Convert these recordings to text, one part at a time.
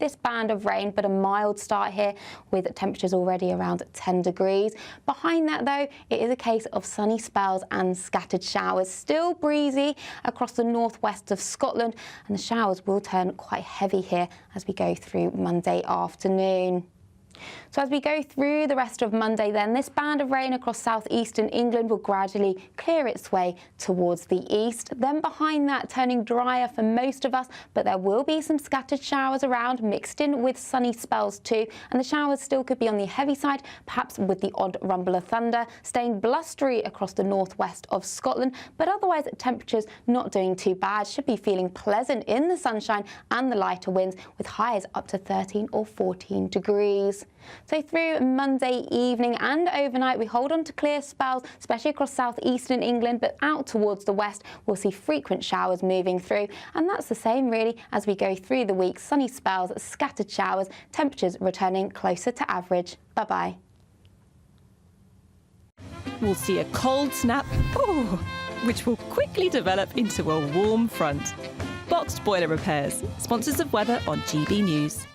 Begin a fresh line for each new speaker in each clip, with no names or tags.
this band of rain, but a mild start here with temperatures already around 10 degrees. Behind that, though, it is a case of sunny spells and scattered showers. Still breezy across the northwest of Scotland, and the showers will turn quite heavy here as we go through Monday afternoon. So as we go through the rest of Monday then, this band of rain across southeastern England will gradually clear its way towards the east. Then behind that, turning drier for most of us, but there will be some scattered showers around, mixed in with sunny spells too. And the showers still could be on the heavy side, perhaps with the odd rumble of thunder, staying blustery across the northwest of Scotland. But otherwise, temperatures not doing too bad. Should be feeling pleasant in the sunshine and the lighter winds, with highs up to 13 or 14 degrees. So through Monday evening and overnight, we hold on to clear spells, especially across southeastern England, but out towards the west, we'll see frequent showers moving through. And that's the same really as we go through the week. Sunny spells, scattered showers, temperatures returning closer to average. Bye-bye.
We'll see a cold snap, which will quickly develop into a warm front. Boxed Boiler Repairs, sponsors of weather on GB News.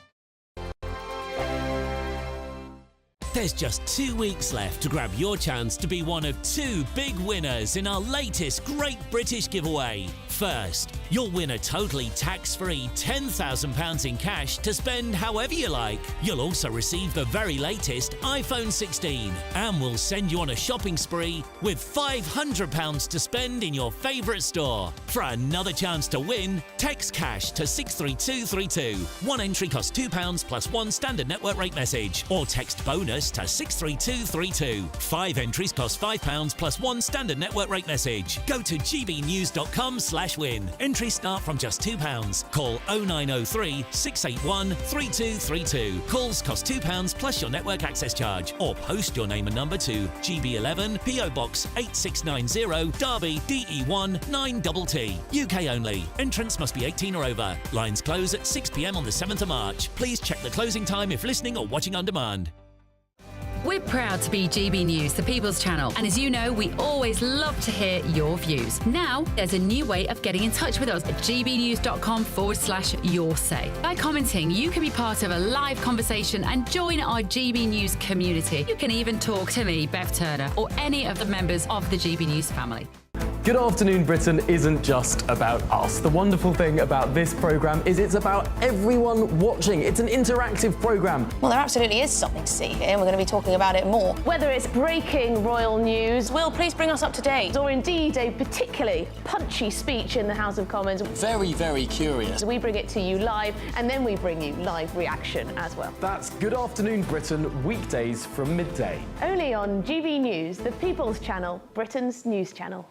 There's just 2 weeks left to grab your chance to be one of 2 big winners in our latest Great British Giveaway. First, you'll win a totally tax-free £10,000 in cash to spend however you like. You'll also receive the very latest iPhone 16, and we'll send you on a shopping spree with £500 to spend in your favourite store. For another chance to win, text cash to 63232. One entry costs £2 plus 1 standard network rate message, or text bonus to 63232. 5 entries cost £5 plus 1 standard network rate message. Go to gbnews.com/win. Entries start from just £2. Call 0903 681 3232. Calls cost £2 plus your network access charge, or post your name and number to GB11 PO Box 8690 Derby DE1 9TT. UK only. Entrants must be 18 or over. Lines close at 6 p.m. on the 7th of March. Please check the closing time if listening or watching on demand.
We're proud to be GB News, the People's Channel, and as you know, we always love to hear your views. Now, there's a new way of getting in touch with us at gbnews.com/yoursay. By commenting, you can be part of a live conversation and join our GB News community. You can even talk to me, Bev Turner, or any of the members of the GB News family.
Good Afternoon Britain isn't just about us. The wonderful thing about this programme is it's about everyone watching. It's an interactive programme.
Well, there absolutely is something to see here, and we're going to be talking about it more.
Whether it's breaking royal news,
Will, please bring us up to date.
or indeed a particularly punchy speech in the House of Commons,
Very, very curious.
we bring it to you live, and then we bring you live reaction as well.
That's Good Afternoon Britain, weekdays from midday.
Only on GB News, the People's Channel, Britain's news channel.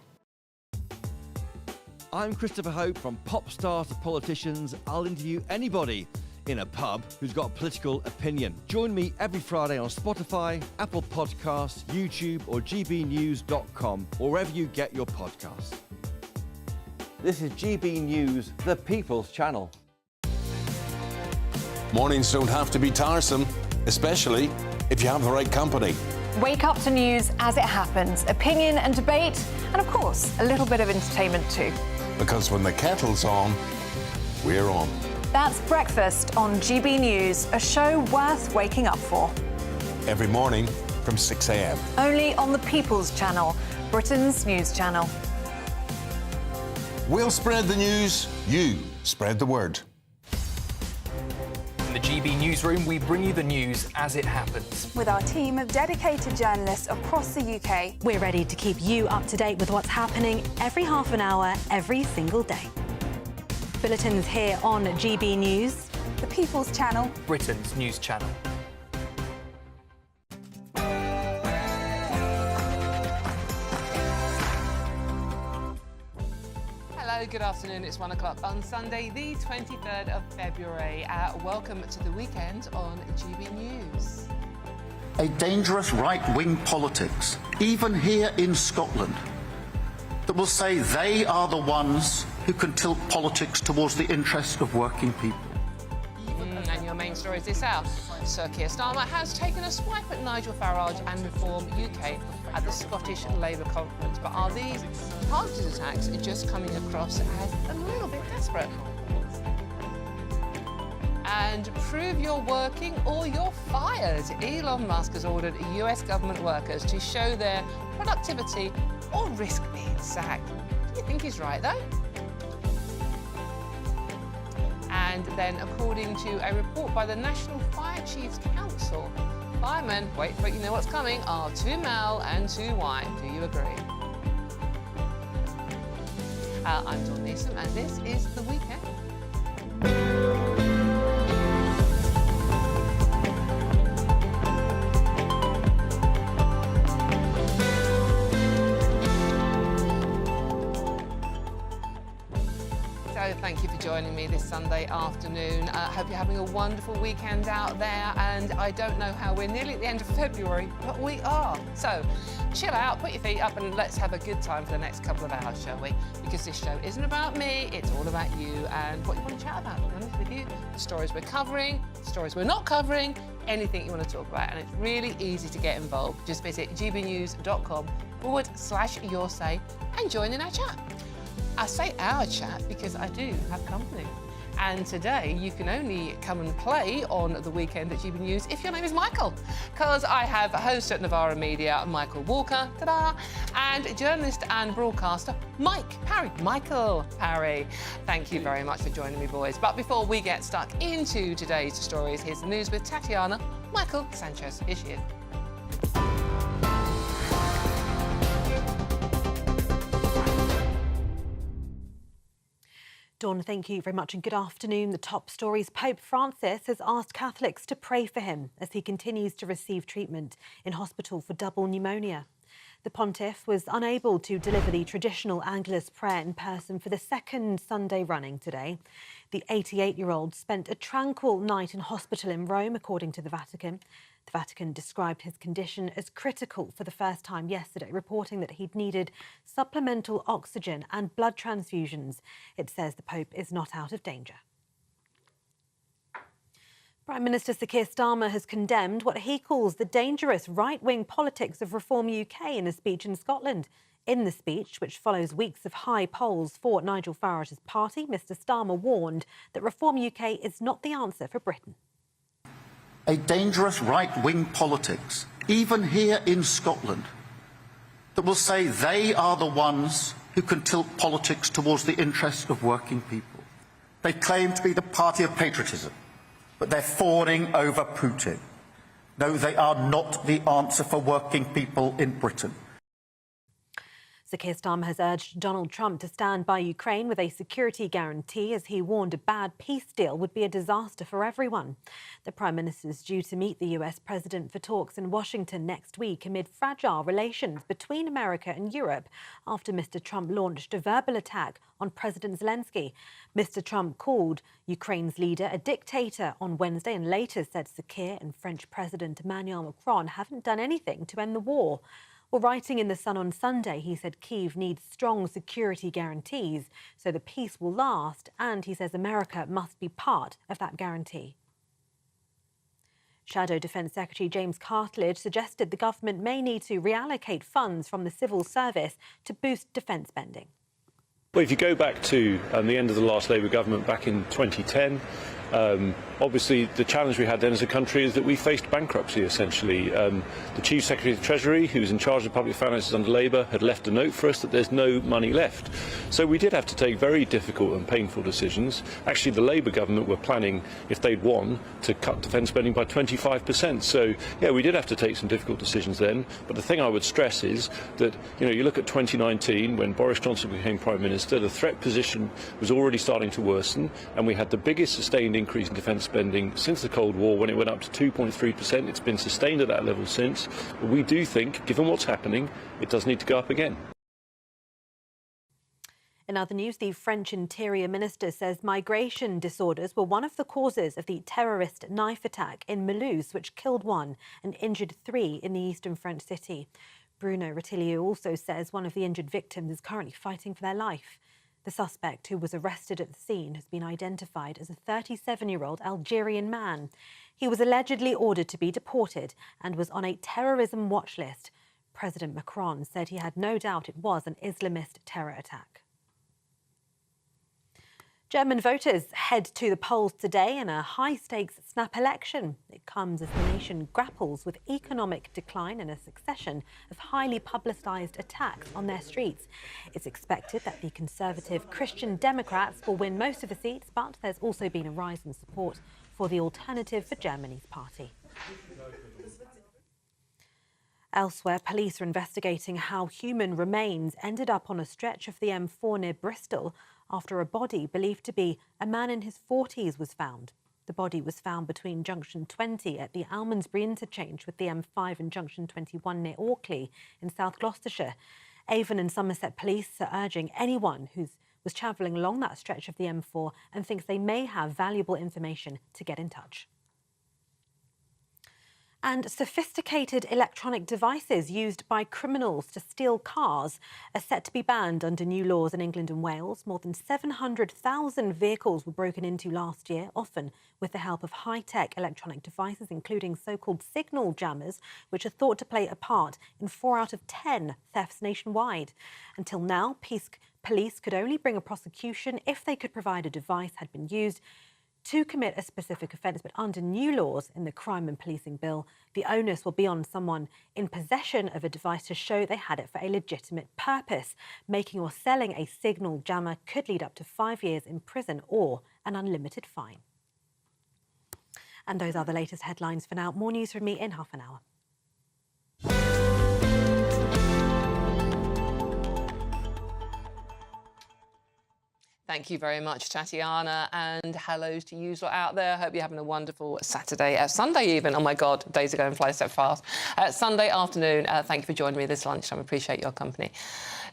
I'm Christopher Hope. From pop stars to politicians, I'll interview anybody in a pub who's got a political opinion. Join me every Friday on Spotify, Apple Podcasts, YouTube or gbnews.com, or wherever you get your podcasts. This is GB News, the People's Channel.
Mornings don't have to be tiresome, especially if you have the right company.
Wake up to news as it happens, opinion and debate, and of course, a little bit of entertainment too.
Because when the kettle's on, we're on.
That's Breakfast on GB News, a show worth waking up for.
Every morning from 6 a.m.
Only on the People's Channel, Britain's news channel.
We'll spread the news, you spread the word.
In the GB Newsroom, we bring you the news as it happens.
With our team of dedicated journalists across the UK,
we're ready to keep you up to date with what's happening every half an hour, every single day. Bulletins here on GB News,
the People's Channel,
Britain's news channel.
Hello, good afternoon. It's 1 o'clock on Sunday, the 23rd of February. Welcome to the weekend on GB News.
A dangerous right-wing politics, even here in Scotland, that will say they are the ones who can tilt politics towards the interests of working people.
And your main stories this hour. Sir Keir Starmer has taken a swipe at Nigel Farage and Reform UK at the Scottish Labour Conference. But are these targeted attacks just coming across as a little bit desperate? and prove you're working or you're fired. Elon Musk has ordered US government workers to show their productivity or risk being sacked. Do you think he's right, though? And then, according to a report by the National Fire Chiefs Council, firemen, wait for it, you know what's coming, are too male and too white. Do you agree? I'm Dawn Newsroom, and this is The Weekend. Thank you for joining me this Sunday afternoon. I hope you're having a wonderful weekend out there, and I don't know how we're nearly at the end of February, but we are. So chill out, put your feet up, and let's have a good time for the next couple of hours, shall we? Because this show isn't about me, it's all about you and what you want to chat about, to be honest with you. The stories we're covering, the stories we're not covering, anything you want to talk about, and it's really easy to get involved. Just visit gbnews.com/yoursay and join in our chat. I say our chat because I do have company. And today you can only come and play on The Weekend at GB News if your name is Michael. Because I have a host at Novara Media, Michael Walker, ta-da, and journalist and broadcaster Michael Parry. Thank you very much for joining me, boys. But before we get stuck into today's stories, here's the news with Tatiana Michael Sanchez. Here she is.
Dawn, thank you very much and good afternoon. The top stories. Pope Francis has asked Catholics to pray for him as he continues to receive treatment in hospital for double pneumonia. The pontiff was unable to deliver the traditional Angelus prayer in person for the second Sunday running today. The 88-year-old spent a tranquil night in hospital in Rome, according to the Vatican. The Vatican described his condition as critical for the first time yesterday, reporting that he'd needed supplemental oxygen and blood transfusions. It says the Pope is not out of danger. Prime Minister Sir Keir Starmer has condemned what he calls the dangerous right-wing politics of Reform UK in a speech in Scotland. In the speech, which follows weeks of high polls for Nigel Farage's party, Mr Starmer warned that Reform UK is not the answer for Britain.
A dangerous right-wing politics, even here in Scotland, that will say they are the ones who can tilt politics towards the interests of working people. They claim to be the party of patriotism, but they're fawning over Putin. No, they are not the answer for working people in Britain.
Sir Keir Starmer has urged Donald Trump to stand by Ukraine with a security guarantee, as he warned a bad peace deal would be a disaster for everyone. The Prime Minister is due to meet the US President for talks in Washington next week amid fragile relations between America and Europe after Mr Trump launched a verbal attack on President Zelensky. Mr Trump called Ukraine's leader a dictator on Wednesday and later said Sir Keir and French President Emmanuel Macron haven't done anything to end the war. Well, writing in The Sun on Sunday, he said Kyiv needs strong security guarantees so the peace will last, and he says America must be part of that guarantee. Shadow Defence Secretary James Cartledge suggested the government may need to reallocate funds from the civil service to boost defence spending.
Well, if you go back to the end of the last Labour government back in 2010, obviously the challenge we had then as a country is that we faced bankruptcy, essentially. The Chief Secretary of the Treasury, who was in charge of public finances under Labour, had left a note for us that there's no money left. So we did have to take very difficult and painful decisions. Actually, the Labour government were planning, if they'd won, to cut defence spending by 25%. So, yeah, we did have to take some difficult decisions then. But the thing I would stress is that, you look at 2019, when Boris Johnson became Prime Minister, the threat position was already starting to worsen, and we had the biggest sustained increase in defence spending since the Cold War, when it went up to 2.3%. It's been sustained at that level since. But we do think, given what's happening, it does need to go up again.
In other news, the French Interior Minister says migration disorders were one of the causes of the terrorist knife attack in Mulhouse, which killed 1 and injured 3 in the eastern French city. Bruno Retailleau also says one of the injured victims is currently fighting for their life. The suspect, who was arrested at the scene, has been identified as a 37-year-old Algerian man. He was allegedly ordered to be deported and was on a terrorism watch list. President Macron said he had no doubt it was an Islamist terror attack. German voters head to the polls today in a high-stakes snap election. It comes as the nation grapples with economic decline and a succession of highly publicised attacks on their streets. It's expected that the conservative Christian Democrats will win most of the seats, but there's also been a rise in support for the Alternative for Germany's party. Elsewhere, police are investigating how human remains ended up on a stretch of the M4 near Bristol after a body believed to be a man in his 40s was found. The body was found between Junction 20 at the Almondsbury interchange with the M5 and Junction 21 near Orkley in South Gloucestershire. Avon and Somerset police are urging anyone who was travelling along that stretch of the M4 and thinks they may have valuable information to get in touch. And sophisticated electronic devices used by criminals to steal cars are set to be banned under new laws in England and Wales. More than 700,000 vehicles were broken into last year, often with the help of high-tech electronic devices, including so-called signal jammers, which are thought to play a part in 4 out of 10 thefts nationwide. Until now, police could only bring a prosecution if they could provide a device had been used to commit a specific offence, but under new laws in the Crime and Policing Bill, the onus will be on someone in possession of a device to show they had it for a legitimate purpose. Making or selling a signal jammer could lead up to 5 years in prison or an unlimited fine. And those are the latest headlines for now. More news from me in half an hour.
Thank you very much, Tatiana, and hellos to you lot out there. I hope you're having a wonderful Saturday, Sunday even. Oh my God, days are going fly so fast. Sunday afternoon. Thank you for joining me this lunchtime. I appreciate your company.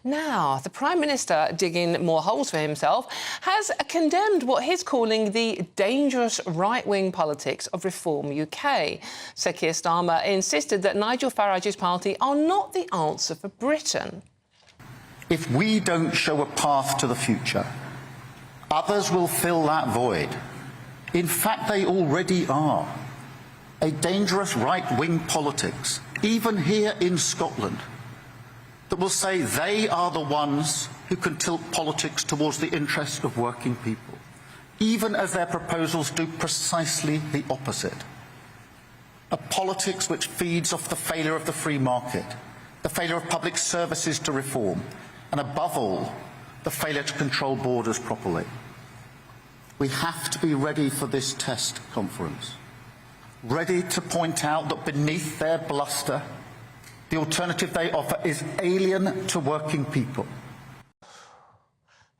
Now, the Prime Minister, digging more holes for himself, has condemned what he's calling the dangerous right-wing politics of Reform UK. Sir Keir Starmer insisted that Nigel Farage's party are not the answer for Britain.
If we don't show a path to the future, others will fill that void. In fact, they already are. A dangerous right-wing politics, even here in Scotland, that will say they are the ones who can tilt politics towards the interests of working people, even as their proposals do precisely the opposite. A politics which feeds off the failure of the free market, the failure of public services to reform, and above all, the failure to control borders properly. We have to be ready for this test conference, ready to point out that beneath their bluster, the alternative they offer is alien to working people.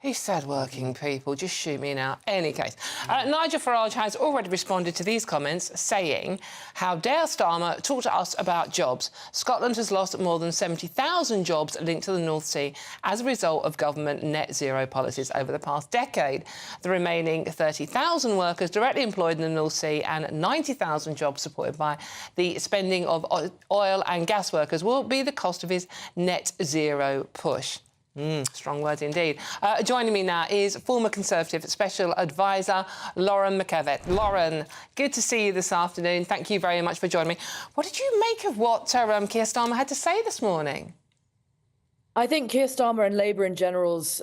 He said working people, just shoot me now. Any case, Nigel Farage has already responded to these comments, saying, "How dare Starmer talk to us about jobs? Scotland has lost more than 70,000 jobs linked to the North Sea as a result of government net zero policies over the past decade. The remaining 30,000 workers directly employed in the North Sea and 90,000 jobs supported by the spending of oil and gas workers will be the cost of his net zero push." Strong words indeed. Joining me now is former Conservative Special Advisor Lauren McKevitt. Lauren, good to see you this afternoon. Thank you very much for joining me. What did you make of what Keir Starmer had to say this morning?
I think Keir Starmer and Labour in general's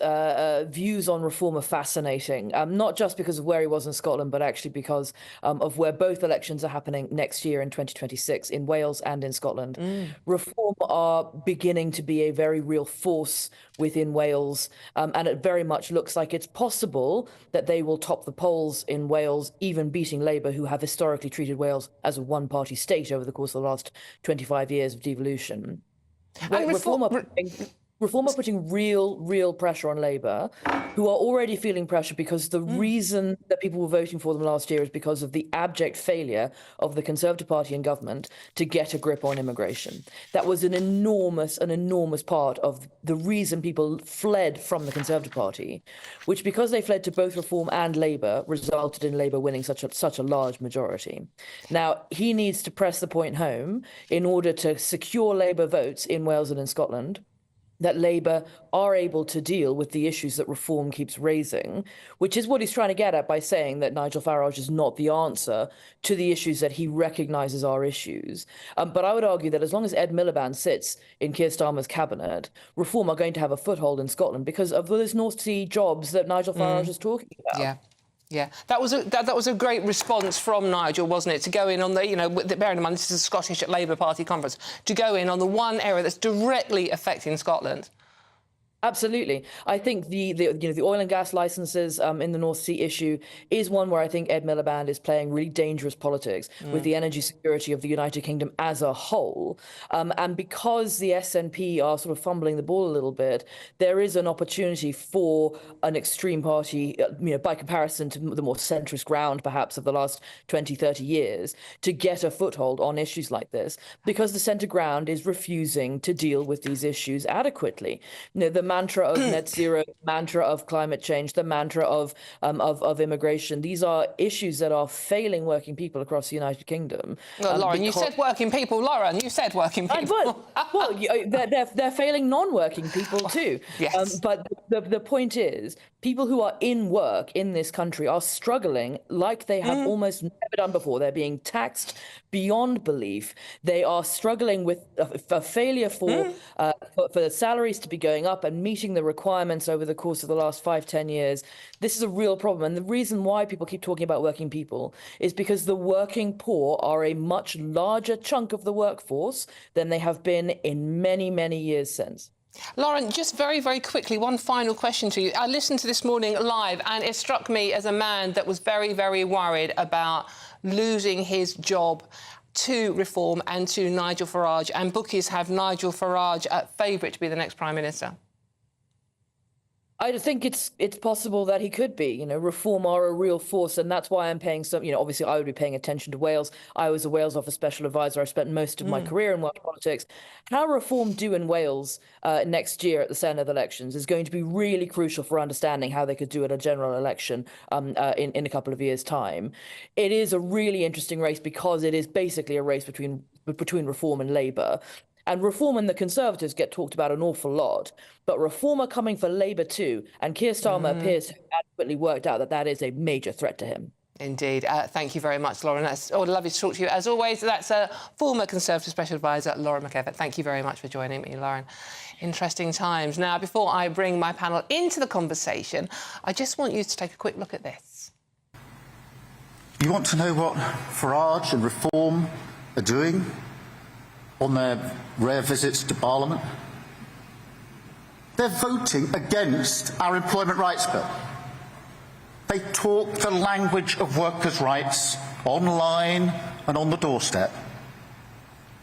views on reform are fascinating, not just because of where he was in Scotland, but actually because of where both elections are happening next year in 2026, in Wales and in Scotland. Reform are beginning to be a very real force within Wales, and it very much looks like it's possible that they will top the polls in Wales, even beating Labour, who have historically treated Wales as a one-party state over the course of the last 25 years of devolution. Reform are putting real pressure on Labour, who are already feeling pressure because the reason that people were voting for them last year is because of the abject failure of the Conservative Party and government to get a grip on immigration. That was an enormous part of the reason people fled from the Conservative Party, which, because they fled to both Reform and Labour, resulted in Labour winning such a large majority. Now, he needs to press the point home in order to secure Labour votes in Wales and in Scotland. that Labour are able to deal with the issues that Reform keeps raising, which is what he's trying to get at by saying that Nigel Farage is not the answer to the issues that he recognises are issues. But I would argue that as long as Ed Miliband sits in Keir Starmer's cabinet, Reform are going to have a foothold in Scotland because of those North Sea jobs that Nigel Farage is talking about.
Yeah. Yeah, that was a great response from Nigel, wasn't it? To go in on the, bearing in mind this is a Scottish Labour Party conference, to go in on the one area that's directly affecting Scotland.
Absolutely. I think the oil and gas licenses in the North Sea issue is one where I think Ed Miliband is playing really dangerous politics with the energy security of the United Kingdom as a whole. And because the SNP are sort of fumbling the ball a little bit, there is an opportunity for an extreme party, by comparison to the more centrist ground, perhaps, of the last 20, 30 years, to get a foothold on issues like this, because the centre ground is refusing to deal with these issues adequately. The mantra of net zero, mantra of climate change, the mantra of immigration. These are issues that are failing working people across the United Kingdom.
Well, Lauren, you said working people. Lauren, you said working people.
Well, they're failing non-working people too.
Yes.
But the point is, people who are in work in this country are struggling like they have almost never done before. They're being taxed beyond belief. They are struggling with a failure for the salaries to be going up and meeting the requirements over the course of the last 5-10 years. This is a real problem. And the reason why people keep talking about working people is because the working poor are a much larger chunk of the workforce than they have been in many, many years since.
Lauren, just very, very quickly, one final question to you. I listened to This Morning live and it struck me as a man that was very, very worried about losing his job to Reform and to Nigel Farage, and bookies have Nigel Farage a favourite to be the next Prime Minister.
I think it's possible that he could be. Reform are a real force, and that's why I'm paying some. Obviously, I would be paying attention to Wales. I was a Wales Office Special Advisor. I spent most of my career in Welsh politics. How Reform do in Wales next year at the Senedd elections is going to be really crucial for understanding how they could do at a general election in a couple of years' time. It is a really interesting race because it is basically a race between Reform and Labour. And Reform and the Conservatives get talked about an awful lot, but Reform are coming for Labour too, and Keir Starmer appears to have adequately worked out that that is a major threat to him.
Indeed. Thank you very much, Lauren. That's lovely to talk to you. As always, that's former Conservative Special Advisor Lauren McEvoy. Thank you very much for joining me, Lauren. Interesting times. Now, before I bring my panel into the conversation, I just want you to take a quick look at this.
You want to know what Farage and Reform are doing on their rare visits to Parliament? They're voting against our Employment Rights Bill. They talk the language of workers' rights online and on the doorstep,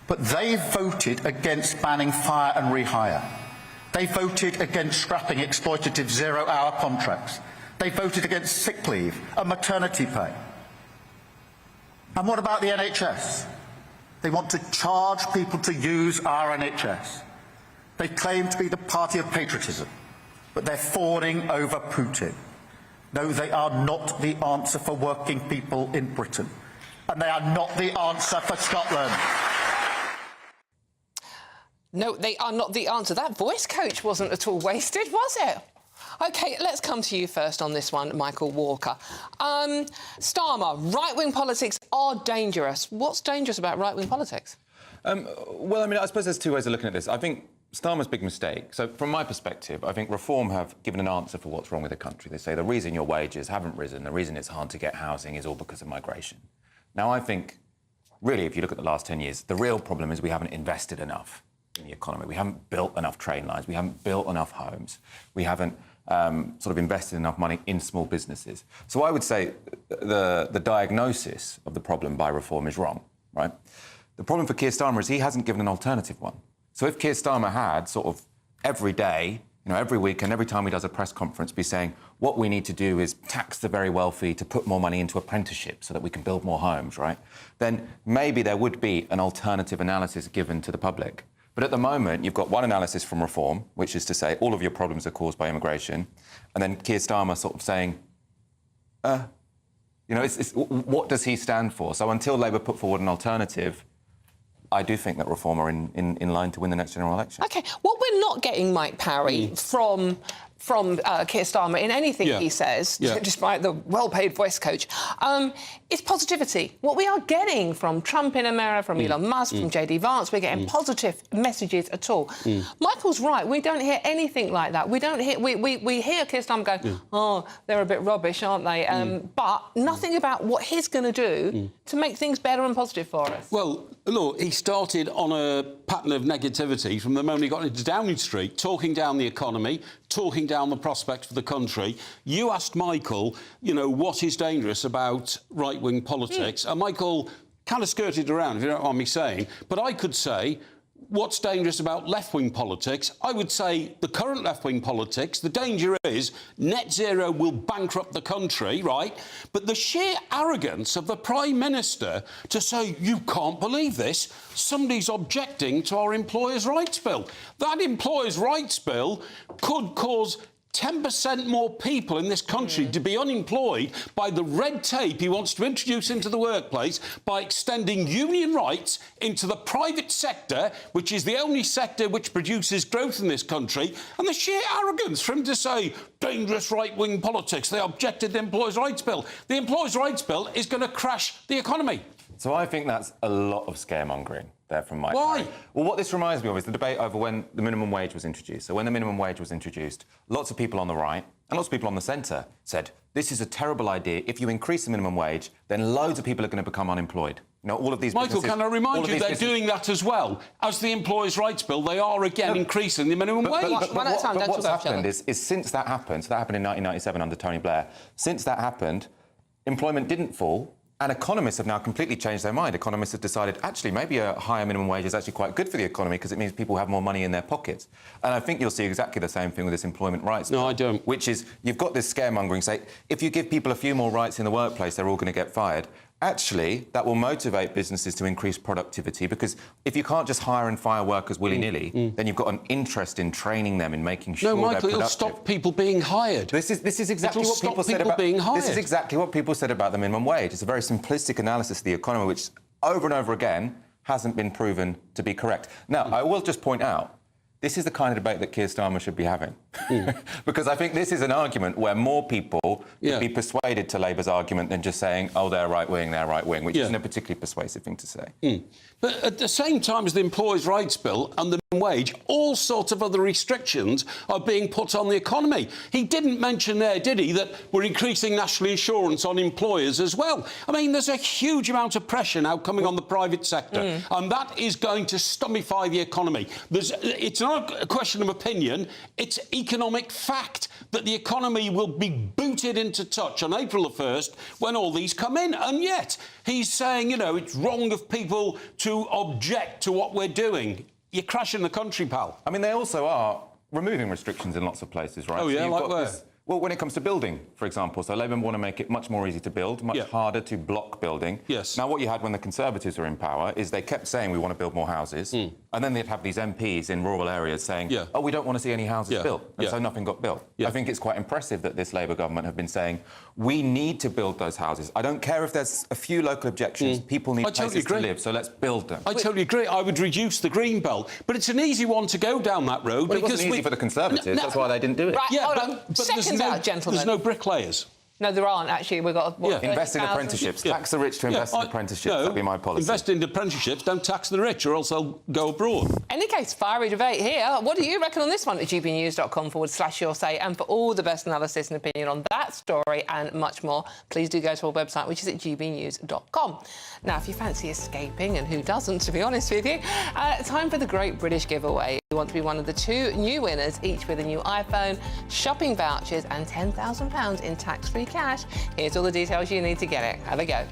but they voted against banning fire and rehire. They voted against scrapping exploitative zero-hour contracts. They voted against sick leave and maternity pay. And what about the NHS? They want to charge people to use our NHS. They claim to be the party of patriotism, but they're fawning over Putin. No, they are not the answer for working people in Britain. And they are not the answer for Scotland.
No, they are not the answer. That voice coach wasn't at all wasted, was it? OK, let's come to you first on this one, Michael Walker. Starmer, right-wing politics are dangerous. What's dangerous about right-wing politics?
Well, I mean, I suppose there's two ways of looking at this. I think Starmer's big mistake. So, from my perspective, I think Reform have given an answer for what's wrong with the country. They say the reason your wages haven't risen, the reason it's hard to get housing is all because of migration. Now, I think, really, if you look at the last 10 years, the real problem is we haven't invested enough in the economy. We haven't built enough train lines. We haven't built enough homes. We haven't sort of invested enough money in small businesses. So I would say the diagnosis of the problem by Reform is wrong, right? The problem for Keir Starmer is he hasn't given an alternative one. So if Keir Starmer had sort of every day, every week and every time he does a press conference be saying what we need to do is tax the very wealthy to put more money into apprenticeship so that we can build more homes, right? Then maybe there would be an alternative analysis given to the public. But at the moment, you've got one analysis from Reform, which is to say all of your problems are caused by immigration, and then Keir Starmer sort of saying, what does he stand for? So until Labour put forward an alternative, I do think that Reform are in line to win the next general election.
OK, what we're not getting, Mike Parry, from Keir Starmer in anything he says, despite the well-paid voice coach, is positivity. What we are getting from Trump in America, from Elon Musk, from JD Vance, we're getting positive messages at all. Michael's right. We don't hear anything like that. We don't hear. We hear Keir Starmer go, "Oh, they're a bit rubbish, aren't they?" But nothing about what he's going to do to make things better and positive for us.
Well, look, he started on a pattern of negativity from the moment he got into Downing Street, talking down the economy, talking down the prospects for the country. You asked Michael, you know, what is dangerous about right-wing politics, and Michael kind of skirted around, if you don't mind me saying, but I could say, what's dangerous about left-wing politics? I would say the current left-wing politics, the danger is net zero will bankrupt the country, right? But the sheer arrogance of the Prime Minister to say, you can't believe this, somebody's objecting to our Employers' Rights Bill. That Employers' Rights Bill could cause 10% more people in this country to be unemployed by the red tape he wants to introduce into the workplace, by extending union rights into the private sector, which is the only sector which produces growth in this country, and the sheer arrogance for him to say, dangerous right-wing politics, they objected to the Employers' Rights Bill. The Employers' Rights Bill is going to crash the economy.
So I think that's a lot of scaremongering there from Mike.
Why?
Well, what this reminds me of is the debate over when the minimum wage was introduced. So when the minimum wage was introduced, lots of people on the right and lots of people on the centre said, this is a terrible idea. If you increase the minimum wage, then loads of people are going to become unemployed. You know, all of these
Michael, can I remind you they're doing that as well? As the Employers' Rights Bill, they are again increasing the minimum wage.
But what's happened is since that happened, so that happened in 1997 under Tony Blair, since that happened, employment didn't fall. And economists have now completely changed their mind. Economists have decided, actually, maybe a higher minimum wage is actually quite good for the economy because it means people have more money in their pockets. And I think you'll see exactly the same thing with this employment rights.
No, I don't.
Which is, you've got this scaremongering, say, if you give people a few more rights in the workplace, they're all going to get fired. Actually, that will motivate businesses to increase productivity because if you can't just hire and fire workers willy-nilly, then you've got an interest in training them, in making sure they're productive.
It'll stop people being hired.
This is exactly what people said about
being hired.
This is exactly what people said about the minimum wage. It's a very simplistic analysis of the economy, which over and over again hasn't been proven to be correct. Now, I will just point out, this is the kind of debate that Keir Starmer should be having. Because I think this is an argument where more people would be persuaded to Labour's argument than just saying, oh, they're right-wing, which isn't a particularly persuasive thing to say.
But at the same time as the Employers' Rights Bill and the minimum wage, all sorts of other restrictions are being put on the economy. He didn't mention there, did he, that we're increasing national insurance on employers as well. I mean, there's a huge amount of pressure now coming on the private sector, and that is going to stumify the economy. It's not a question of opinion, it's economic fact that the economy will be booted into touch on April the 1st when all these come in. And yet, he's saying, you know, it's wrong of people to object to what we're doing. You're crashing the country, pal.
I mean, they also are removing restrictions in lots of places, right?
Oh, yeah, like where?
Well, when it comes to building, for example, so Labour want to make it much more easy to build, much harder to block building.
Yes.
Now, what you had when the Conservatives were in power is they kept saying we want to build more houses, and then they'd have these MPs in rural areas saying, oh, we don't want to see any houses built, and so nothing got built. I think it's quite impressive that this Labour government have been saying, we need to build those houses. I don't care if there's a few local objections, people need places to live, so let's build them.
I totally agree. I would reduce the green belt, but it's an easy one to go down that road.
Well, because it wasn't easy for the Conservatives, that's why they didn't do it.
Right, hold on. Seconds out, gentlemen.
There's no bricklayers.
No, there aren't, actually. We've got...
Invest in apprenticeships. Tax the rich to invest in apprenticeships. That'd be my policy.
Invest in apprenticeships, don't tax the rich, or else they'll go abroad.
Any case, fiery debate here. What do you reckon on this one at gbnews.com/your say? And for all the best analysis and opinion on that story and much more, please do go to our website, which is at gbnews.com. Now, if you fancy escaping, and who doesn't, to be honest with you, time for the Great British Giveaway. You want to be one of the 2 new winners, each with a new iPhone, shopping vouchers and £10,000 in tax-free cash. Here's all the details you need to get it. Have a go.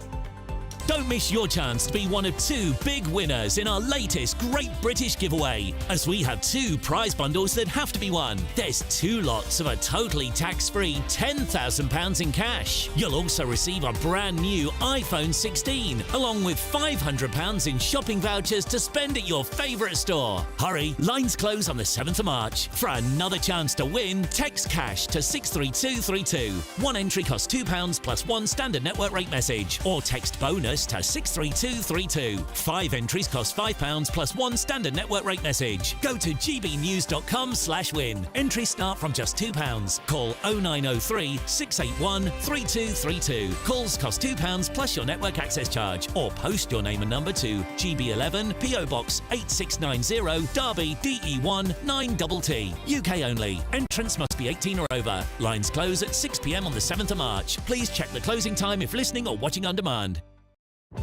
Don't miss your chance to be one of 2 big winners in our latest Great British Giveaway, as we have 2 prize bundles that have to be won. There's 2 lots of a totally tax-free £10,000 in cash. You'll also receive a brand new iPhone 16, along with £500 in shopping vouchers to spend at your favourite store. Hurry, lines close on the 7th of March. For another chance to win, text cash to 63232. One entry costs £2 plus 1 standard network rate message, or text bonus SMS to 63232. 5 entries cost £5 plus 1 standard network rate message. Go to gbnews.com/win. Entries start from just £2. Call 0903 681 3232. Calls cost £2 plus your network access charge, or post your name and number to GB11 PO Box 8690 Derby DE1 9TT. UK only. Entrance must be 18 or over. Lines close at 6 p.m. on the 7th of March. Please check the closing time if listening or watching on demand.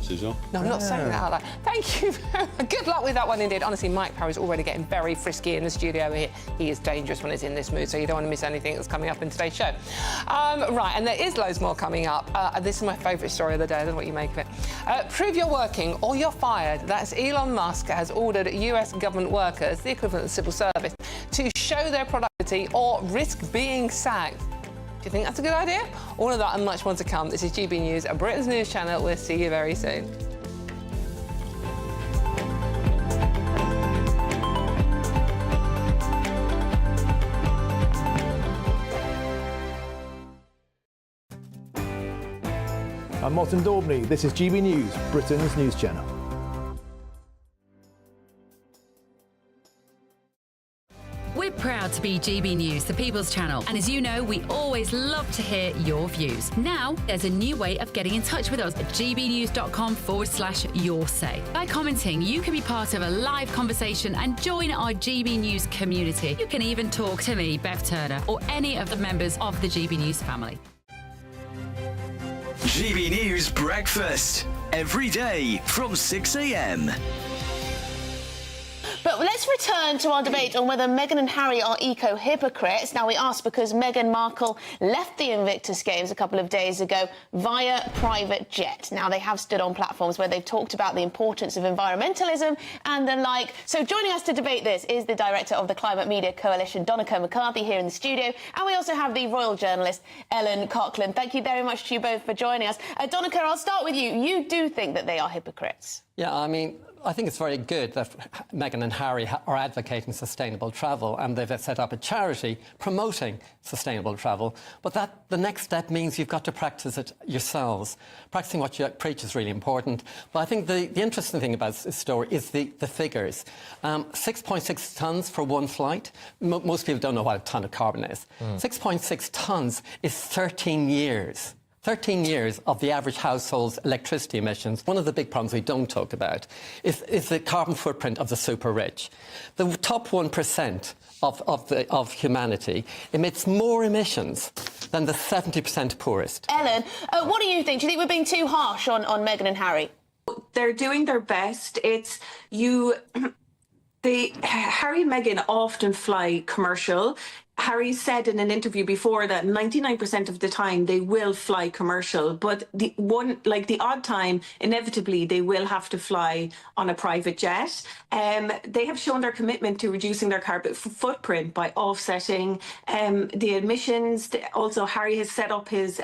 Susan?
No, I'm not saying that out loud. Thank you. Good luck with that one indeed. Honestly, Mike Power is already getting very frisky in the studio here. He is dangerous when he's in this mood, so you don't want to miss anything that's coming up in today's show. Right, and there is loads more coming up. This is my favourite story of the day. I don't know what you make of it. Prove you're working or you're fired. That's Elon Musk has ordered US government workers, the equivalent of civil service, to show their productivity or risk being sacked. Do you think that's a good idea? All of that and much more to come. This is GB News, Britain's news channel. We'll see you very soon.
I'm Martin Daubney. This is GB News, Britain's news channel.
We're proud to be GB News, the People's Channel. And as you know, we always love to hear your views. Now, there's a new way of getting in touch with us at gbnews.com/your-say. By commenting, you can be part of a live conversation and join our GB News community. You can even talk to me, Bev Turner, or any of the members of the GB News family.
GB News Breakfast, every day from 6 a.m.
But let's return to our debate on whether Meghan and Harry are eco-hypocrites. Now, we asked because Meghan Markle left the Invictus Games a couple of days ago via private jet. Now, they have stood on platforms where they've talked about the importance of environmentalism and the like. So joining us to debate this is the director of the Climate Media Coalition, Donncha McCarthy, here in the studio. And we also have the royal journalist, Ellen Coughlin. Thank you very much to you both for joining us. Donncha, I'll start with you. You do think that they are hypocrites?
Yeah, I mean, I think it's very good that Meghan and Harry are advocating sustainable travel, and they've set up a charity promoting sustainable travel. But the next step means you've got to practice it yourselves. Practicing what you preach is really important. But I think the interesting thing about this story is the figures. 6.6 tonnes for one flight. Most people don't know what a tonne of carbon is. 6.6 tonnes is 13 years. 13 years of the average household's electricity emissions. One of the big problems we don't talk about is the carbon footprint of the super rich. The top 1% of humanity emits more emissions than the 70% poorest.
Ellen, what do you think? Do you think we're being too harsh on Meghan and Harry?
They're doing their best. Harry and Meghan often fly commercial. Harry said in an interview before that 99% of the time they will fly commercial, but the odd time, inevitably, they will have to fly on a private jet. They have shown their commitment to reducing their carbon footprint by offsetting the emissions. Also, Harry has set up his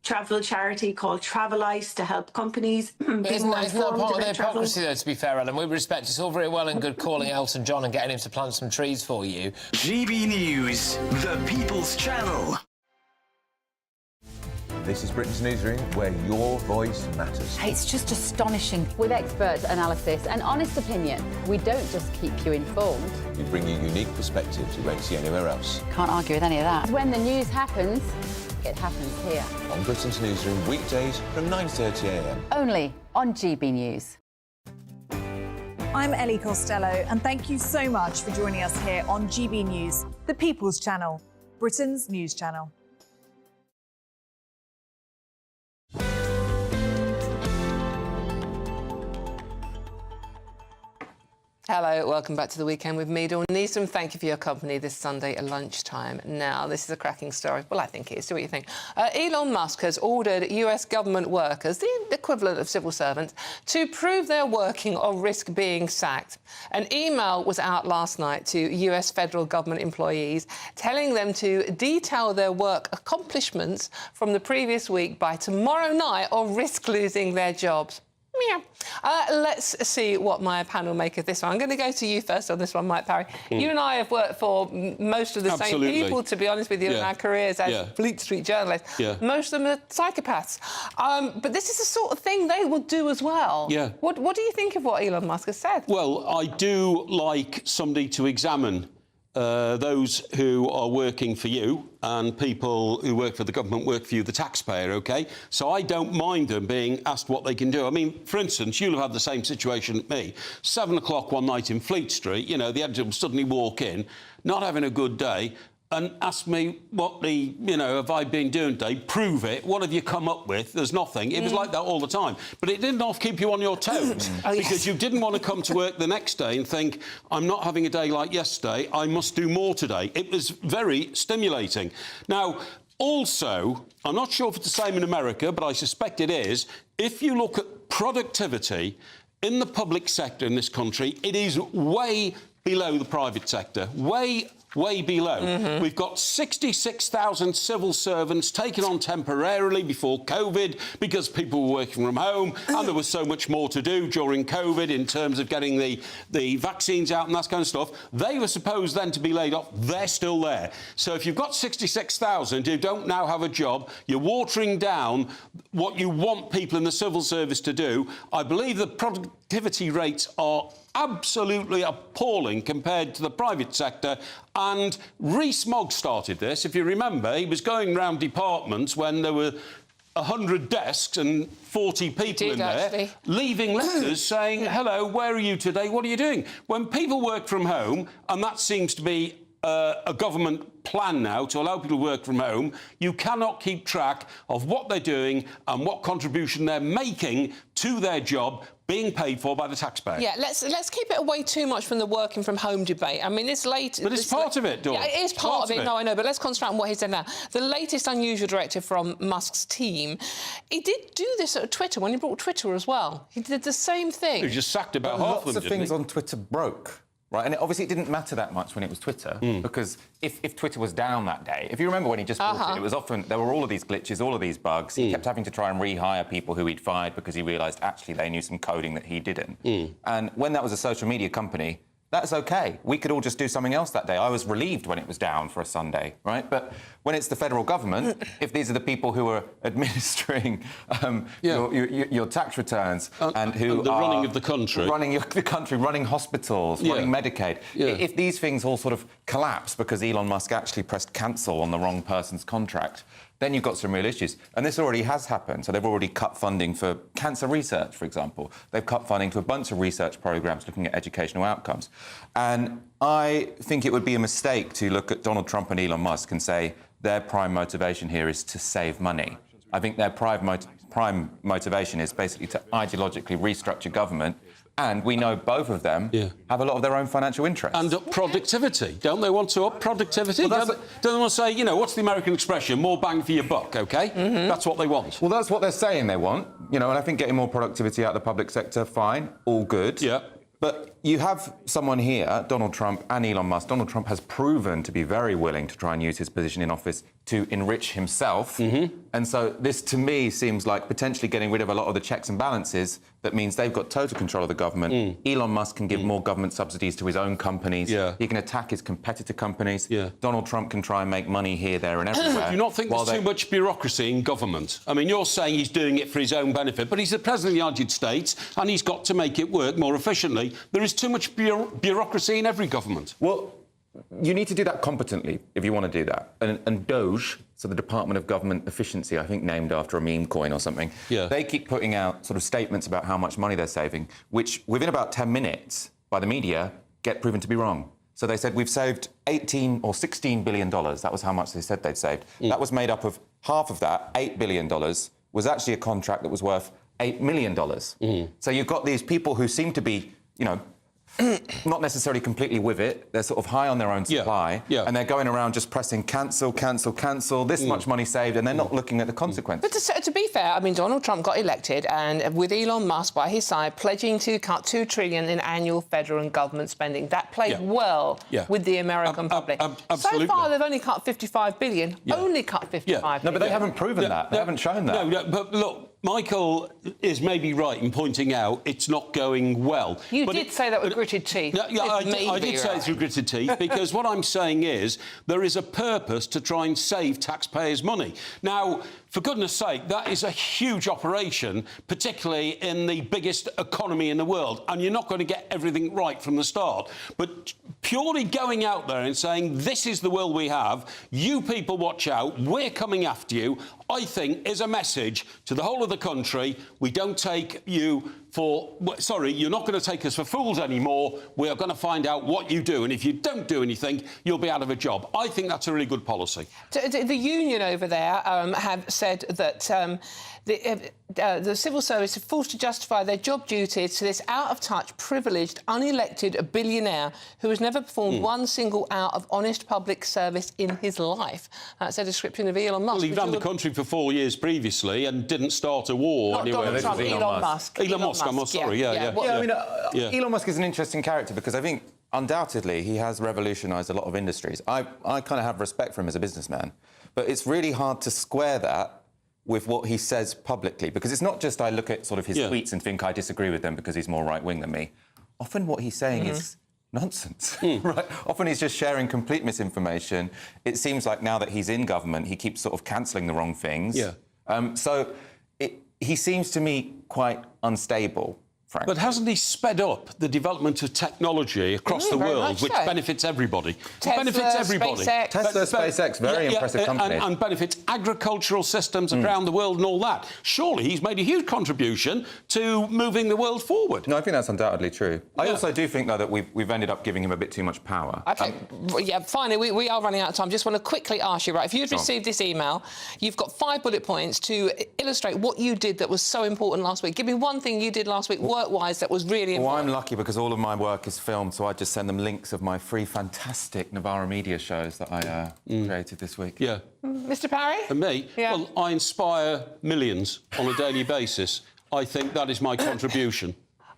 travel charity called Travelite to help companies be more informed.
It's not part of their
travel.
hypocrisy, though, to be fair, Ellen. With respect, it's all very well and good calling Elton John and getting him to plant some trees for you.
GB News, the People's Channel.
This is Britain's Newsroom, where your voice matters.
It's just astonishing. With expert analysis and honest opinion, we don't just keep you informed.
We bring you unique perspectives you won't see anywhere else.
Can't argue with any of that. When the news happens, it happens here.
On Britain's Newsroom, weekdays from 9:30 a.m.
Only on GB News.
I'm Ellie Costello, and thank you so much for joining us here on GB News, the People's Channel, Britain's news channel.
Hello, welcome back to The Weekend with me, Dawn Newsroom. Thank you for your company this Sunday at lunchtime. Now, this is a cracking story. Well, I think it is. Do what you think. Elon Musk has ordered US government workers, the equivalent of civil servants, to prove they're working or risk being sacked. An email was out last night to US federal government employees telling them to detail their work accomplishments from the previous week by tomorrow night or risk losing their jobs. Yeah. Let's see what my panel make of this one. I'm going to go to you first on this one, Mike Parry. You and I have worked for most of the same people, to be honest with you, in our careers as Fleet Street journalists. Most of them are psychopaths. But this is the sort of thing they will do as well. What do you think of what Elon Musk has said?
Well, I do like somebody to examine those who are working for you, and people who work for the government work for you, the taxpayer, OK? So I don't mind them being asked what they can do. I mean, for instance, you'll have had the same situation as me. 7 o'clock one night in Fleet Street, you know, the editor will suddenly walk in, not having a good day, and ask me what have I been doing today? Prove it. What have you come up with? There's nothing. It was like that all the time. But it didn't half keep you on your toes because you didn't want to come to work the next day and think, I'm not having a day like yesterday. I must do more today. It was very stimulating. Now, also, I'm not sure if it's the same in America, but I suspect it is. If you look at productivity in the public sector in this country, it is way below the private sector. Way below. We've got 66,000 civil servants taken on temporarily before COVID because people were working from home and there was so much more to do during COVID in terms of getting the vaccines out and that kind of stuff. They were supposed then to be laid off. They're still there. So if you've got 66,000 who don't now have a job, you're watering down what you want people in the civil service to do. I believe the productivity rates are absolutely appalling compared to the private sector. And Rees-Mogg started this. If you remember, he was going round departments when there were 100 desks and 40 people in there, leaving letters saying, hello, where are you today? What are you doing? When people work from home, and that seems to be a government plan now to allow people to work from home, you cannot keep track of what they're doing and what contribution they're making to their job being paid for by the taxpayer.
Yeah, let's keep it away too much from the working from home debate. I mean, it's late...
But it's part of it, Dawn.
Yeah, it is part of it. No, I know, but let's concentrate on what he said now. The latest unusual directive from Musk's team, he did do this at Twitter when he brought Twitter as well. He did the same thing.
He just sacked about half of them,
lots of things on Twitter broke. Right, and obviously it didn't matter that much when it was Twitter, because if Twitter was down that day, if you remember when he just bought it was often, there were all of these glitches, all of these bugs. He kept having to try and rehire people who he'd fired because he realised actually they knew some coding that he didn't. And when that was a social media company, that's OK. We could all just do something else that day. I was relieved when it was down for a Sunday, right? But when it's the federal government, if these are the people who are administering your tax returns and who
the
are
running of the country,
running hospitals, running Medicaid, if these things all sort of collapse because Elon Musk actually pressed cancel on the wrong person's contract, then you've got some real issues. And this already has happened. So they've already cut funding for cancer research, for example. They've cut funding to a bunch of research programmes looking at educational outcomes. And I think it would be a mistake to look at Donald Trump and Elon Musk and say their prime motivation here is to save money. I think their prime motivation is basically to ideologically restructure government. And we know both of them have a lot of their own financial interests.
And up productivity. Don't they want to up productivity?
Well,
don't they want to say, you know, what's the American expression? More bang for your buck, OK? That's what they want.
Well, that's what they're saying they want. You know, and I think getting more productivity out of the public sector, fine, all good.
Yeah.
But you have someone here, Donald Trump and Elon Musk. Donald Trump has proven to be very willing to try and use his position in office to enrich himself. And so this, to me, seems like potentially getting rid of a lot of the checks and balances. That means they've got total control of the government. Elon Musk can give more government subsidies to his own companies. He can attack his competitor companies. Donald Trump can try and make money here, there and everywhere.
Do you not think there's too much bureaucracy in government? I mean, you're saying he's doing it for his own benefit, but he's the President of the United States and he's got to make it work more efficiently. There is too much bureaucracy in every government.
Well, you need to do that competently if you want to do that. And Doge, so the Department of Government Efficiency, I think named after a meme coin or something, they keep putting out sort of statements about how much money they're saving, which within about 10 minutes by the media get proven to be wrong. So they said we've saved $18 or $16 billion. That was how much they said they'd saved. That was made up of half of that, $8 billion, was actually a contract that was worth $8 million. So you've got these people who seem to be, you know, not necessarily completely with it. They're sort of high on their own supply, and they're going around just pressing cancel, cancel, cancel, this much money saved, and they're not looking at the consequences.
But to be fair, I mean, Donald Trump got elected, and with Elon Musk by his side, pledging to cut $2 trillion in annual federal and government spending. That played well with the American public.
Absolutely.
So far, they've only cut $55 billion. Only cut $55 billion.
No, but they haven't proven that. They haven't shown that.
No, but look, Michael is maybe right in pointing out it's not going well.
You did say that with gritted teeth.
Yeah, I did say it through gritted teeth because what I'm saying is there is a purpose to try and save taxpayers' money. Now, for goodness sake, that is a huge operation, particularly in the biggest economy in the world, and you're not going to get everything right from the start. But purely going out there and saying, this is the world we have, you people watch out, we're coming after you, I think is a message to the whole of the country. We don't take you for... Sorry, you're not going to take us for fools anymore. We are going to find out what you do, and if you don't do anything, you'll be out of a job. I think that's a really good policy.
The union over there have said that the civil service is forced to justify their job duties to this out-of-touch, privileged, unelected billionaire who has never performed one single hour of honest public service in his life. That's a description of Elon Musk.
Well, he ran the country for 4 years previously and didn't start a war.
Not
anyway.
Donald Trump, Elon Musk.
Elon Musk, I'm sorry,
Elon Musk is an interesting character because I think undoubtedly he has revolutionised a lot of industries. I kind of have respect for him as a businessman, but it's really hard to square that with what he says publicly, because it's not just I look at sort of his tweets and think I disagree with them because he's more right-wing than me. Often what he's saying is nonsense, right? Often he's just sharing complete misinformation. It seems like now that he's in government, he keeps sort of cancelling the wrong things. He seems to me quite unstable, frankly.
But hasn't he sped up the development of technology across the world, which benefits everybody?
Tesla,
benefits everybody.
SpaceX.
Tesla, SpaceX, very impressive company.
And benefits agricultural systems around the world and all that. Surely he's made a huge contribution to moving the world forward.
No, I think that's undoubtedly true. I also do think, though, that we've ended up giving him a bit too much power.
OK, finally, we are running out of time. Just want to quickly ask you, right, if you'd received this email, you've got 5 bullet points to illustrate what you did that was so important last week. Give me one thing you did last week, work-wise, that was really important.
Well, I'm lucky because all of my work is filmed, so I just send them links of my 3 fantastic Novara Media shows that I created this week.
Yeah.
Mr. Parry?
And me?
Yeah.
Well, I inspire millions on a daily basis. I think that is my contribution.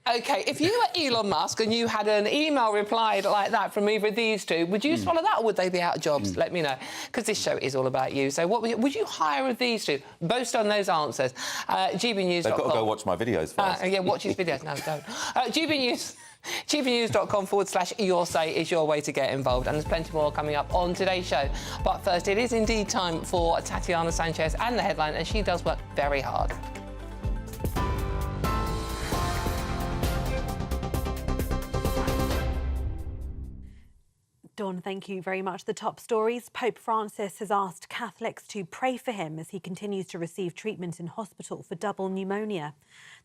OK, if you were Elon Musk and you had an email replied like that from either of these two, would you swallow that or would they be out of jobs? Let me know, because this show is all about you. So what would you hire of these two? Boast on those answers. GBNews.com.
They've got to go watch my videos first.
Yeah, watch his videos. No, don't. GBNews.com/your say is your way to get involved, and there's plenty more coming up on today's show. But first, it is indeed time for Tatiana Sanchez and the headline, and she does work very hard.
Dawn, thank you very much. The top stories. Pope Francis has asked Catholics to pray for him as he continues to receive treatment in hospital for double pneumonia.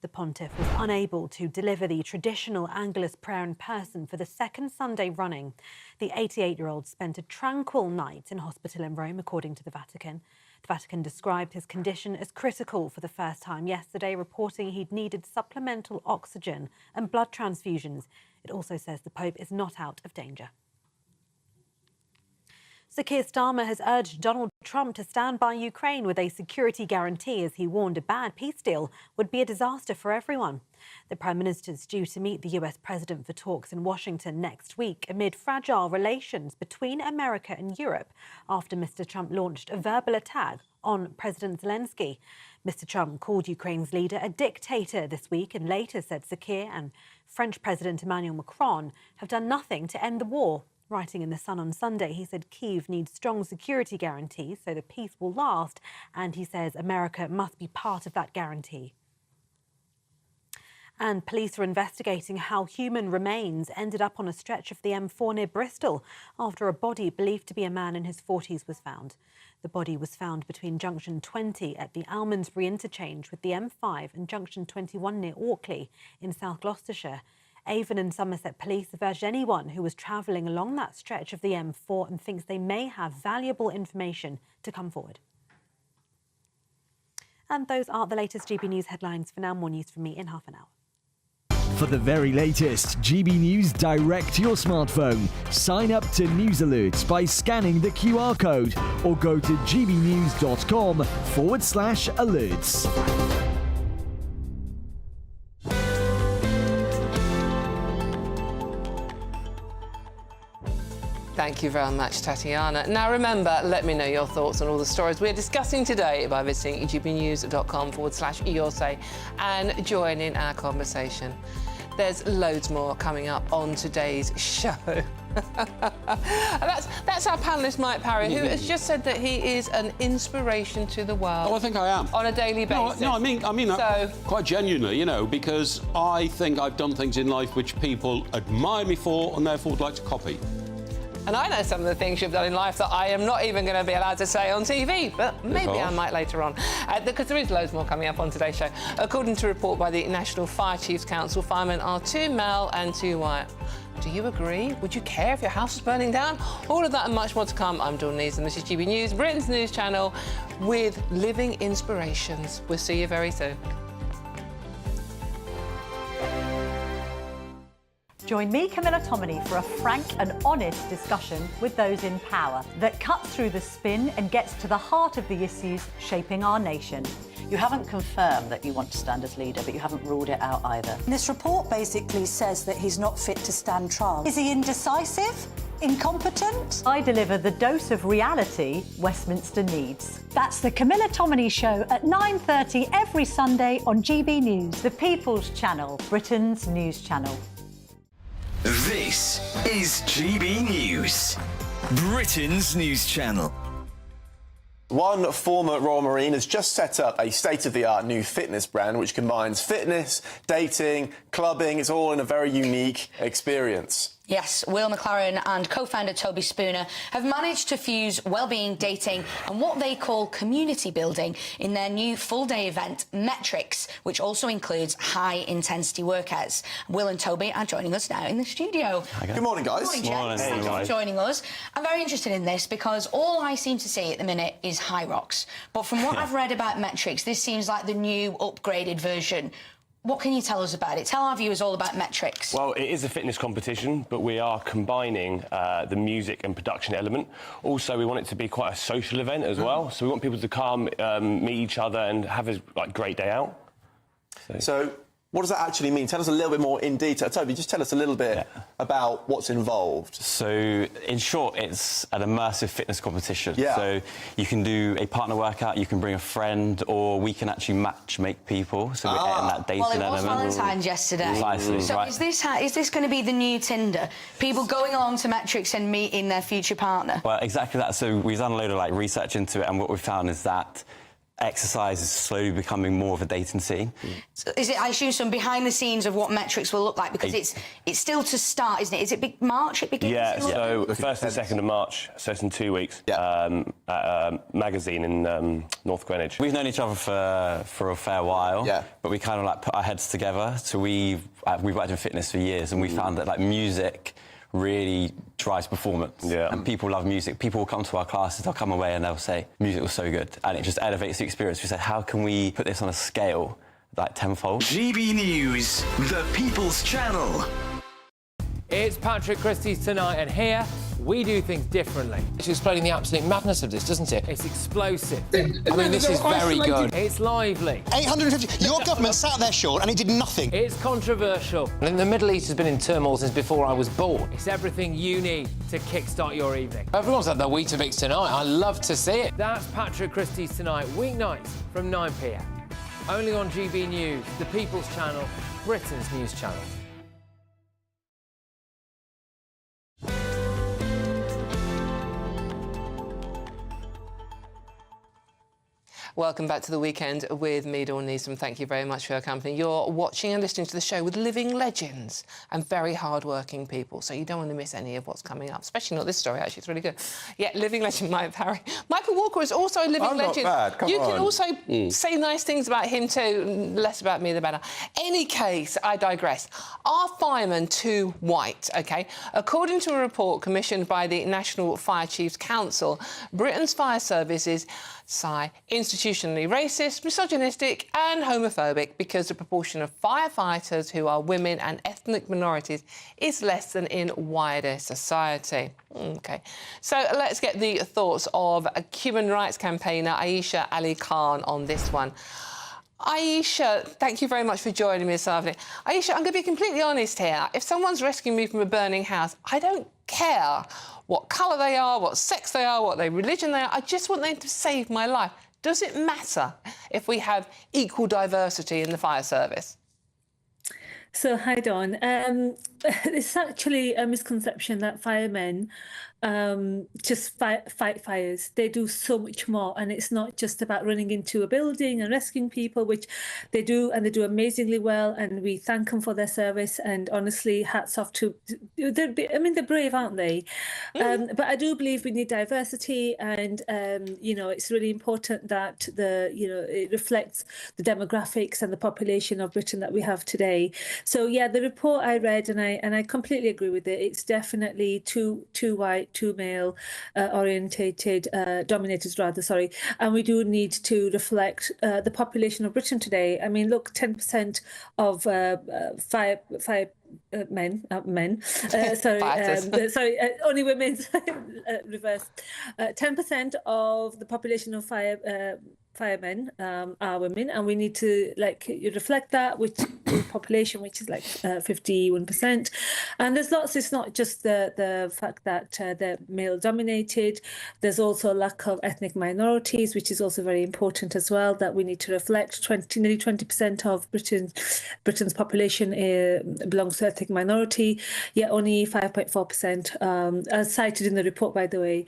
The pontiff was unable to deliver the traditional Angelus prayer in person for the second Sunday running. The 88-year-old spent a tranquil night in hospital in Rome, according to the Vatican. The Vatican described his condition as critical for the first time yesterday, reporting he'd needed supplemental oxygen and blood transfusions. It also says the Pope is not out of danger. Sir Keir Starmer has urged Donald Trump to stand by Ukraine with a security guarantee, as he warned a bad peace deal would be a disaster for everyone. The Prime Minister is due to meet the US President for talks in Washington next week amid fragile relations between America and Europe after Mr. Trump launched a verbal attack on President Zelensky. Mr. Trump called Ukraine's leader a dictator this week and later said Sir Keir and French President Emmanuel Macron have done nothing to end the war. Writing in The Sun on Sunday, he said Kyiv needs strong security guarantees so the peace will last, and he says America must be part of that guarantee. And police are investigating how human remains ended up on a stretch of the M4 near Bristol after a body believed to be a man in his 40s was found. The body was found between Junction 20 at the Almondsbury interchange with the M5 and Junction 21 near Orkley in South Gloucestershire. Avon and Somerset Police have urged anyone who was travelling along that stretch of the M4 and thinks they may have valuable information to come forward. And those are the latest GB News headlines. For now, more news from me in half an hour.
For the very latest GB News direct to your smartphone, sign up to News Alerts by scanning the QR code or go to gbnews.com/alerts.
Thank you very much, Tatiana. Now, remember, let me know your thoughts on all the stories we're discussing today by visiting gbnews.com/yoursay and join in our conversation. There's loads more coming up on today's show. That's our panellist, Mike Parry, who has just said that he is an inspiration to the world.
Oh, I think I am.
On a daily basis.
No, I mean that quite genuinely, you know, because I think I've done things in life which people admire me for and therefore would like to copy.
And I know some of the things you've done in life that I am not even going to be allowed to say on TV, but maybe I might later on, because there is loads more coming up on today's show. According to a report by the National Fire Chiefs Council, firemen are too male and too white. Do you agree? Would you care if your house was burning down? All of that and much more to come. I'm Dawn Neeson, and this is GB News, Britain's news channel, with living inspirations. We'll see you very soon.
Join me, Camilla Tominey, for a frank and honest discussion with those in power that cuts through the spin and gets to the heart of the issues shaping our nation.
You haven't confirmed that you want to stand as leader, but you haven't ruled it out either.
This report basically says that he's not fit to stand trial. Is he indecisive? Incompetent?
I deliver the dose of reality Westminster needs. That's the Camilla Tominey Show at 9:30 every Sunday on GB News, the People's Channel, Britain's news channel.
This is GB News, Britain's news channel.
One former Royal Marine has just set up a state-of-the-art new fitness brand which combines fitness, dating, clubbing. It's all in a very unique experience.
Yes, Will McLaren and co-founder Toby Spooner have managed to fuse well-being, dating and what they call community building in their new full-day event, Metrics, which also includes high-intensity workouts. Will and Toby are joining us now in the studio.
Good morning, guys.
Good morning, Thank you for joining us. I'm very interested in this because all I seem to see at the minute is high rocks. But from what I've read about Metrics, this seems like the new upgraded version. What can you tell us about it? Tell our viewers all about Metrics.
Well, it is a fitness competition, but we are combining the music and production element. Also, we want it to be quite a social event as well. So we want people to come, meet each other and have a great day out.
So what does that actually mean? Tell us a little bit more in detail. Toby, just tell us a little bit about what's involved.
So, in short, it's an immersive fitness competition.
Yeah.
So you can do a partner workout, you can bring a friend, or we can actually make people. So we're adding that dating element.
Well, it was Valentine's yesterday.
Precisely,
so
right.
is this going to be the new Tinder? People going along to Metrics and meeting their future partner?
Well, exactly that. So we've done a load of research into it, and what we've found is that exercise is slowly becoming more of a dating scene.
So is it, I assume, some behind the scenes of what Metrics will look like? Because it's still to start, isn't it? Is it March it begins?
Yeah, so 1st and 2nd of March, so it's in 2 weeks, at a magazine in North Greenwich.
We've known each other for a fair while, but we kind of put our heads together. So we've worked in fitness for years, and we found that music really drives performance. And people love music. People will come to our classes, they'll come away and they'll say, music was so good. And it just elevates the experience. We said, how can we put this on a scale tenfold?
GB News, the People's Channel.
It's Patrick Christys Tonight, and here we do things differently.
It's explaining the absolute madness of this, doesn't it?
It's explosive.
I mean, this is very good.
It's lively.
850. Your government sat there, Sean, and it did nothing.
It's controversial.
And the Middle East has been in turmoil since before I was born.
It's everything you need to kickstart your evening.
Everyone's had their Weetabix tonight. I love to see it.
That's Patrick Christys Tonight, weeknights from 9 p.m. Only on GB News, the People's Channel, Britain's news channel.
Welcome back to the weekend with me, Dawn Neeson. Thank you very much for your company. You're watching and listening to the show with living legends and very hard-working people, so you don't want to miss any of what's coming up, especially not this story, actually. It's really good. Yeah, living legend Mike Parry. Michael Walker is also a living legend.
Not bad.
You can also say nice things about him too. Less about me, the better. Any case, I digress. Are firemen too white? OK. According to a report commissioned by the National Fire Chiefs Council, Britain's fire service is institutionally racist, misogynistic and homophobic because the proportion of firefighters who are women and ethnic minorities is less than in wider society. OK. So let's get the thoughts of a human rights campaigner, Aisha Ali Khan, on this one. Aisha, thank you very much for joining me this afternoon. Aisha, I'm going to be completely honest here. If someone's rescuing me from a burning house, I don't care what colour they are, what sex they are, what their religion they are. I just want them to save my life. Does it matter if we have equal diversity in the fire service?
So, hi, Dawn. It's actually a misconception that firemen just fight fires. They do so much more, and it's not just about running into a building and rescuing people, which they do, and they do amazingly well, and we thank them for their service. And honestly, hats off to they're brave, aren't they? But I do believe we need diversity, and it's really important that it reflects the demographics and the population of Britain that we have today. So yeah, the report I read, and I completely agree with it. It's definitely too white, too male orientated, dominated rather, sorry. And we do need to reflect the population of Britain today. I mean, look, 10% of fire men, only women, reverse. 10% of the population of firemen are women, and we need to reflect that with the population, which is 51%. And there's lots. It's not just the fact that they're male dominated. There's also a lack of ethnic minorities, which is also very important as well, that we need to reflect. Nearly 20% of Britain's population belongs to ethnic minority, yet only 5.4%, as cited in the report, by the way,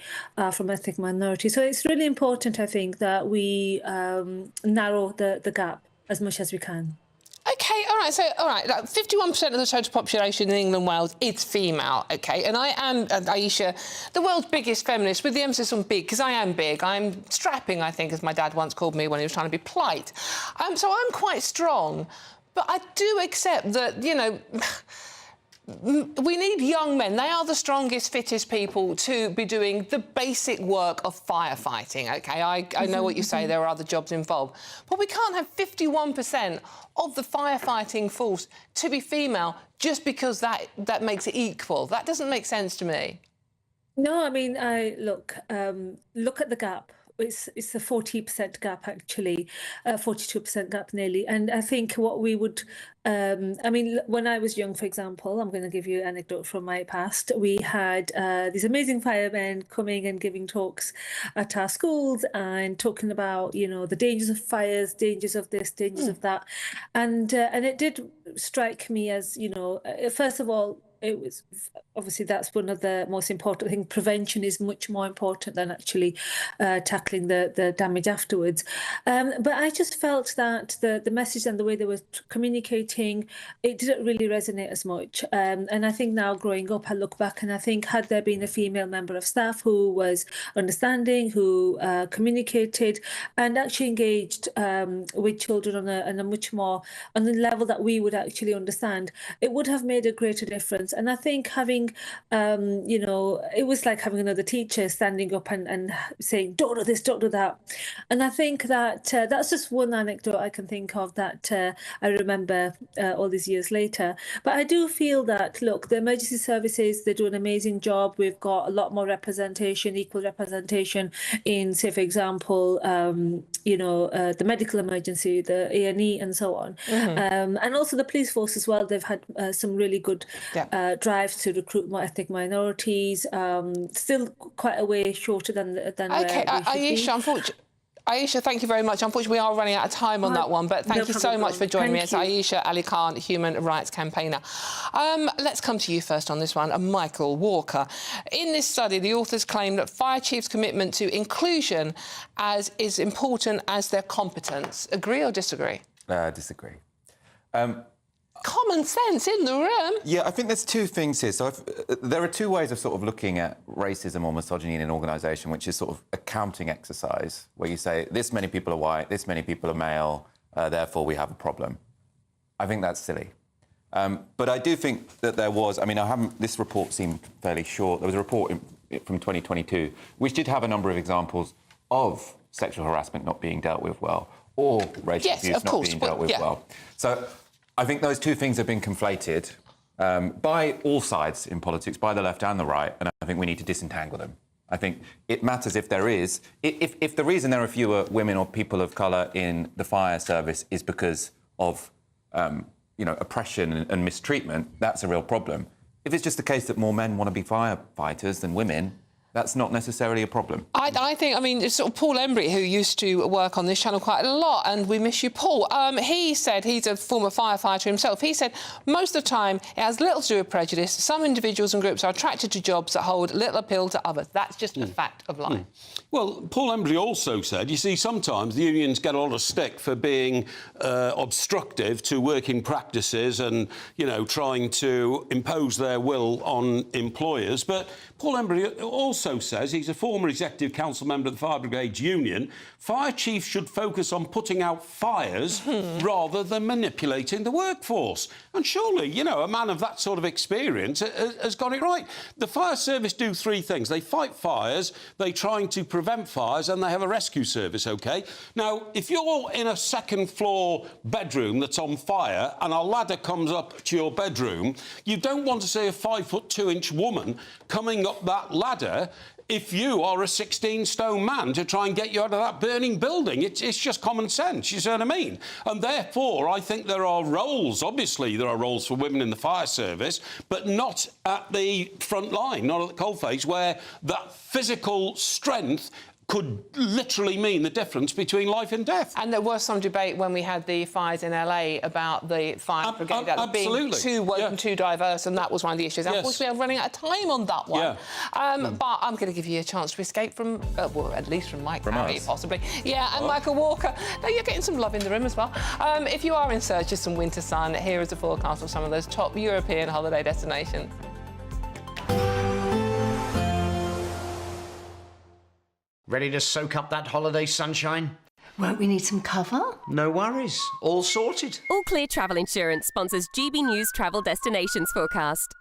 from ethnic minority. So it's really important, I think, that we narrow the gap as much as we can.
OK, all right, 51% of the total population in England and Wales is female, OK? And I am, Aisha, the world's biggest feminist, with the emphasis on big, because I am big. I'm strapping, I think, as my dad once called me when he was trying to be polite. So I'm quite strong. But I do accept that, we need young men. They are the strongest, fittest people to be doing the basic work of firefighting, OK? I know what you say, there are other jobs involved. But we can't have 51% of the firefighting force to be female just because that makes it equal. That doesn't make sense to me.
No, I mean, look at the gap. It's a 40% gap, actually, 42% gap nearly. And I think what we would, when I was young, for example, I'm going to give you an anecdote from my past. We had these amazing firemen coming and giving talks at our schools and talking about, the dangers of fires, dangers of this, dangers of that. And it did strike me as, first of all, it was obviously that's one of the most important things. Prevention is much more important than actually tackling the damage afterwards. But I just felt that the message and the way they were communicating, it didn't really resonate as much. And I think now growing up, I look back and I think had there been a female member of staff who was understanding, who communicated and actually engaged with children on a much more, on the level that we would actually understand, it would have made a greater difference. And I think having, it was like having another teacher standing up and saying, don't do this, don't do that. And I think that that's just one anecdote I can think of that I remember all these years later. But I do feel that, look, the emergency services, they do an amazing job. We've got a lot more representation, equal representation in, say, for example, the medical emergency, the A&E and so on. And also the police force as well. They've had some really good drives to recruit more ethnic minorities. Still quite a way shorter than
OK, Aisha, thank you very much. Unfortunately, we are running out of time on that one, but thank you so much for joining me. It's Aisha Ali Khan, human rights campaigner. Let's come to you first on this one, Michael Walker. In this study, the authors claim that fire chiefs' commitment to inclusion is important as their competence. Agree or disagree?
Disagree.
Common sense in the room.
Yeah, I think there's two things here. So there are two ways of sort of looking at racism or misogyny in an organisation, which is sort of a counting exercise, where you say, this many people are white, this many people are male, therefore we have a problem. I think that's silly. But I do think that there was, this report seemed fairly short. There was a report from 2022, which did have a number of examples of sexual harassment not being dealt with well, or racial abuse not being dealt with well. So I think those two things have been conflated by all sides in politics, by the left and the right, and I think we need to disentangle them. I think it matters if there is... If the reason there are fewer women or people of colour in the fire service is because of, oppression and mistreatment, that's a real problem. if it's just the case that more men want to be firefighters than women, that's not necessarily a problem.
I think, I mean, it's sort of Paul Embry, who used to work on this channel quite a lot, and we miss you, Paul. He said, he's a former firefighter himself, he said most of the time it has little to do with prejudice. Some individuals and groups are attracted to jobs that hold little appeal to others. That's just a fact of life.
Well, Paul Embry also said, you see, sometimes the unions get a lot of stick for being obstructive to working practices and, you know, trying to impose their will on employers. But Paul Embry also says, he's a former executive council member of the Fire Brigade Union, fire chiefs should focus on putting out fires rather than manipulating the workforce. And surely, you know, a man of that sort of experience has got it right. The fire service do three things. They fight fires, they trying to prevent fires, and they have a rescue service, OK? Now, if you're in a second-floor bedroom that's on fire and a ladder comes up to your bedroom, you don't want to see a 5'2" woman coming up that ladder if you are a 16-stone man to try and get you out of that burning building. It's just common sense, you see what I mean? And therefore, I think there are roles, obviously there are roles for women in the fire service, but not at the front line, not at the coalface, where that physical strength could literally mean the difference between life and death.
And there was some debate when we had the fires in LA about the fire brigade being too woke and too diverse, and that was one of the issues. Unfortunately, I'm running out of time on that one. But I'm going to give you a chance to escape from, well, at least from Mike Harry, possibly. Yeah, and Michael Walker. No, you're getting some love in the room as well. If you are in search of some winter sun, here is a forecast of some of those top European holiday destinations.
Ready to soak up that holiday sunshine?
Won't we need some cover?
No worries. All sorted.
All Clear Travel Insurance sponsors GB News Travel Destinations Forecast.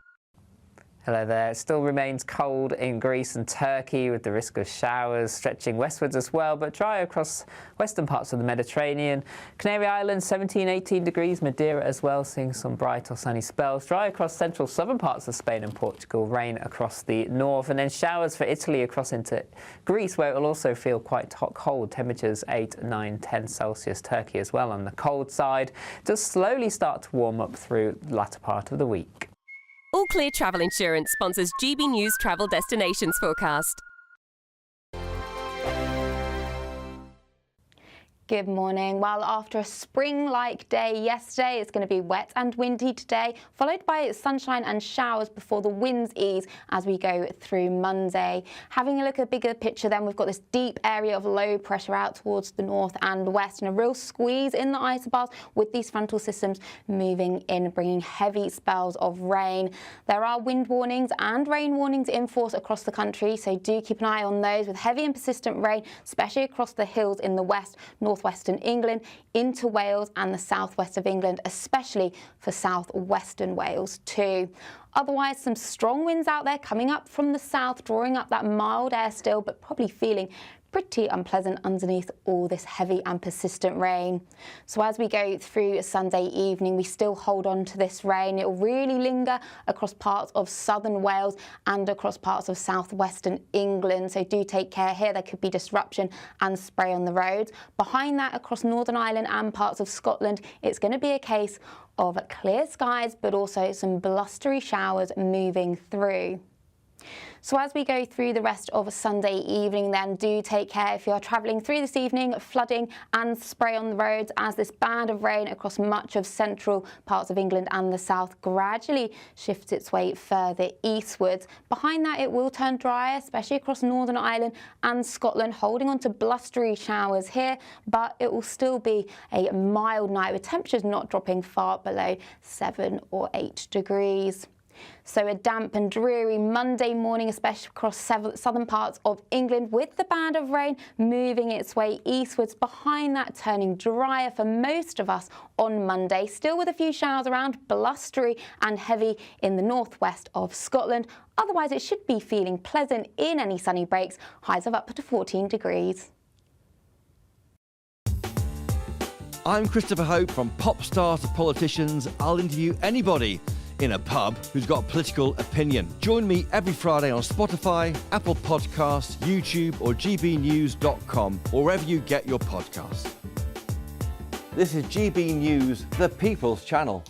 Hello there. It still remains cold in Greece and Turkey with the risk of showers stretching westwards as well, but dry across western parts of the Mediterranean. Canary Islands, 17, 18 degrees. Madeira as well, seeing some bright or sunny spells. Dry across central southern parts of Spain and Portugal. Rain across the north, and then showers for Italy across into Greece, where it will also feel quite hot, cold. Temperatures 8, 9, 10 Celsius. Turkey as well on the cold side. Does slowly start to warm up through the latter part of the week.
All Clear Travel Insurance sponsors GB News Travel Destinations Forecast.
Good morning. Well, after a spring-like day yesterday, it's going to be wet and windy today, followed by sunshine and showers before the winds ease as we go through Monday. Having a look at the bigger picture then, we've got this deep area of low pressure out towards the north and west, and a real squeeze in the isobars with these frontal systems moving in, bringing heavy spells of rain. There are wind warnings and rain warnings in force across the country, so do keep an eye on those, with heavy and persistent rain, especially across the hills in the west, northwestern England, into Wales and the southwest of England, especially for southwestern Wales too. Otherwise, some strong winds out there coming up from the south, drawing up that mild air still, but probably feeling pretty unpleasant underneath all this heavy and persistent rain. So as we go through Sunday evening, we still hold on to this rain. It will really linger across parts of southern Wales and across parts of southwestern England. So do take care here. There could be disruption and spray on the roads. Behind that, across Northern Ireland and parts of Scotland, it's going to be a case of clear skies, but also some blustery showers moving through. So as we go through the rest of Sunday evening then, do take care if you're travelling through this evening, flooding and spray on the roads as this band of rain across much of central parts of England and the south gradually shifts its way further eastwards. Behind that, it will turn drier, especially across Northern Ireland and Scotland, holding on to blustery showers here, but it will still be a mild night with temperatures not dropping far below 7 or 8 degrees. So a damp and dreary Monday morning, especially across southern parts of England, with the band of rain moving its way eastwards. Behind that, turning drier for most of us on Monday, still with a few showers around, blustery and heavy in the northwest of Scotland. Otherwise, it should be feeling pleasant in any sunny breaks, highs of up to 14 degrees.
I'm Christopher Hope. From pop stars to politicians, I'll interview anybody in a pub who's got a political opinion. Join me every Friday on Spotify, Apple Podcasts, YouTube or gbnews.com, or wherever you get your podcasts. This is GB News, the People's Channel.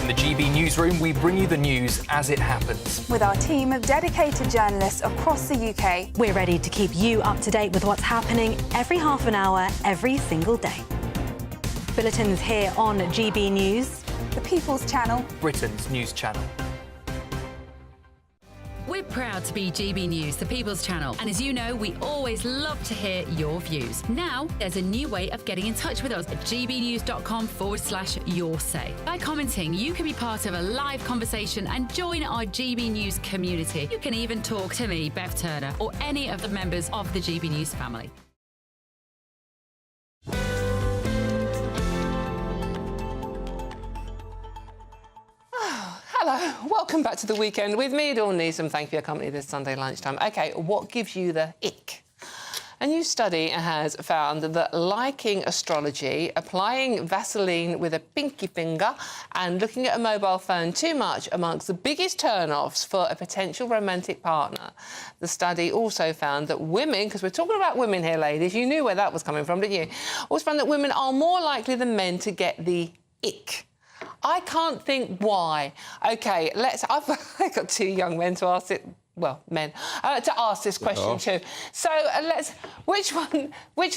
the GB Newsroom, we bring you the news as it happens.
With our team of dedicated journalists across the UK.
We're ready to keep you up to date with what's happening every half an hour, every single day. Bulletins here on GB News.
The People's Channel.
Britain's news channel.
We're proud to be GB News, the People's Channel. And as you know, we always love to hear your views. Now, there's a new way of getting in touch with us at gbnews.com/your say. By commenting, you can be part of a live conversation and join our GB News community. You can even talk to me, Bev Turner, or any of the members of the GB News family.
Hello, welcome back to the weekend with me, Dawn Newsroom. Thank you for your company this Sunday lunchtime. OK, what gives you the ick? A new study has found that liking astrology, applying Vaseline with a pinky finger and looking at a mobile phone too much amongst the biggest turn-offs for a potential romantic partner. The study also found that women, because we're talking about women here, ladies, you knew where that was coming from, didn't you? Also found that women are more likely than men to get the ick. I can't think why. OK, I've got two young men to ask it. Well, men, to ask this question too. So which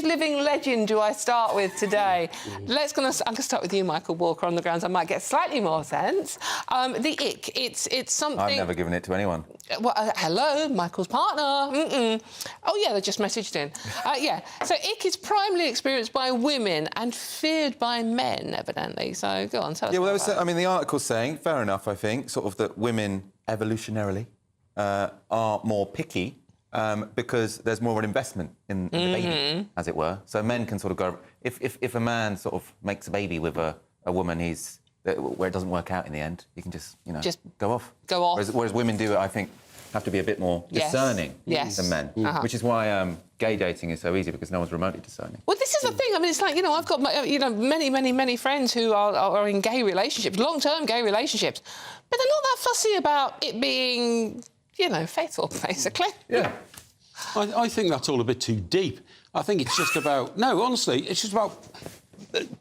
living legend do I start with today? I'm going to start with you, Michael Walker, on the grounds I might get slightly more sense. The ick, it's something...
I've never given it to anyone.
Well, hello, Michael's partner. Oh, yeah, they just messaged in. Yeah, so ick is primarily experienced by women and feared by men, evidently. So go on, tell us about that.
I mean, the article's saying, fair enough, I think, sort of that women evolutionarily are more picky because there's more of an investment in the baby, as it were. So men can sort of go... If a man sort of makes a baby with a woman where it doesn't work out in the end, you can just go off.
Go off.
Whereas women do, I think, have to be a bit more discerning than men, which is why gay dating is so easy, because no one's remotely discerning.
Well, this is the thing. I mean, it's like, you know, I've got many friends who are in gay relationships, long-term gay relationships, but they're not that fussy about it being... you know, faithful, basically.
Yeah. I think that's all a bit too deep. I think it's just about... No, honestly, it's just about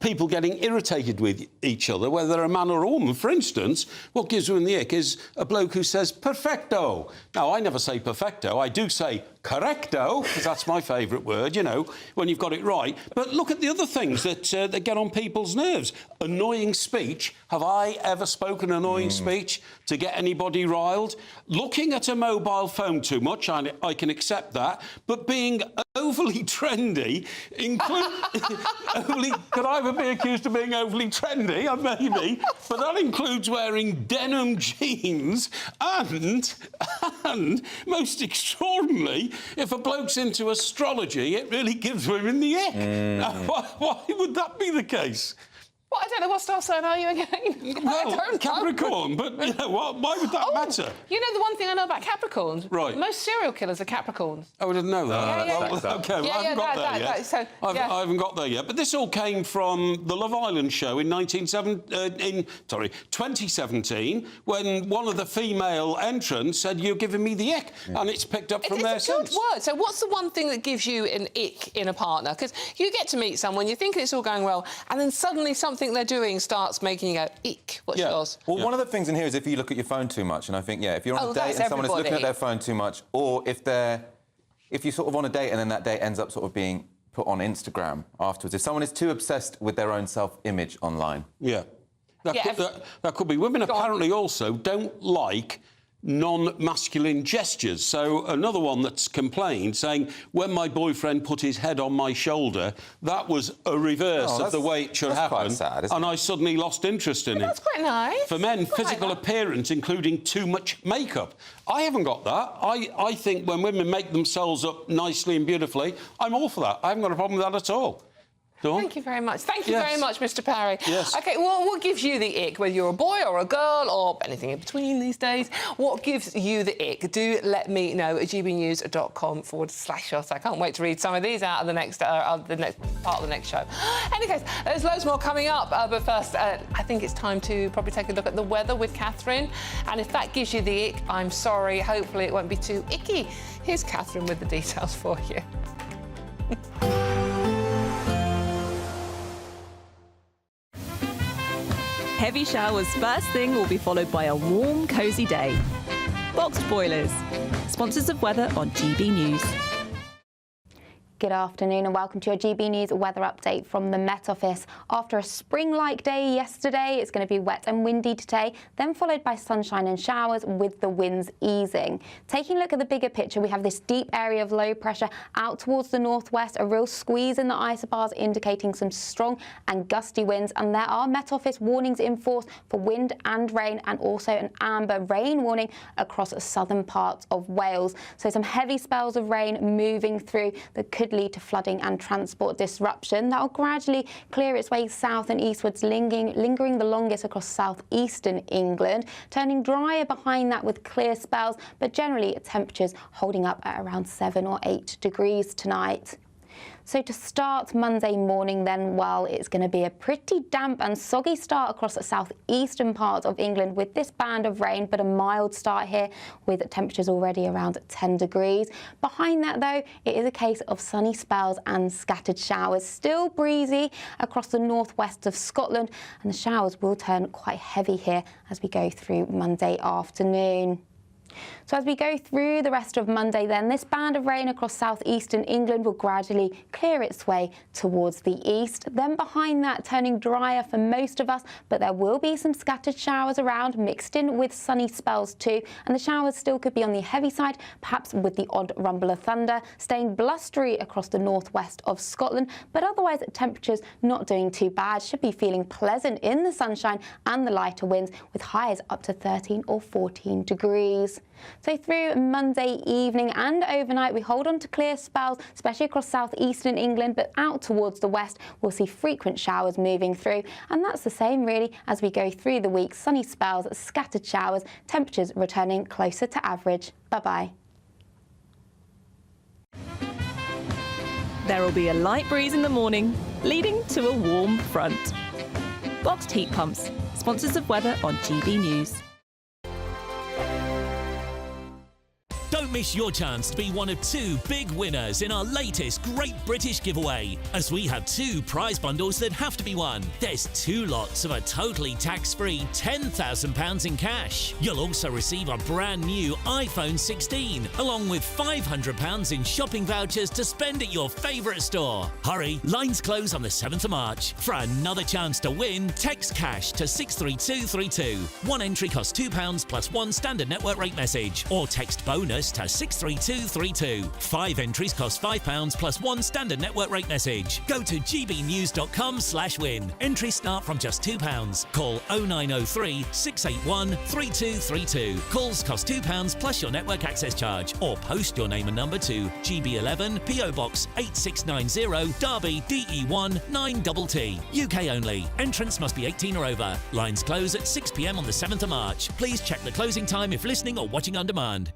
people getting irritated with each other, whether they're a man or a woman. For instance, what gives women the ick is a bloke who says perfecto. Now, I never say perfecto. I do say correcto, because that's my favourite word, you know, when you've got it right. But look at the other things that get on people's nerves. Annoying speech. Have I ever spoken annoying speech to get anybody riled? Looking at a mobile phone too much, I can accept that. But being overly trendy, could I ever be accused of being overly trendy? Maybe. But that includes wearing denim jeans and most extraordinarily, if a bloke's into astrology, it really gives women the ick. Now, why would that be the case?
Well, I don't know, what star sign are you again?
Well, Capricorn, but you know, why would that matter?
You know, the one thing I know about Capricorns?
Right.
Most serial killers are Capricorns.
Oh, I didn't know that. OK, well, I haven't got there yet. I haven't got there yet. But this all came from the Love Island show in 2017, when one of the female entrants said, "You're giving me the ick," and it's picked up from there since.
It's a good word. So what's the one thing that gives you an ick in a partner? Because you get to meet someone, you think it's all going well, and then suddenly something they're doing starts making you go, eek. What's yours?
Well, one of the things in here is if you look at your phone too much, and I think, if you're on a date and someone is looking at their phone too much, or if you're sort of on a date and then that date ends up sort of being put on Instagram afterwards, if someone is too obsessed with their own self-image online.
Yeah. That could be. Women apparently also don't like non-masculine gestures. So another one that's complained, saying, when my boyfriend put his head on my shoulder, that was a reverse of the way it should happen.
Quite sad, isn't
and
it?
I suddenly lost interest in it.
That's quite nice.
For men, physical appearance, including too much makeup. I haven't got that. I think when women make themselves up nicely and beautifully, I'm all for that. I haven't got a problem with that at all.
Thank you very much. Thank you very much, Mr. Parry.
Yes.
OK, well, what gives you the ick, whether you're a boy or a girl or anything in between these days? What gives you the ick? Do let me know at gbnews.com/us. I can't wait to read some of these out of the next part of the next show. Anyways, there's loads more coming up. But first, I think it's time to probably take a look at the weather with Catherine. And if that gives you the ick, I'm sorry. Hopefully it won't be too icky. Here's Catherine with the details for you.
Heavy showers first thing will be followed by a warm, cosy day. Boxed boilers, sponsors of weather on GB News.
Good afternoon and welcome to your GB News weather update from the Met Office. After a spring-like day yesterday, it's going to be wet and windy today, then followed by sunshine and showers with the winds easing. Taking a look at the bigger picture, we have this deep area of low pressure out towards the northwest, a real squeeze in the isobars indicating some strong and gusty winds, and there are Met Office warnings in force for wind and rain, and also an amber rain warning across southern parts of Wales. So some heavy spells of rain moving through that could lead to flooding and transport disruption. That will gradually clear its way south and eastwards, lingering the longest across southeastern England, turning drier behind that with clear spells, but generally temperatures holding up at around 7 or 8 degrees tonight. So to start Monday morning then, well, it's going to be a pretty damp and soggy start across the southeastern parts of England with this band of rain, but a mild start here with temperatures already around 10 degrees. Behind that, though, it is a case of sunny spells and scattered showers. Still breezy across the northwest of Scotland, and the showers will turn quite heavy here as we go through Monday afternoon. So as we go through the rest of Monday then, this band of rain across southeastern England will gradually clear its way towards the east. Then behind that, turning drier for most of us, but there will be some scattered showers around, mixed in with sunny spells too. And the showers still could be on the heavy side, perhaps with the odd rumble of thunder, staying blustery across the northwest of Scotland. But otherwise, temperatures not doing too bad. Should be feeling pleasant in the sunshine and the lighter winds, with highs up to 13 or 14 degrees. So through Monday evening and overnight, we hold on to clear spells, especially across southeastern England, but out towards the west, we'll see frequent showers moving through. And that's the same really as we go through the week. Sunny spells, scattered showers, temperatures returning closer to average. Bye-bye.
There will be a light breeze in the morning, leading to a warm front. Boxed heat pumps, sponsors of weather on GB News.
Don't miss your chance to be one of 2 big winners in our latest Great British giveaway, as we have 2 prize bundles that have to be won. There's 2 lots of a totally tax-free £10,000 in cash. You'll also receive a brand new iPhone 16, along with £500 in shopping vouchers to spend at your favourite store. Hurry, lines close on the 7th of March. For another chance to win, text cash to 63232. One entry costs £2 plus 1 standard network rate message, or text bonus to 63232. 5 entries cost £5 plus 1 standard network rate message. Go to gbnews.com/win. Entries start from just £2. Call 0903 681 3232. Calls cost £2 plus your network access charge, or post your name and number to GB11 PO Box 8690 Derby DE1 9TT. UK only. Entrants must be 18 or over. Lines close at 6 p.m. on the 7th of March. Please check the closing time if listening or watching on demand.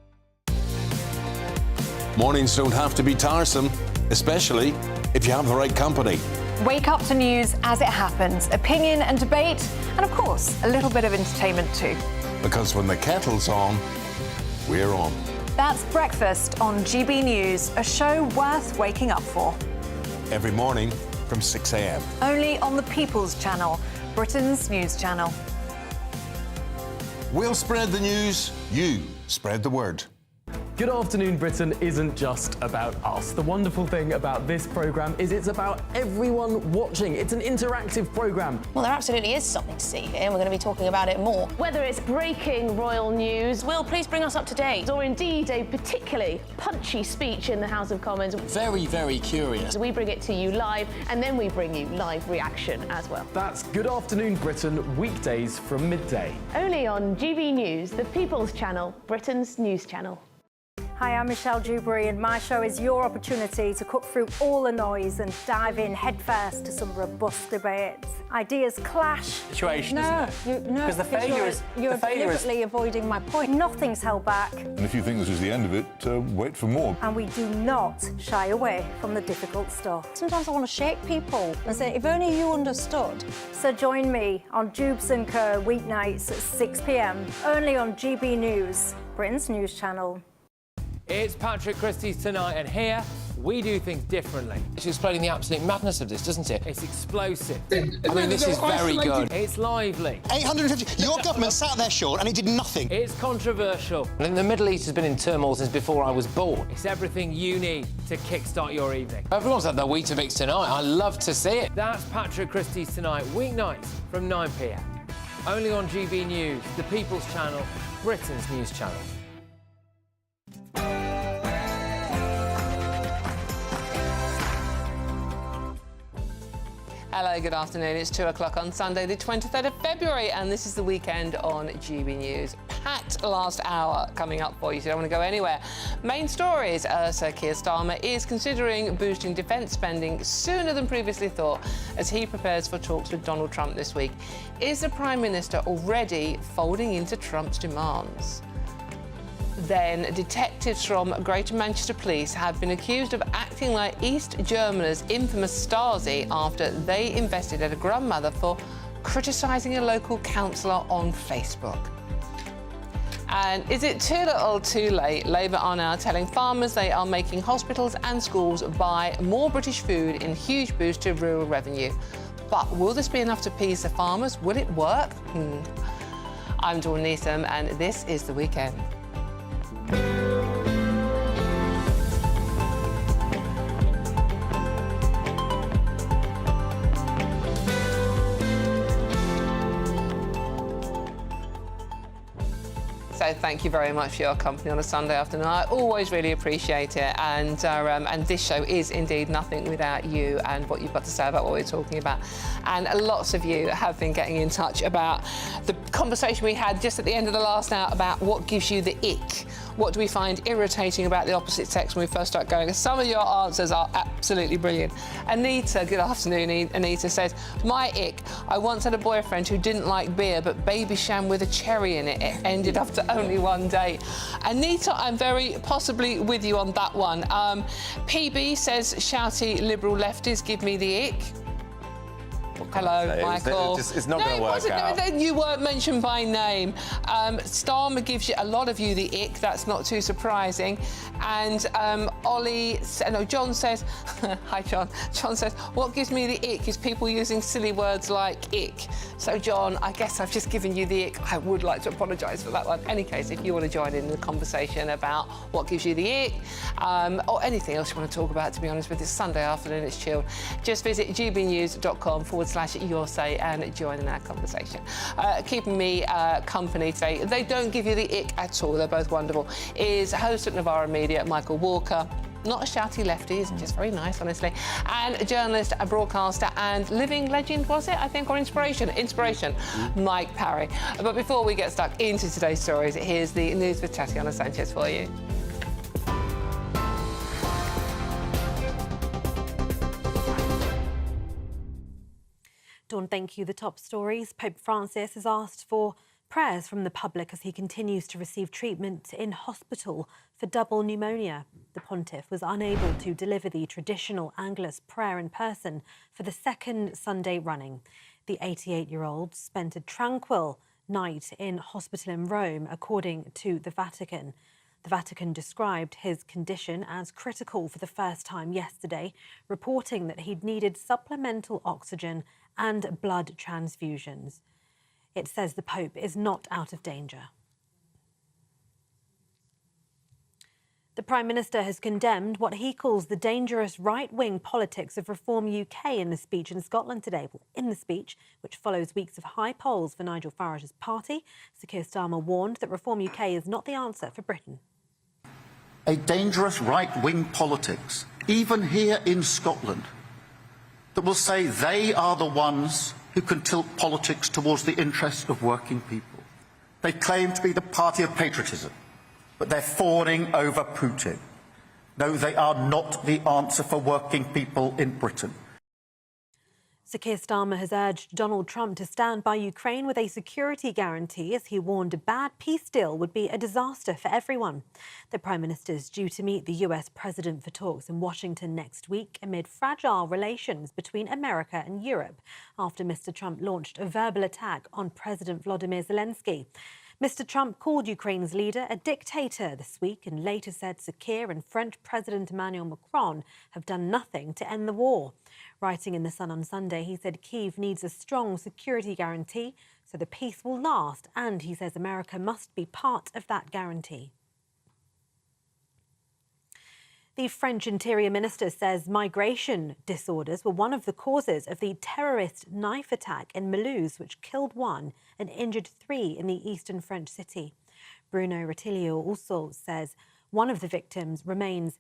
Mornings don't have to be tiresome, especially if you have the right company.
Wake up to news as it happens, opinion and debate, and of course, a little bit of entertainment too.
Because when the kettle's on, we're on.
That's Breakfast on GB News, a show worth waking up for.
Every morning from 6 a.m.
Only on the People's Channel, Britain's news channel.
We'll spread the news, you spread the word.
Good Afternoon Britain isn't just about us. The wonderful thing about this programme is it's about everyone watching. It's an interactive programme.
Well, there absolutely is something to see here, and we're going to be talking about it more.
Whether it's breaking royal news,
Will, please bring us up to date.
or indeed a particularly punchy speech in the House of Commons,
Very, very curious.
we bring it to you live, and then we bring you live reaction as well.
That's Good Afternoon Britain, weekdays from midday.
Only on GB News, the People's Channel, Britain's news channel.
Hi, I'm Michelle Dewberry, and my show is your opportunity to cut through all the noise and dive in headfirst to some robust debates. Ideas clash.
Situation, isn't it? Because the failure is...
You're deliberately avoiding my point. Nothing's held back.
And if you think this is the end of it, wait for more.
And we do not shy away from the difficult stuff. Sometimes I want to shake people and say, if only you understood. So join me on Dubes and C weeknights at 6 p.m, only on GB News, Britain's news channel.
It's Patrick Christys Tonight, and here We do things differently.
It's explaining the absolute madness of this, doesn't it?
It's explosive.
I mean, this is very good.
It's lively.
850. Your government sat there, Sean, and it did nothing.
It's controversial.
And the Middle East has been in turmoil since before I was born.
It's everything you need to kickstart your evening.
Everyone's had their Weetabix tonight. I love to see it.
That's Patrick Christys Tonight, weeknights from 9 p.m. Only on GB News, the People's Channel, Britain's news channel.
Hello, good afternoon. It's 2 o'clock on Sunday, the 23rd of February, and this is the weekend on GB News. Packed last hour coming up for you, so you don't want to go anywhere. Main stories, Sir Keir Starmer is considering boosting defence spending sooner than previously thought as he prepares for talks with Donald Trump this week. Is the Prime Minister already folding into Trump's demands? Then, detectives from Greater Manchester Police have been accused of acting like East Germany's infamous Stasi after they investigated a grandmother for criticising a local councillor on Facebook. And is it too little, too late? Labour are now telling farmers they are making hospitals and schools buy more British food in huge boost to rural revenue. But will this be enough to appease the farmers? Will it work? I'm Dawn Neeson, and this is The Weekend. So thank you very much for your company on a Sunday afternoon. I always really appreciate it, and this show is indeed nothing without you and what you've got to say about what we're talking about. And lots of you have been getting in touch about the conversation we had just at the end of the last hour about what gives you the ick. What do we find irritating about the opposite sex when we first start going? Some of your answers are absolutely brilliant. Anita, good afternoon, Anita says, my ick, I once had a boyfriend who didn't like beer but baby sham with a cherry in it. It ended up to only one date. Anita, I'm very possibly with you on that one. PB says, shouty liberal lefties give me the ick. Hello, Michael.
It's not going to work out.
Then you weren't mentioned by name. Starmer gives you a lot of you the ick. That's not too surprising. And John says, hi, John. John says, what gives me the ick is people using silly words like ick. So, John, I guess I've just given you the ick. I would like to apologise for that one. In any case, if you want to join in the conversation about what gives you the ick, or anything else you want to talk about, to be honest with you, it's Sunday afternoon, it's chilled. Just visit gbnews.com/your say and join in our conversation. Keeping me company today, they don't give you the ick at all, they're both wonderful, is host at Novara Media, Michael Walker. Not a shouty lefty, he's just very nice, honestly. And a journalist, a broadcaster, and living legend, was it, I think, or inspiration? Inspiration, Mike Parry. But before we get stuck into today's stories, here's the news with Tatiana Sanchez for you.
Dawn, thank you. The top stories. Pope Francis has asked for prayers from the public as he continues to receive treatment in hospital for double pneumonia. The pontiff was unable to deliver the traditional Angelus prayer in person for the second Sunday running. The 88-year-old spent a tranquil night in hospital in Rome, according to the Vatican. The Vatican described his condition as critical for the first time yesterday, reporting that he'd needed supplemental oxygen and blood transfusions. It says the Pope is not out of danger. The Prime Minister has condemned what he calls the dangerous right-wing politics of Reform UK in the speech in Scotland today. In the speech, which follows weeks of high polls for Nigel Farage's party, Sir Keir Starmer warned that Reform UK is not the answer for Britain.
A dangerous right-wing politics, even here in Scotland, that will say they are the ones who can tilt politics towards the interests of working people. They claim to be the party of patriotism, but they're fawning over Putin. No, they are not the answer for working people in Britain.
Sir Keir Starmer has urged Donald Trump to stand by Ukraine with a security guarantee, as he warned a bad peace deal would be a disaster for everyone. The Prime Minister is due to meet the US President for talks in Washington next week amid fragile relations between America and Europe after Mr. Trump launched a verbal attack on President Volodymyr Zelensky. Mr. Trump called Ukraine's leader a dictator this week and later said Sakir and French President Emmanuel Macron have done nothing to end the war. Writing in The Sun on Sunday, he said Kyiv needs a strong security guarantee so the peace will last, and he says America must be part of that guarantee. The French Interior Minister says migration disorders were one of the causes of the terrorist knife attack in Mulhouse, which killed 1 and injured 3 in the eastern French city. Bruno Retailleau also says one of the victims remains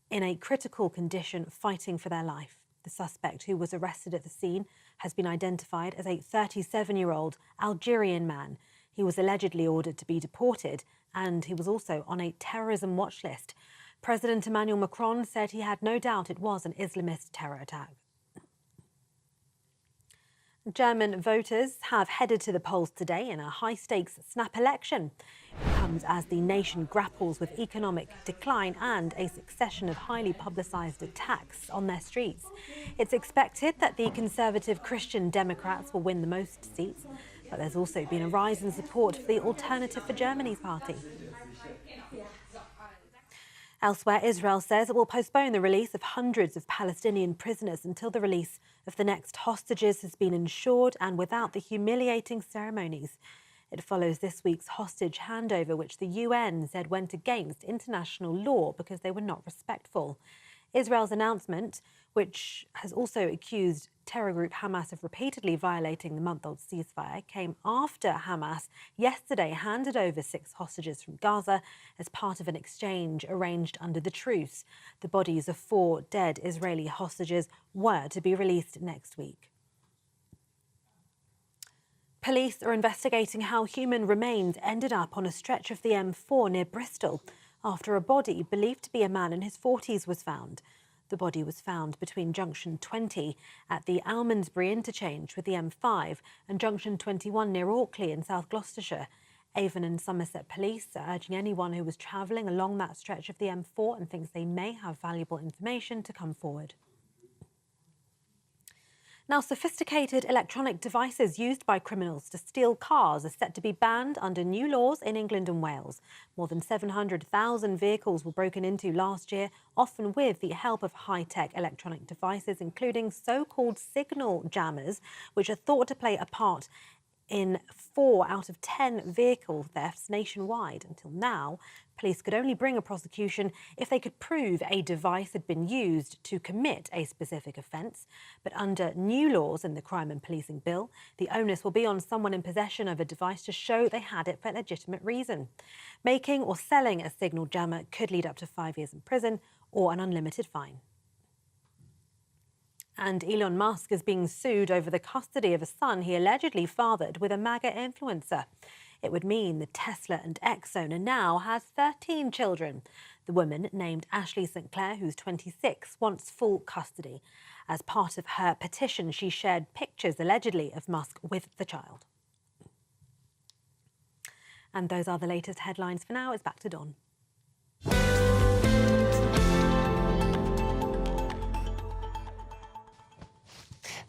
in a critical condition, fighting for their life. The suspect, who was arrested at the scene, has been identified as a 37-year-old Algerian man. He was allegedly ordered to be deported, and he was also on a terrorism watch list. President Emmanuel Macron said he had no doubt it was an Islamist terror attack. German voters have headed to the polls today in a high-stakes snap election. It comes as the nation grapples with economic decline and a succession of highly publicised attacks on their streets. It's expected that the conservative Christian Democrats will win the most seats, but there's also been a rise in support for the Alternative for Germany's party. Elsewhere, Israel says it will postpone the release of hundreds of Palestinian prisoners until the release of the next hostages has been ensured and without the humiliating ceremonies. It follows this week's hostage handover, which the UN said went against international law because they were not respectful. Israel's announcement, which has also accused terror group Hamas of repeatedly violating the month-old ceasefire, came after Hamas yesterday handed over 6 hostages from Gaza as part of an exchange arranged under the truce. The bodies of 4 dead Israeli hostages were to be released next week. Police are investigating how human remains ended up on a stretch of the M4 near Bristol after a body believed to be a man in his 40s was found. The body was found between junction 20 at the Almondsbury interchange with the M5 and junction 21 near Orkley in South Gloucestershire. Avon and Somerset police are urging anyone who was travelling along that stretch of the M4 and thinks they may have valuable information to come forward. Now, sophisticated electronic devices used by criminals to steal cars are set to be banned under new laws in England and Wales. More than 700,000 vehicles were broken into last year, often with the help of high-tech electronic devices, including so-called signal jammers, which are thought to play a part in 4 out of 10 vehicle thefts nationwide. Until now, police could only bring a prosecution if they could prove a device had been used to commit a specific offence. But under new laws in the Crime and Policing Bill, the onus will be on someone in possession of a device to show they had it for a legitimate reason. Making or selling a signal jammer could lead up to 5 years in prison or an unlimited fine. And Elon Musk is being sued over the custody of a son he allegedly fathered with a MAGA influencer. It would mean the Tesla and X owner now has 13 children. The woman, named Ashley St. Clair, who's 26, wants full custody. As part of her petition, she shared pictures, allegedly, of Musk with the child. And those are the latest headlines for now. It's back to Dawn.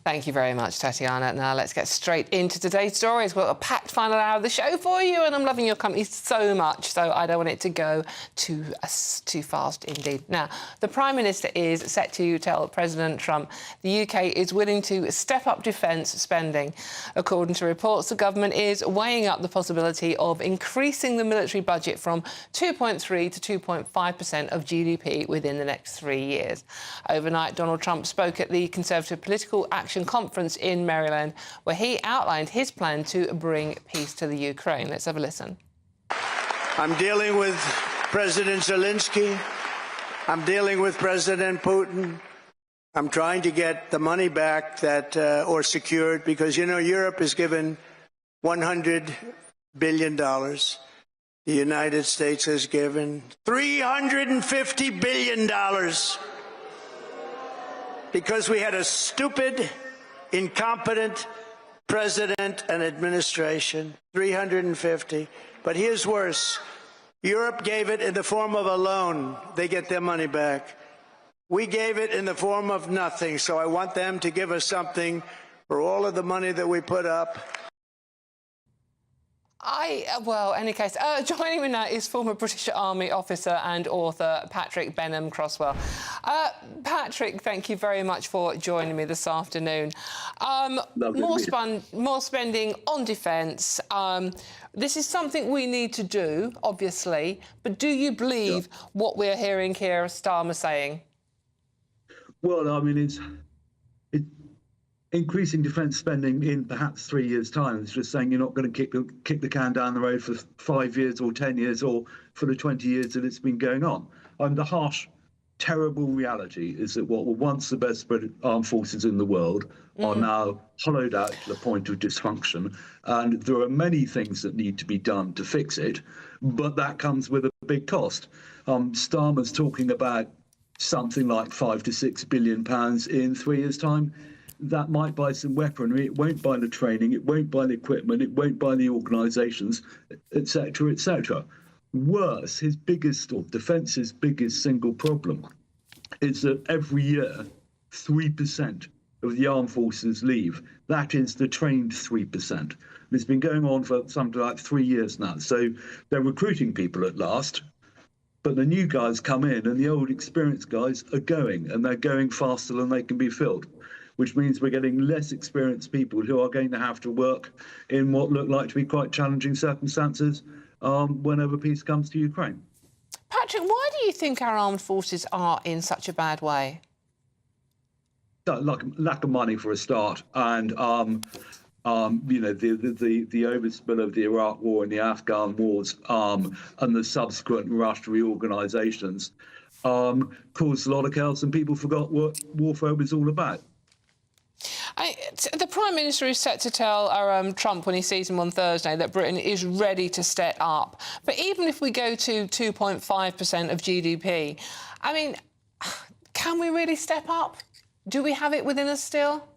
Thank you very much, Tatiana. Now let's get straight into today's stories. We've got a packed final hour of the show for you, and I'm loving your company so much, so I don't want it to go too fast indeed. Now, the Prime Minister is set to tell President Trump the UK is willing to step up defence spending. According to reports, the government is weighing up the possibility of increasing the military budget from 2.3 to 2.5% of GDP within the next 3 years. Overnight, Donald Trump spoke at the Conservative Political Action Conference in Maryland, where he outlined his plan to bring peace to the Ukraine. Let's have a listen.
I'm dealing with President Zelensky. I'm dealing with President Putin. I'm trying to get the money back that, or secured, because, you know, Europe has given $100 billion. The United States has given $350 billion. Because we had a stupid, incompetent president and administration, 350. But here's worse. Europe gave it in the form of a loan. They get their money back. We gave it in the form of nothing. So I want them to give us something for all of the money that we put up.
Well, in any case, joining me now is former British Army officer and author Patrick Benham-Crosswell. Patrick, thank you very much for joining me this afternoon. More spending on defence. This is something we need to do, obviously, but do you believe what we're hearing here Starmer saying?
Well, I mean, it's increasing defence spending in perhaps 3 years' time. It's just saying you're not going to kick the can down the road for 5 years or 10 years or for the 20 years that it's been going on. The harsh, terrible reality is that what were once the best armed forces in the world are now hollowed out to the point of dysfunction. And there are many things that need to be done to fix it, but that comes with a big cost. Starmer's talking about something like £5 to £6 billion in 3 years' time. That might buy some weaponry, it won't buy the training, it won't buy the equipment, it won't buy the organisations, etc., etc. Worse, his biggest, or Defence's biggest single problem is that every year 3% of the armed forces leave. That is the trained 3%. It's been going on for something like 3 years now. So they're recruiting people at last, but the new guys come in and the old experienced guys are going, and they're going faster than they can be filled, which means we're getting less experienced people who are going to have to work in what look like to be quite challenging circumstances whenever peace comes to Ukraine.
Patrick, why do you think our armed forces are in such a bad way?
Lack of money for a start, and you know, the overspill of the Iraq War and the Afghan wars and the subsequent rush to reorganisations caused a lot of chaos, and people forgot what warfare was all about.
The Prime Minister is set to tell Trump when he sees him on Thursday that Britain is ready to step up. But even if we go to 2.5% of GDP, I mean, can we really step up? Do we have it within us still?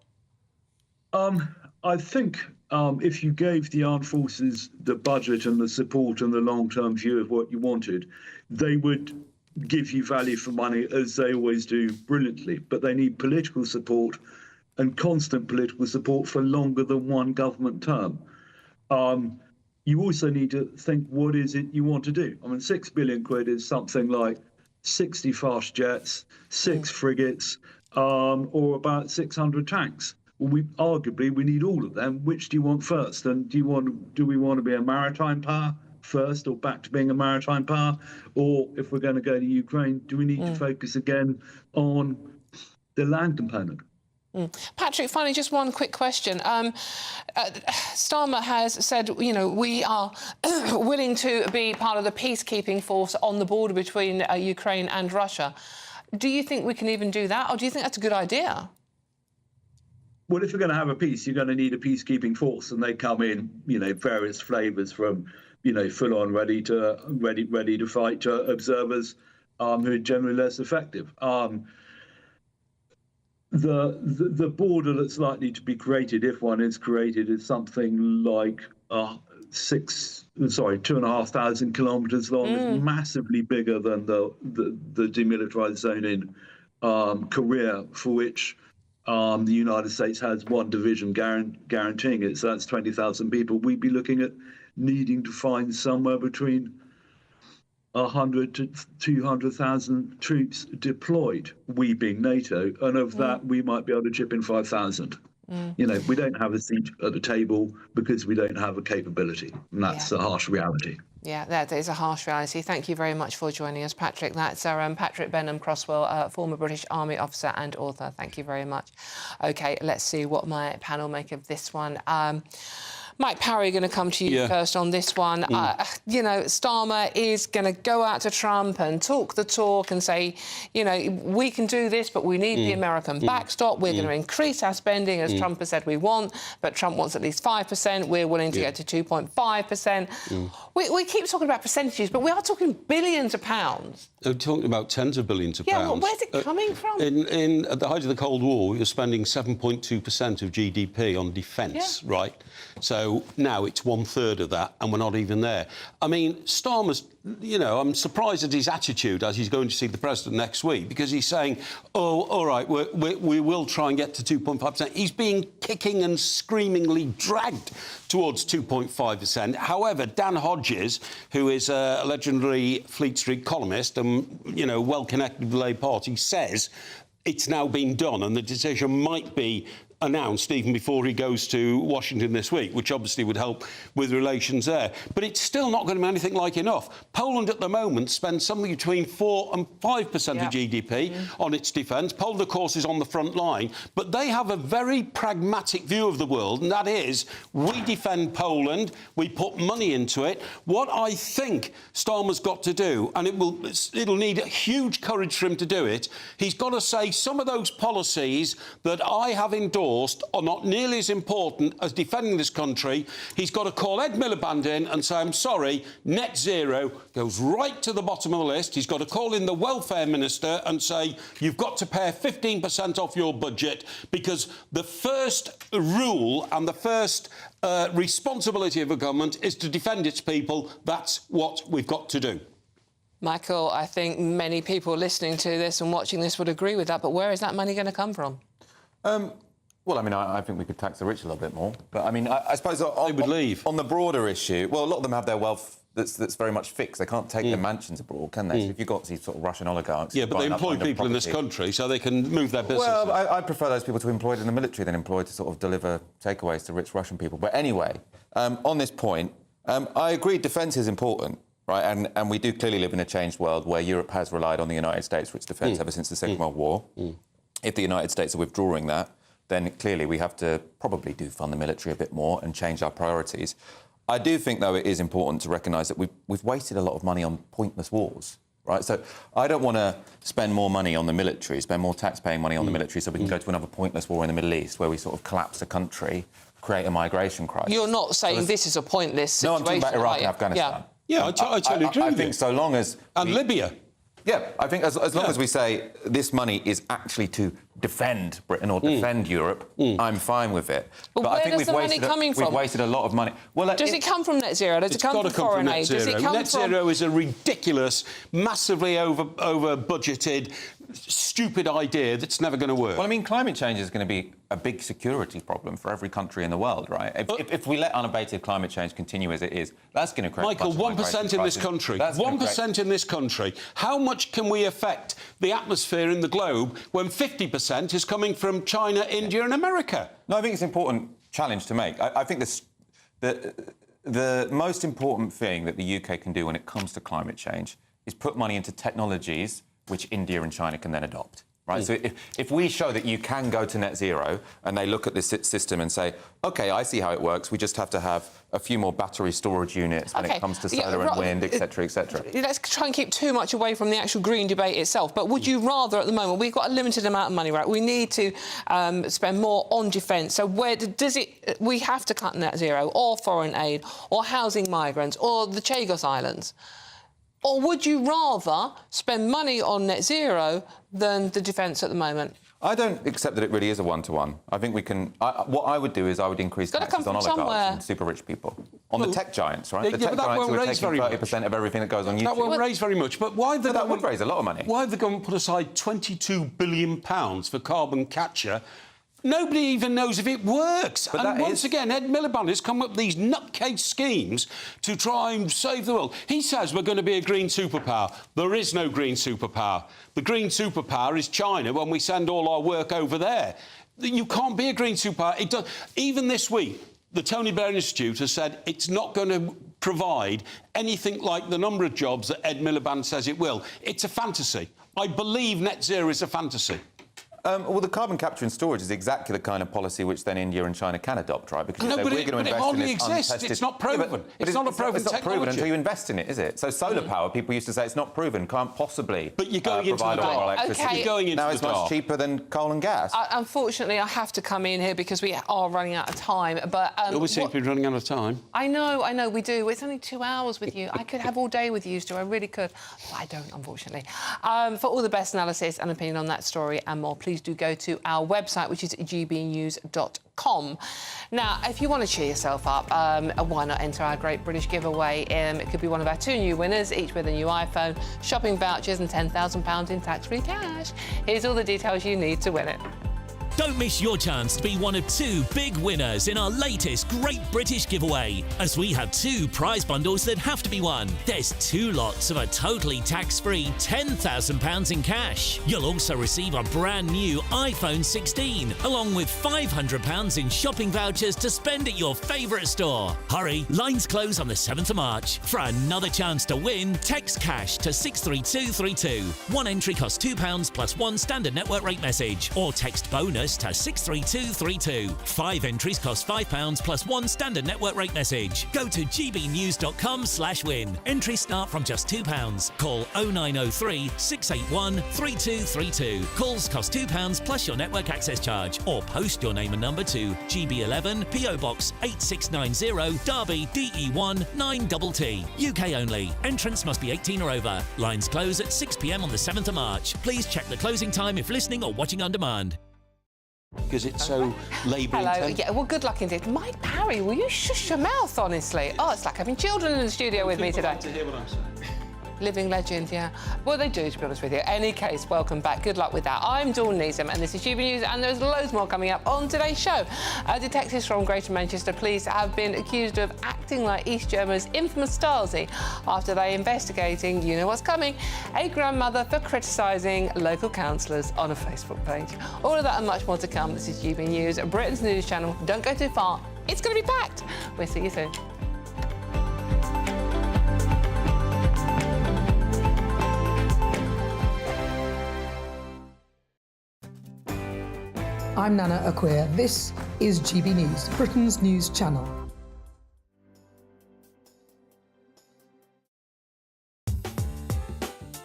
I think if you gave the armed forces the budget and the support and the long-term view of what you wanted, they would give you value for money, as they always do brilliantly. But they need political support and constant political support for longer than one government term. You also need to think, what is it you want to do? I mean, £6 billion is something like 60 fast jets, 6 frigates, or about 600 tanks. Well, arguably we need all of them. Which do you want first? And do we want to be a maritime power first, or back to being a maritime power? Or if we're going to go to Ukraine, do we need to focus again on the land component?
Patrick, finally, just one quick question. Starmer has said, you know, we are willing to be part of the peacekeeping force on the border between Ukraine and Russia. Do you think we can even do that, or do you think that's a good idea?
Well, if you're going to have a peace, you're going to need a peacekeeping force, and they come in, you know, various flavours from, you know, full on ready to fight to observers who are generally less effective. The border that's likely to be created, if one is created, is something like 2,500 kilometres long. It's massively bigger than the demilitarised zone in Korea, for which the United States has one division guaranteeing it. So that's 20,000 people. We'd be looking at needing to find somewhere between 100 to 200,000 troops deployed, we being NATO, and of that we might be able to chip in 5,000. You know, we don't have a seat at the table because we don't have a capability, and that's a harsh reality.
Yeah, that is a harsh reality. Thank you very much for joining us, Patrick. That's our Patrick Benham-Crosswell, former British Army officer and author. Thank you very much. OK, let's see what my panel make of this one. Mike Parry, going to come to you first on this one. You know, Starmer is going to go out to Trump and talk the talk and say, you know, we can do this, but we need the American backstop. We're going to increase our spending, as Trump has said we want, but Trump wants at least 5%. We're willing to get to 2.5%. We keep talking about percentages, but we are talking billions of pounds.
We're talking about tens of billions of pounds.
Yeah, well, where's it coming from?
At the height of the Cold War, we were spending 7.2% of GDP on defence, right? So So now it's 1/3 of that, and we're not even there. I mean, Starmer's, you know, I'm surprised at his attitude as he's going to see the president next week, because he's saying, oh, all right, we will try and get to 2.5%. He's being kicking and screamingly dragged towards 2.5%. However, Dan Hodges, who is a legendary Fleet Street columnist and, you know, well-connected with the Labour Party, says it's now been done and the decision might be announced even before he goes to Washington this week, which obviously would help with relations there. But it's still not going to be anything like enough. Poland at the moment spends something between 4 and 5% of GDP on its defence. Poland, of course, is on the front line, but they have a very pragmatic view of the world, and that is, we defend Poland, we put money into it. What I think Starmer's got to do, and it'll need huge courage for him to do it, he's got to say some of those policies that I have endorsed are not nearly as important as defending this country. He's got to call Ed Miliband in and say, I'm sorry, net zero goes right to the bottom of the list. He's got to call in the welfare minister and say, you've got to pay 15% off your budget, because the first rule and the first responsibility of a government is to defend its people. That's what we've got to do.
Michael, I think many people listening to this and watching this would agree with that, but where is that money going to come from?
Well, I mean, I think we could tax the rich a little bit more. But, I mean, I suppose on the broader issue, well, a lot of them have their wealth that's very much fixed. They can't take their mansions abroad, can they? So if you've got these sort of Russian oligarchs...
Yeah, but they employ people in this country so they can move their businesses.
Well, I prefer those people to be employed in the military than employed to sort of deliver takeaways to rich Russian people. But anyway, on this point, I agree defence is important, right? And we do clearly live in a changed world where Europe has relied on the United States for its defence ever since the Second World War. If the United States are withdrawing that, then clearly we have to probably fund the military a bit more and change our priorities. I do think, though, it is important to recognise that we've wasted a lot of money on pointless wars, right? So I don't want to spend more money on the military, spend more tax-paying money on the military so we can go to another pointless war in the Middle East where we sort of collapse a country, create a migration crisis.
You're not saying this is a pointless situation.
No, I'm talking about Iraq and Afghanistan.
Yeah, I totally agree with you.
I think so long as...
And Libya.
Yeah, I think as long as we say this money is actually to defend Britain or defend Europe, I'm fine with it.
But
I think
where does the money coming from?
We've wasted a lot of money. Well,
does it come from net zero? Does it come from foreign aid? Does it come from...
Net zero is a ridiculous, massively over-budgeted, stupid idea that's never going to work.
Well, I mean, climate change is going to be a big security problem for every country in the world, right? If we let unabated climate change continue as it is, that's going to create...
Michael, 1% in this country. 1% in this country. How much can we affect the atmosphere in the globe when 50% is coming from China, India and America?
No, I think it's an important challenge to make. I think the most important thing that the UK can do when it comes to climate change is put money into technologies which India and China can then adopt. Right? So if we show that you can go to net zero and they look at this system and say, OK, I see how it works, we just have to have a few more battery storage units when it comes to solar and wind, etc., etc.
Let's try and keep too much away from the actual green debate itself. But would you rather, at the moment, we've got a limited amount of money, right? We need to spend more on defence. So where does it... We have to cut net zero, or foreign aid, or housing migrants, or the Chagos Islands. Or would you rather spend money on net zero than the defence at the moment?
I don't accept that it really is a one-to-one. I think we can... what I would do is I would increase taxes on oligarchs and super rich people. On the tech giants, right? The tech giants who are taking 30% of everything that goes on YouTube.
That won't raise very much, but why...
That would raise a lot of money.
Why have the government put aside £22 billion for carbon capture? Nobody even knows if it works. But and once again, Ed Miliband has come up with these nutcase schemes to try and save the world. He says we're going to be a green superpower. There is no green superpower. The green superpower is China when we send all our work over there. You can't be a green superpower. Even this week, the Tony Blair Institute has said it's not going to provide anything like the number of jobs that Ed Miliband says it will. It's a fantasy. I believe net zero is a fantasy.
Well, the carbon capture and storage is exactly the kind of policy which then India and China can adopt, right? Because
no, but it hardly exists.
Untested...
It's not proven.
But
it's not a proven technology.
It's not proven until you invest in it, is it? So solar power, people used to say it's not proven, can't possibly
but you're going into the dark.
Electricity.
You're going into
now
the
it's
dark.
much cheaper than coal and gas.
Unfortunately, I have to come in here because we are running out of time. But
we seem to be running out of time.
I know, we do. It's only 2 hours with you. I could have all day with you, Stu. I really could. But I don't, unfortunately. For all the best analysis and opinion on that story and more, please please do go to our website, which is gbnews.com. Now, if you want to cheer yourself up, why not enter our Great British Giveaway? It could be one of our 2 new winners, each with a new iPhone, shopping vouchers and £10,000 in tax-free cash. Here's all the details you need to win it.
Don't miss your chance to be one of 2 big winners in our latest Great British Giveaway, as we have 2 prize bundles that have to be won. There's 2 lots of a totally tax-free £10,000 in cash. You'll also receive a brand new iPhone 16, along with £500 in shopping vouchers to spend at your favourite store. Hurry, lines close on the 7th of March. For another chance to win, text cash to 63232. 1 entry costs £2 plus 1 standard network rate message, or text bonus to 63232. 5 entries cost £5 plus 1 standard network rate message. Go to gbnews.com/win. Entries start from just £2. Call 0903 681 3232. Calls cost £2 plus your network access charge, or post your name and number to GB11 PO Box 8690 Derby DE1 9TT. UK only. Entrants must be 18 or over. Lines close at 6 p.m. on the 7th of March. Please check the closing time if listening or watching on demand.
Because it's so labour
Hello.
intensive.
Yeah, well, good luck indeed. Mike Parry, will you shush your mouth, honestly? Oh, it's like having children in the studio with me today.
To hear what I'm saying.
Living legend, yeah. Well, they do, to be honest with you. Any case, welcome back. Good luck with that. I'm Dawn Neeson, and this is GB News, and there's loads more coming up on today's show. Detectives from Greater Manchester Police have been accused of acting like East Germany's infamous Stasi after they investigating, you know what's coming, a grandmother for criticising local councillors on a Facebook page. All of that and much more to come. This is GB News, Britain's news channel. Don't go too far. It's going to be packed. We'll see you soon.
I'm Nana Akua. This is GB News, Britain's news channel.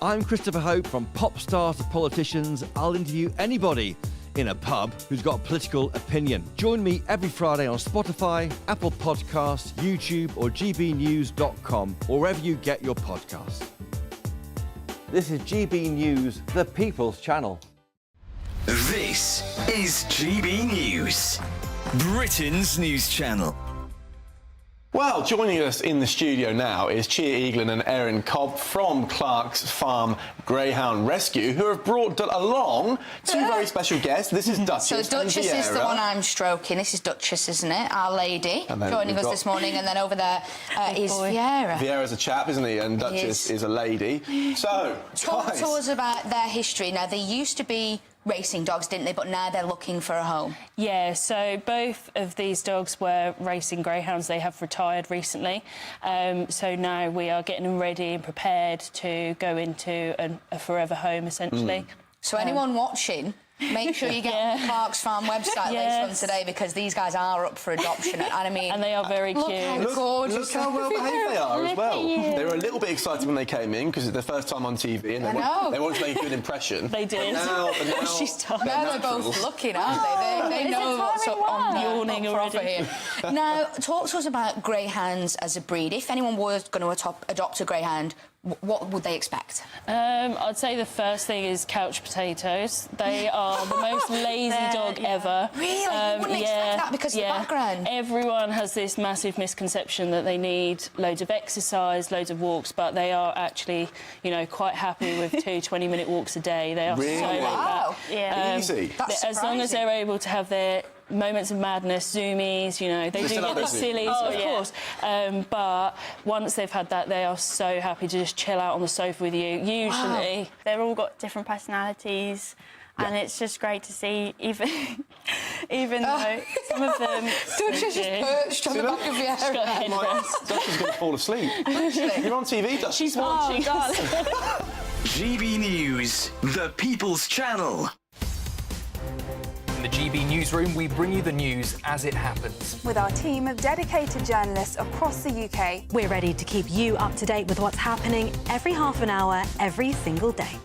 I'm Christopher Hope. From pop stars to politicians, I'll interview anybody in a pub who's got a political opinion. Join me every Friday on Spotify, Apple Podcasts, YouTube or gbnews.com, or wherever you get your podcasts. This is GB News, the People's Channel.
This is GB News, Britain's news channel.
Well, joining us in the studio now is Chia Eaglin and Erin Cobb from Clark's Farm Greyhound Rescue, who have brought along 2 very special guests. This is Duchess.
So Duchess is the one I'm stroking. This is Duchess, isn't it? Our lady, joining us this morning. And then over there is Vieira.
Vieira's a chap, isn't he? And Duchess is a lady. So,
talk to us about their history. Now, they used to be racing dogs, didn't they? But now they're looking for a home.
Yeah, so both of these dogs were racing greyhounds. They have retired recently. So now we are getting them ready and prepared to go into a forever home, essentially.
So anyone watching, make sure you get on the Clark's Farm website later on today, because these guys are up for adoption. And I mean,
and they are very cute.
How gorgeous.
Look how well behaved they are as well. They were a little bit excited when they came in because it's their first time on TV and they wanted to make a good impression.
They did.
Now
they're both looking, aren't they? They know what's up on
yawning already.
Here. Now, talk to us about greyhounds as a breed. If anyone was going to adopt a greyhound, what would they expect?
I'd say the first thing is couch potatoes. They are the most lazy dog ever.
Really? You wouldn't expect that because of the background.
Everyone has this massive misconception that they need loads of exercise, loads of walks, but they are actually, you know, quite happy with 2 20-minute walks a day. They are so laid back.
Yeah.
Easy.
That's
as long as they're able to have their moments of madness, zoomies, you know, they do get the sillies, of course. But once they've had that, they are so happy to just chill out on the sofa with you. Usually,
they've all got different personalities. And it's just great to see, even though some of them...
Duchess just perched on the back of your head.
Duchess is going to fall asleep. You're on TV, Duchess.
She's watching.
GB News, the People's Channel.
In the GB Newsroom, we bring you the news as it happens.
With our team of dedicated journalists across the UK.
We're ready to keep you up to date with what's happening every half an hour, every single day.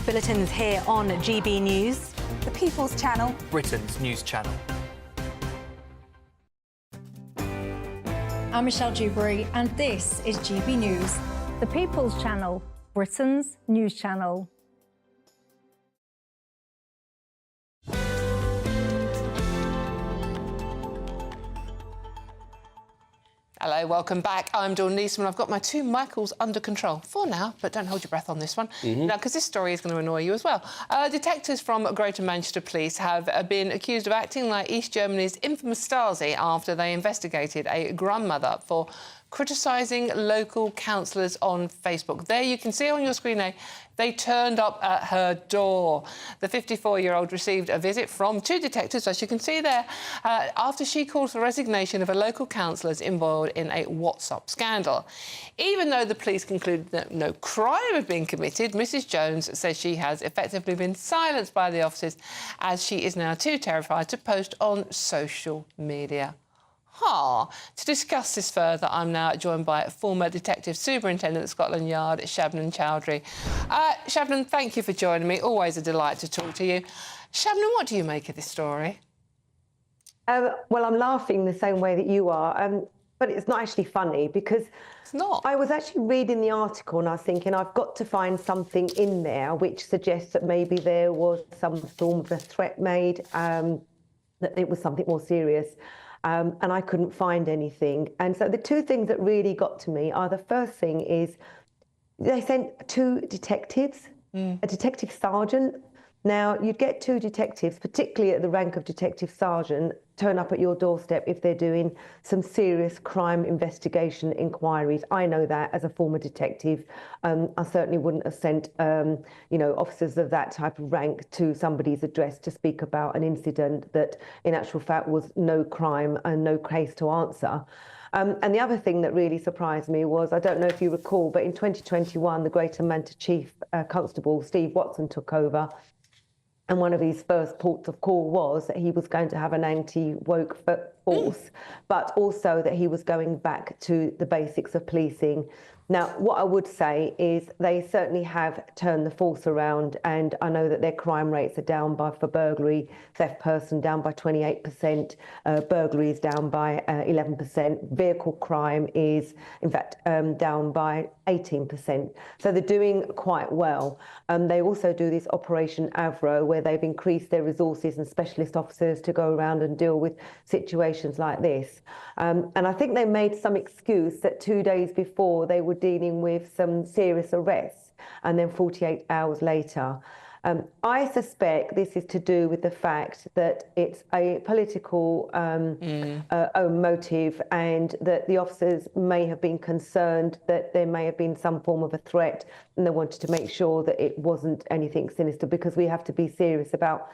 Bulletins here on GB News,
the People's Channel,
Britain's news channel.
I'm Michelle Dewberry, and this is GB News, the People's Channel, Britain's news channel.
Hello, welcome back. I'm Dawn Neeson. I've got my two Michaels under control for now, but don't hold your breath on this one. Now, because this story is going to annoy you as well. Detectives from Greater Manchester Police have been accused of acting like East Germany's infamous Stasi after they investigated a grandmother for criticising local councillors on Facebook. There you can see on your screen now, they turned up at her door. The 54-year-old received a visit from two detectives, as you can see there, after she called for resignation of a local councillors involved in a WhatsApp scandal. Even though the police concluded that no crime had been committed, Mrs Jones says she has effectively been silenced by the officers as she is now too terrified to post on social media. To discuss this further, I'm now joined by former Detective Superintendent at Scotland Yard, Shabnam Chowdhury. Shabnam, thank you for joining me. Always a delight to talk to you. Shabnam, what do you make of this story?
Well, I'm laughing the same way that you are, but it's not actually funny because
it's not.
I was actually reading the article and I was thinking I've got to find something in there which suggests that maybe there was some form of a threat made, that it was something more serious. And I couldn't find anything. And so the two things that really got to me are, the first thing is they sent two detectives, a detective sergeant. Now, you'd get two detectives, particularly at the rank of detective sergeant, turn up at your doorstep if they're doing some serious crime investigation inquiries. I know that as a former detective. I certainly wouldn't have sent, officers of that type of rank to somebody's address to speak about an incident that, in actual fact, was no crime and no case to answer. And the other thing that really surprised me was, I don't know if you recall, but in 2021, the Greater Manchester Chief Constable, Steve Watson, took over. And one of his first ports of call was that he was going to have an anti-woke force, but also that he was going back to the basics of policing. Now, what I would say is they certainly have turned the force around, and I know that their crime rates are down for burglary, theft person down by 28%, burglary is down by 11%, vehicle crime is, in fact, down by 18%. So they're doing quite well. They also do this Operation Avro, where they've increased their resources and specialist officers to go around and deal with situations like this. And I think they made some excuse that 2 days before they were dealing with some serious arrests, and then 48 hours later. I suspect this is to do with the fact that it's a political motive, and that the officers may have been concerned that there may have been some form of a threat, and they wanted to make sure that it wasn't anything sinister, because we have to be serious about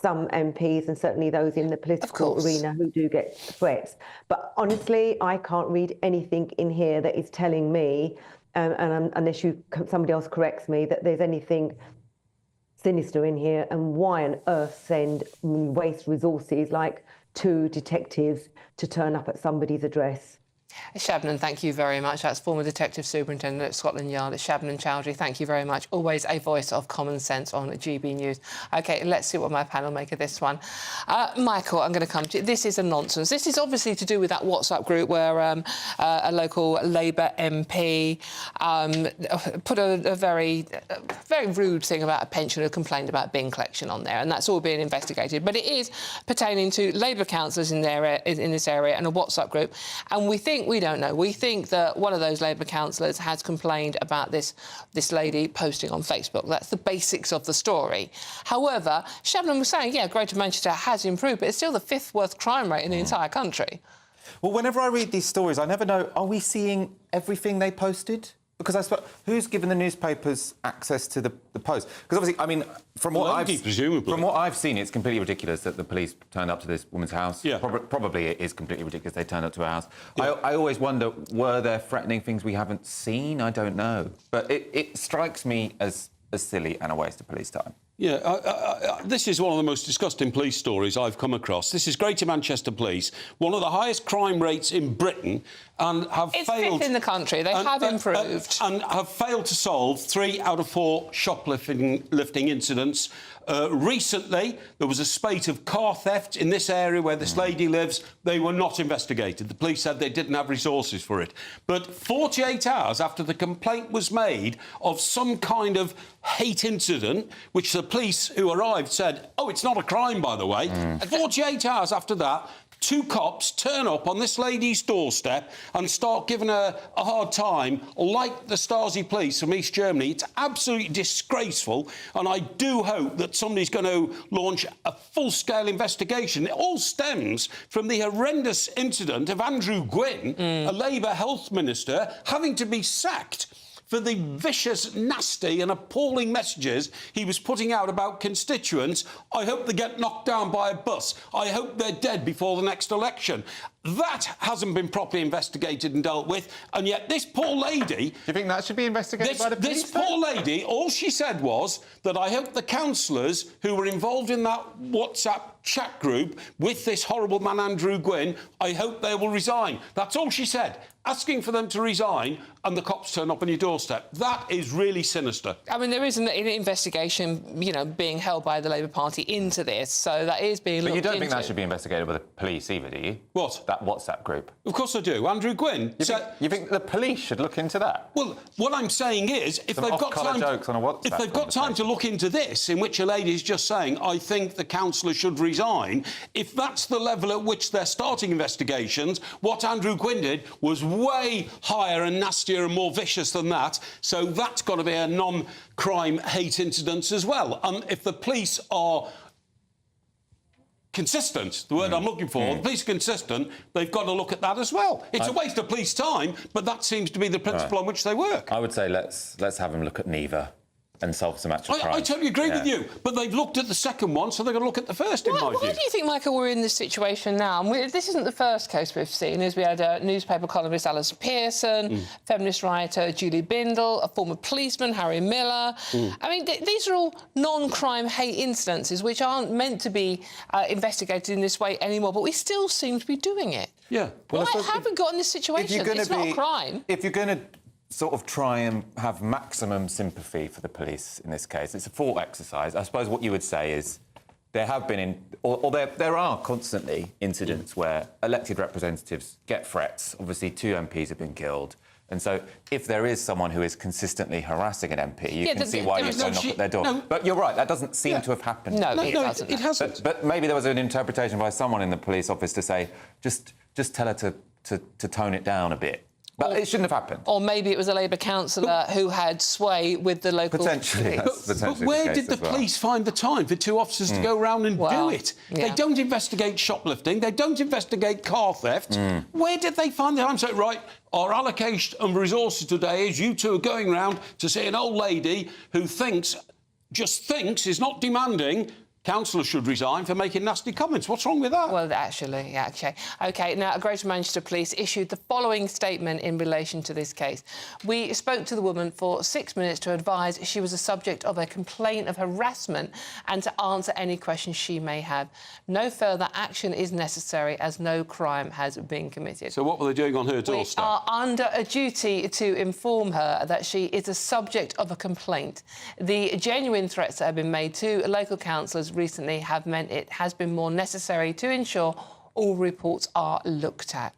some MPs and certainly those in the political arena who do get threats. But honestly, I can't read anything in here that is telling me, unless somebody else corrects me, that there's anything sinister in here. And why on earth waste resources like two detectives to turn up at somebody's address?
Shabnam, thank you very much. That's former Detective Superintendent at Scotland Yard, Shabnam Chowdhury. Thank you very much. Always a voice of common sense on GB News. OK, let's see what my panel make of this one. Michael, I'm going to come to you. This is a nonsense. This is obviously to do with that WhatsApp group where a local Labour MP put a very rude thing about a pensioner who complained about bin collection on there, and that's all being investigated. But it is pertaining to Labour councillors in this area and a WhatsApp group, and we don't know. We think that one of those Labour councillors has complained about this lady posting on Facebook. That's the basics of the story. However, Shabnam was saying, yeah, Greater Manchester has improved, but it's still the fifth worst crime rate in the entire country.
Well, whenever I read these stories, I never know, are we seeing everything they posted? Because I suppose, who's given the newspapers access to the post? Because obviously, I mean, from what I've seen, it's completely ridiculous that the police turned up to this woman's house. Yeah. Probably it is completely ridiculous they turned up to her house. Yeah. I always wonder, were there threatening things we haven't seen? I don't know. But it strikes me as silly and a waste of police time.
Yeah, this is one of the most disgusting police stories I've come across. This is Greater Manchester Police, one of the highest crime rates in Britain, and have failed... It's
fifth in the country. They have improved.
And have failed to solve 3 out of 4 shoplifting incidents. Recently, there was a spate of car theft in this area where this lady lives. They were not investigated. The police said they didn't have resources for it. But 48 hours after the complaint was made of some kind of hate incident, which the police who arrived said, oh, it's not a crime, by the way, 48 hours after that, two cops turn up on this lady's doorstep and start giving her a hard time, like the Stasi police from East Germany. It's absolutely disgraceful, and I do hope that somebody's going to launch a full-scale investigation. It all stems from the horrendous incident of Andrew Gwynn, a Labour health minister, having to be sacked for the vicious, nasty and appalling messages he was putting out about constituents. I hope they get knocked down by a bus. I hope they're dead before the next election. That hasn't been properly investigated and dealt with, and yet this poor lady...
Do you think that should be investigated by the police?
This poor lady, all she said was that I hope the councillors who were involved in that WhatsApp chat group with this horrible man Andrew Gwynn, I hope they will resign. That's all she said. Asking for them to resign, and the cops turn up on your doorstep. That is really sinister.
I mean, there is an investigation, you know, being held by the Labour Party into this, so that is being looked into.
But you don't think that should be investigated by the police either, do you?
What?
That WhatsApp group.
Of course I do. Andrew Gwynn.
You think the police should look into that?
Well, what I'm saying is, if they've got time,
jokes on a WhatsApp
if they've got time to look into this, in which a lady is just saying, I think the councillor should resign, if that's the level at which they're starting investigations, what Andrew Gwynn did was way higher and nastier and more vicious than that. So that's got to be a non-crime hate incident as well. And if the police are consistent, the word I'm looking for, the police are consistent, they've got to look at that as well. It's a waste of police time, but that seems to be the principle on which they work.
I would say let's have them look at neither and solve some actual crime.
I totally agree with you, but they've looked at the second one, so they're going to look at the first, in my view.
Why do you think, Michael, we're in this situation now? And this isn't the first case we've seen. As we had newspaper columnist Alison Pearson, feminist writer Julie Bindel, a former policeman, Harry Miller. I mean, these are all non-crime hate incidences which aren't meant to be investigated in this way anymore, but we still seem to be doing it.
Yeah.
Well, why have we got in this situation? It's not a crime.
If you're going to sort of try and have maximum sympathy for the police in this case, it's a thought exercise. I suppose what you would say is there have been, there are constantly incidents where elected representatives get threats. Obviously, 2 MPs have been killed. And so if there is someone who is consistently harassing an MP, you can see why you go knock at their door. No, but you're right, that doesn't seem to have happened.
No, it hasn't.
But maybe there was an interpretation by someone in the police office to say, just tell her to tone it down a bit. But it shouldn't have happened.
Or maybe it was a Labour councillor who had sway with the local...
Potentially,
but where did the police find the time for 2 officers to go around and do it? Yeah. They don't investigate shoplifting, they don't investigate car theft. Where did they find the time? So, right, our allocation of resources today is you 2 are going round to see an old lady who just thinks, is not demanding... Councillors should resign for making nasty comments. What's wrong with that?
Well, actually. OK, now, Greater Manchester Police issued the following statement in relation to this case. We spoke to the woman for 6 minutes to advise she was the subject of a complaint of harassment and to answer any questions she may have. No further action is necessary as no crime has been committed.
So what were they doing on her doorstep?
We are under a duty to inform her that she is the subject of a complaint. The genuine threats that have been made to local councillors recently have meant it has been more necessary to ensure all reports are looked at.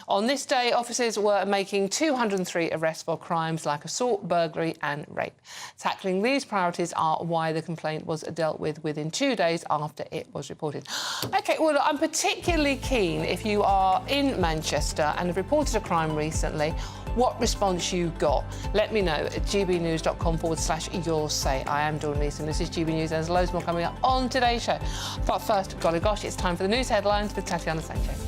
On this day, officers were making 203 arrests for crimes like assault, burglary and rape. Tackling these priorities are why the complaint was dealt with within 2 days after it was reported. OK, well, I'm particularly keen, if you are in Manchester and have reported a crime recently, what response you got. Let me know at gbnews.com/your say. I am Dawn Leeson. This is GB News. There's loads more coming up on today's show. But first, golly gosh, it's time for the news headlines with Tatiana Sanchez.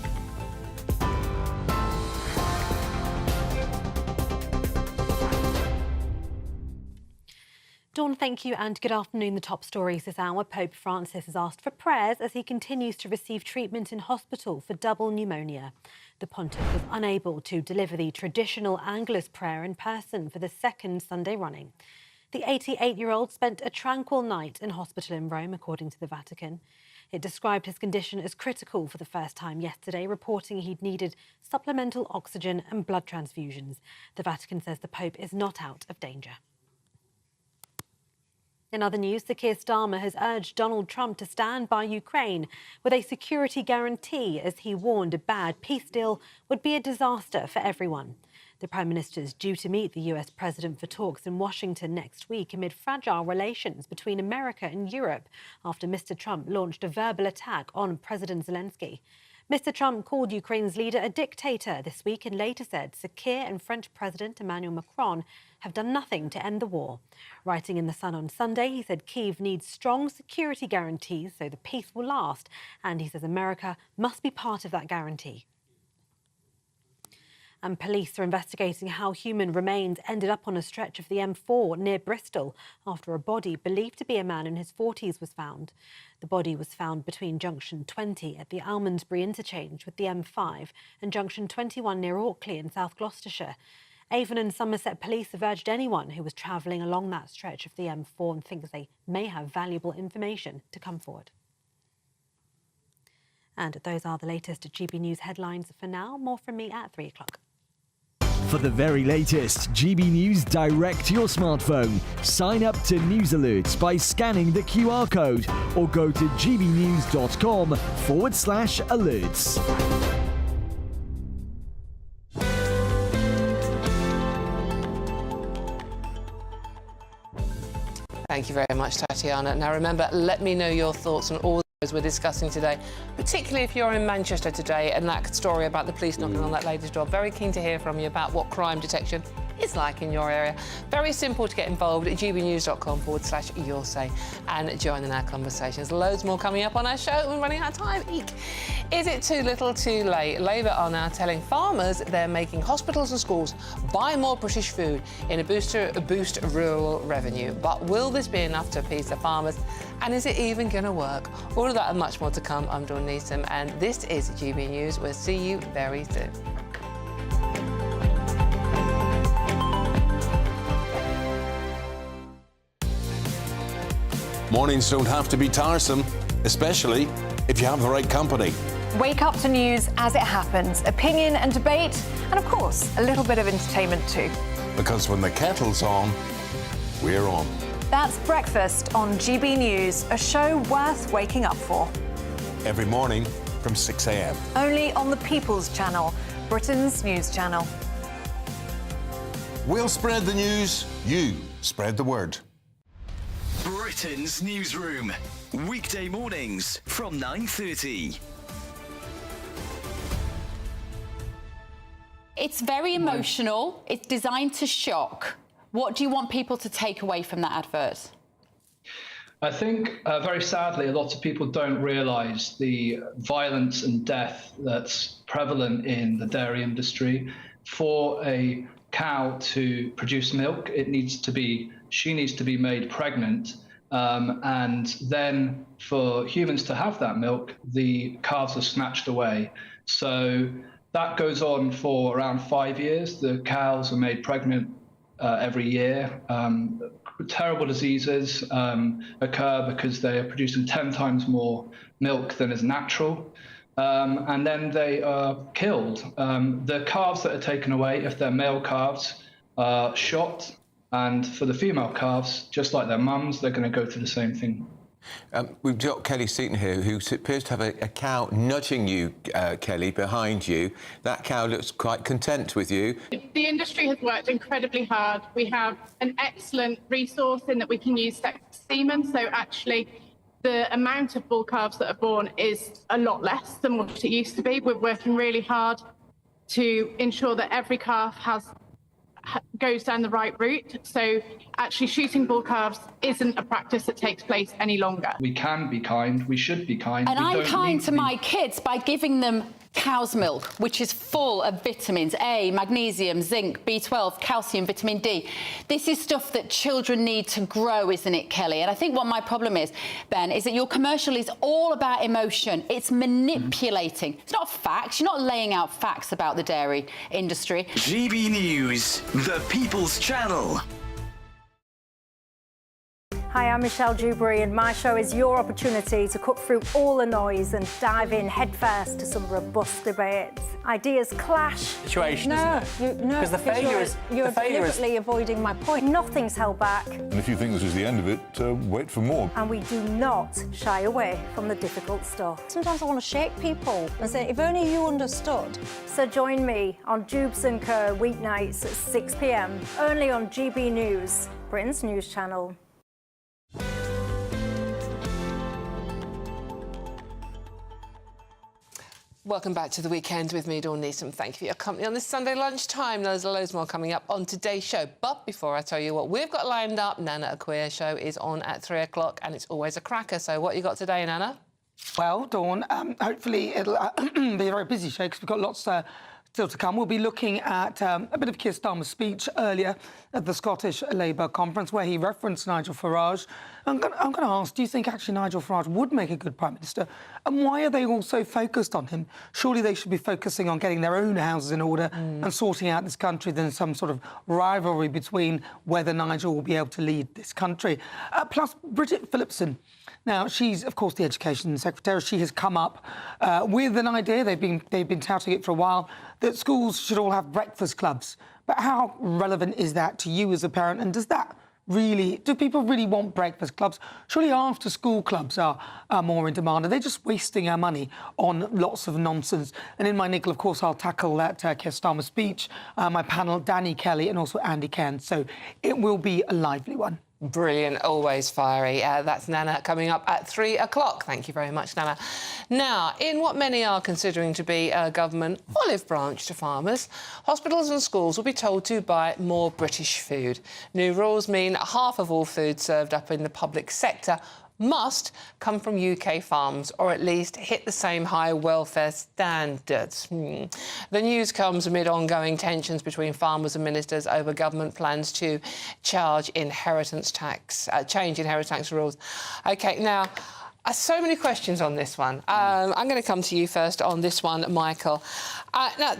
Dawn, thank you and good afternoon. The top stories this hour. Pope Francis has asked for prayers as he continues to receive treatment in hospital for double pneumonia. The pontiff was unable to deliver the traditional Angelus prayer in person for the 2nd Sunday running. The 88-year-old spent a tranquil night in hospital in Rome, according to the Vatican. It described his condition as critical for the first time yesterday, reporting he'd needed supplemental oxygen and blood transfusions. The Vatican says the Pope is not out of danger. In other news, Sir Keir Starmer has urged Donald Trump to stand by Ukraine with a security guarantee, as he warned a bad peace deal would be a disaster for everyone. The Prime Minister is due to meet the US President for talks in Washington next week amid fragile relations between America and Europe after Mr. Trump launched a verbal attack on President Zelensky. Mr. Trump called Ukraine's leader a dictator this week and later said Sakir and French President Emmanuel Macron have done nothing to end the war. Writing in The Sun on Sunday, he said Kyiv needs strong security guarantees so the peace will last, and he says America must be part of that guarantee. And police are investigating how human remains ended up on a stretch of the M4 near Bristol after a body believed to be a man in his 40s was found. The body was found between junction 20 at the Almondsbury interchange with the M5 and junction 21 near Orkley in South Gloucestershire. Avon and Somerset police have urged anyone who was travelling along that stretch of the M4 and thinks they may have valuable information to come forward. And those are the latest GB News headlines for now. More from me at 3 o'clock.
For the very latest GB News direct to your smartphone, sign up to News Alerts by scanning the QR code or go to gbnews.com/alerts.
Thank you very much, Tatiana. Now remember, let me know your thoughts on all those we're discussing today, particularly if you're in Manchester today and that story about the police knocking on that lady's door. Very keen to hear from you about what crime detection is like in your area. Very simple to get involved at gbnews.com/yoursay and join in our conversations. Loads more coming up on our show. We're running out of time. Eek. Is it too little too late? Labour are now telling farmers they're making hospitals and schools buy more British food in a boost rural revenue. But will this be enough to appease the farmers? And is it even going to work? All of that and much more to come. I'm Dawn Neeson and this is GB News. We'll see you very soon.
Mornings don't have to be tiresome, especially if you have the right company.
Wake up to news as it happens, opinion and debate, and of course, a little bit of entertainment too.
Because when the kettle's on, we're on.
That's Breakfast on GB News, a show worth waking up for.
Every morning from 6 a.m.
Only on the People's Channel, Britain's news channel.
We'll spread the news, you spread the word.
Britain's Newsroom, weekday mornings from 9:30.
It's very emotional. It's designed to shock. What do you want people to take away from that advert?
I think, very sadly, a lot of people don't realise the violence and death that's prevalent in the dairy industry. For a cow to produce milk, she needs to be made pregnant, and then for humans to have that milk, the calves are snatched away. So that goes on for around 5 years. The cows are made pregnant every year. Terrible diseases occur because they are producing 10 times more milk than is natural. And then they are killed. The calves that are taken away, if they're male calves, are shot. And for the female calves, just like their mums, they're going to go through the same thing.
We've got Kelly Seaton here, who appears to have a cow nudging you, Kelly, behind you. That cow looks quite content with you.
The industry has worked incredibly hard. We have an excellent resource in that we can use semen, so actually the amount of bull calves that are born is a lot less than what it used to be. We're working really hard to ensure that every calf goes down the right route. So actually shooting bull calves isn't a practice that takes place any longer.
We can be kind, we should be kind.
And I'm kind to my kids by giving them cow's milk, which is full of vitamins A, magnesium, zinc, B12, calcium, vitamin D. This is stuff that children need to grow, isn't it, Kelly? And I think what my problem is, Ben, is that your commercial is all about emotion. It's manipulating. It's not facts. You're not laying out facts about the dairy industry.
GB News, the People's Channel.
Hi, I'm Michelle Dewberry, and my show is your opportunity to cut through all the noise and dive in headfirst to some robust debates. Ideas clash.
Situation, isn't it? Because the failure is...
You're deliberately avoiding my point. Nothing's held back.
And if you think this is the end of it, wait for more.
And we do not shy away from the difficult stuff. Sometimes I want to shake people and say, if only you understood. So join me on Dubes and C weeknights at 6 p.m, only on GB News, Britain's news channel.
Welcome back to the weekend with me, Dawn Newsroom. Thank you for your company on this Sunday lunchtime. There's loads more coming up on today's show. But before I tell you what we've got lined up, Nana Akua show is on at 3 o'clock and it's always a cracker. So what you got today, Nana?
Well, Dawn, hopefully it'll be a very busy show because we've got lots still to come. We'll be looking at a bit of Keir Starmer's speech earlier at the Scottish Labour conference where he referenced Nigel Farage. I'm going to ask, do you think actually Nigel Farage would make a good Prime Minister? And why are they all so focused on him? Surely they should be focusing on getting their own houses in order and sorting out this country than some sort of rivalry between whether Nigel will be able to lead this country. Plus, Bridget Phillipson. Now, she's, of course, the Education Secretary. She has come up with an idea, they've been touting it for a while, that schools should all have breakfast clubs. But how relevant is that to you as a parent? And do people really want breakfast clubs? Surely after-school clubs are more in demand. Are they just wasting our money on lots of nonsense? And in my nickel, of course, I'll tackle that Keir Starmer speech, my panel, Danny Kelly and also Andy Cairns. So it will be a lively one.
Brilliant, always fiery. That's Nana coming up at 3 o'clock. Thank you very much, Nana. Now, in what many are considering to be a government olive branch to farmers, hospitals and schools will be told to buy more British food. New rules mean half of all food served up in the public sector must come from UK farms or at least hit the same high welfare standards. The news comes amid ongoing tensions between farmers and ministers over government plans to change inheritance tax rules. OK, now, so many questions on this one. I'm going to come to you first on this one, Michael. Now,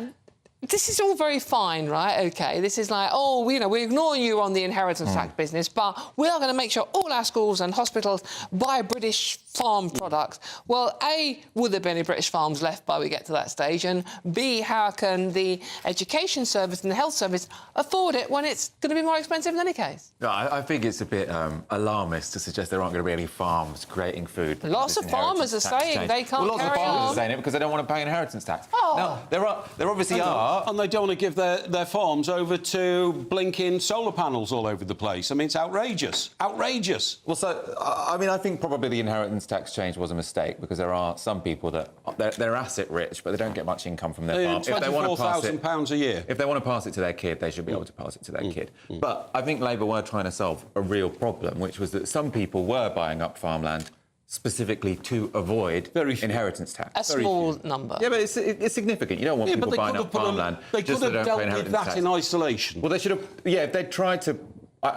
this is all very fine, right? OK, this is like, oh, you know, we're ignoring you on the inheritance tax business, but we are going to make sure all our schools and hospitals buy British farm products. Well, A, will there be any British farms left by we get to that stage? And B, how can the education service and the health service afford it when it's going to be more expensive in any case?
No, I think it's a bit alarmist to suggest there aren't going to be any farms creating food.
Lots of farmers are saying they can't
lots of farmers are saying it because they don't want to pay inheritance tax. Now, there obviously are.
And they don't want to give their farms over to blinking solar panels all over the place. I mean, it's outrageous. Outrageous.
Well, so, I mean, I think probably the inheritance tax change was a mistake because there are some people that they're asset rich, but they don't get much income from their farm.
If they want to pass it, £24,000 a year.
If they want to pass it to their kid, they should be able to pass it to their kid. But I think Labour were trying to solve a real problem, which was that some people were buying up farmland specifically to avoid inheritance tax.
A small number.
Yeah, but it's significant. You don't want people buying up farmland.
They could have dealt with that in isolation.
Well, they should have. Yeah, if they tried to.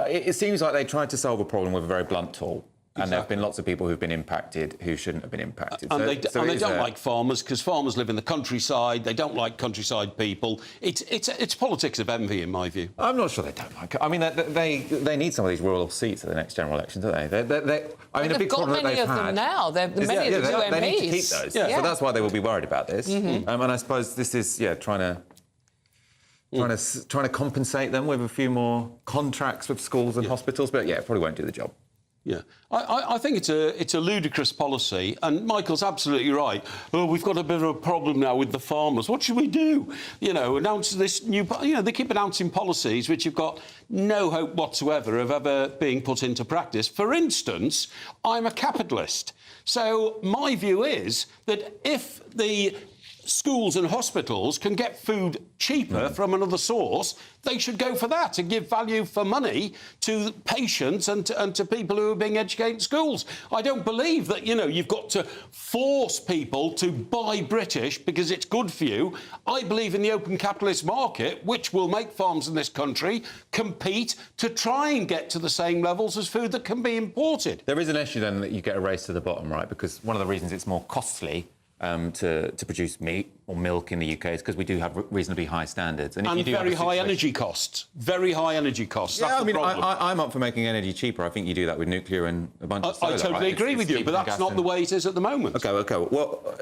It seems like they tried to solve a problem with a very blunt tool. And there have been lots of people who've been impacted who shouldn't have been impacted.
And they don't like farmers because farmers live in the countryside. They don't like countryside people. It's politics of envy, in my view.
I'm not sure they don't like it. I mean, they need some of these rural seats at the next general election, don't they? I mean, a big problem that they've had...
They've got many of them now. Many of the MPs.
They need to keep those. Yeah. So that's why they will be worried about this. And I suppose this is, trying to compensate them with a few more contracts with schools and hospitals. But, it probably won't do the job.
Yeah, I think it's a ludicrous policy, and Michael's absolutely right. Oh, we've got a bit of a problem now with the farmers. What should we do? You know, announce this new... You know, they keep announcing policies which have got no hope whatsoever of ever being put into practice. For instance, I'm a capitalist. So my view is that if the schools and hospitals can get food cheaper from another source, they should go for that and give value for money to patients and to people who are being educated in schools. I don't believe that, you've got to force people to buy British because it's good for you. I believe in the open capitalist market, which will make farms in this country compete to try and get to the same levels as food that can be imported.
There is an issue, then, that you get a race to the bottom, right? Because one of the reasons it's more costly to produce meat or milk in the UK is because we do have reasonably high standards.
And very high energy costs. Very high energy costs.
Yeah,
that's
I mean,
the problem.
I'm up for making energy cheaper. I think you do that with nuclear and a bunch of solar.
I totally agree with you, but that's not the way it is at the moment.
OK. Well,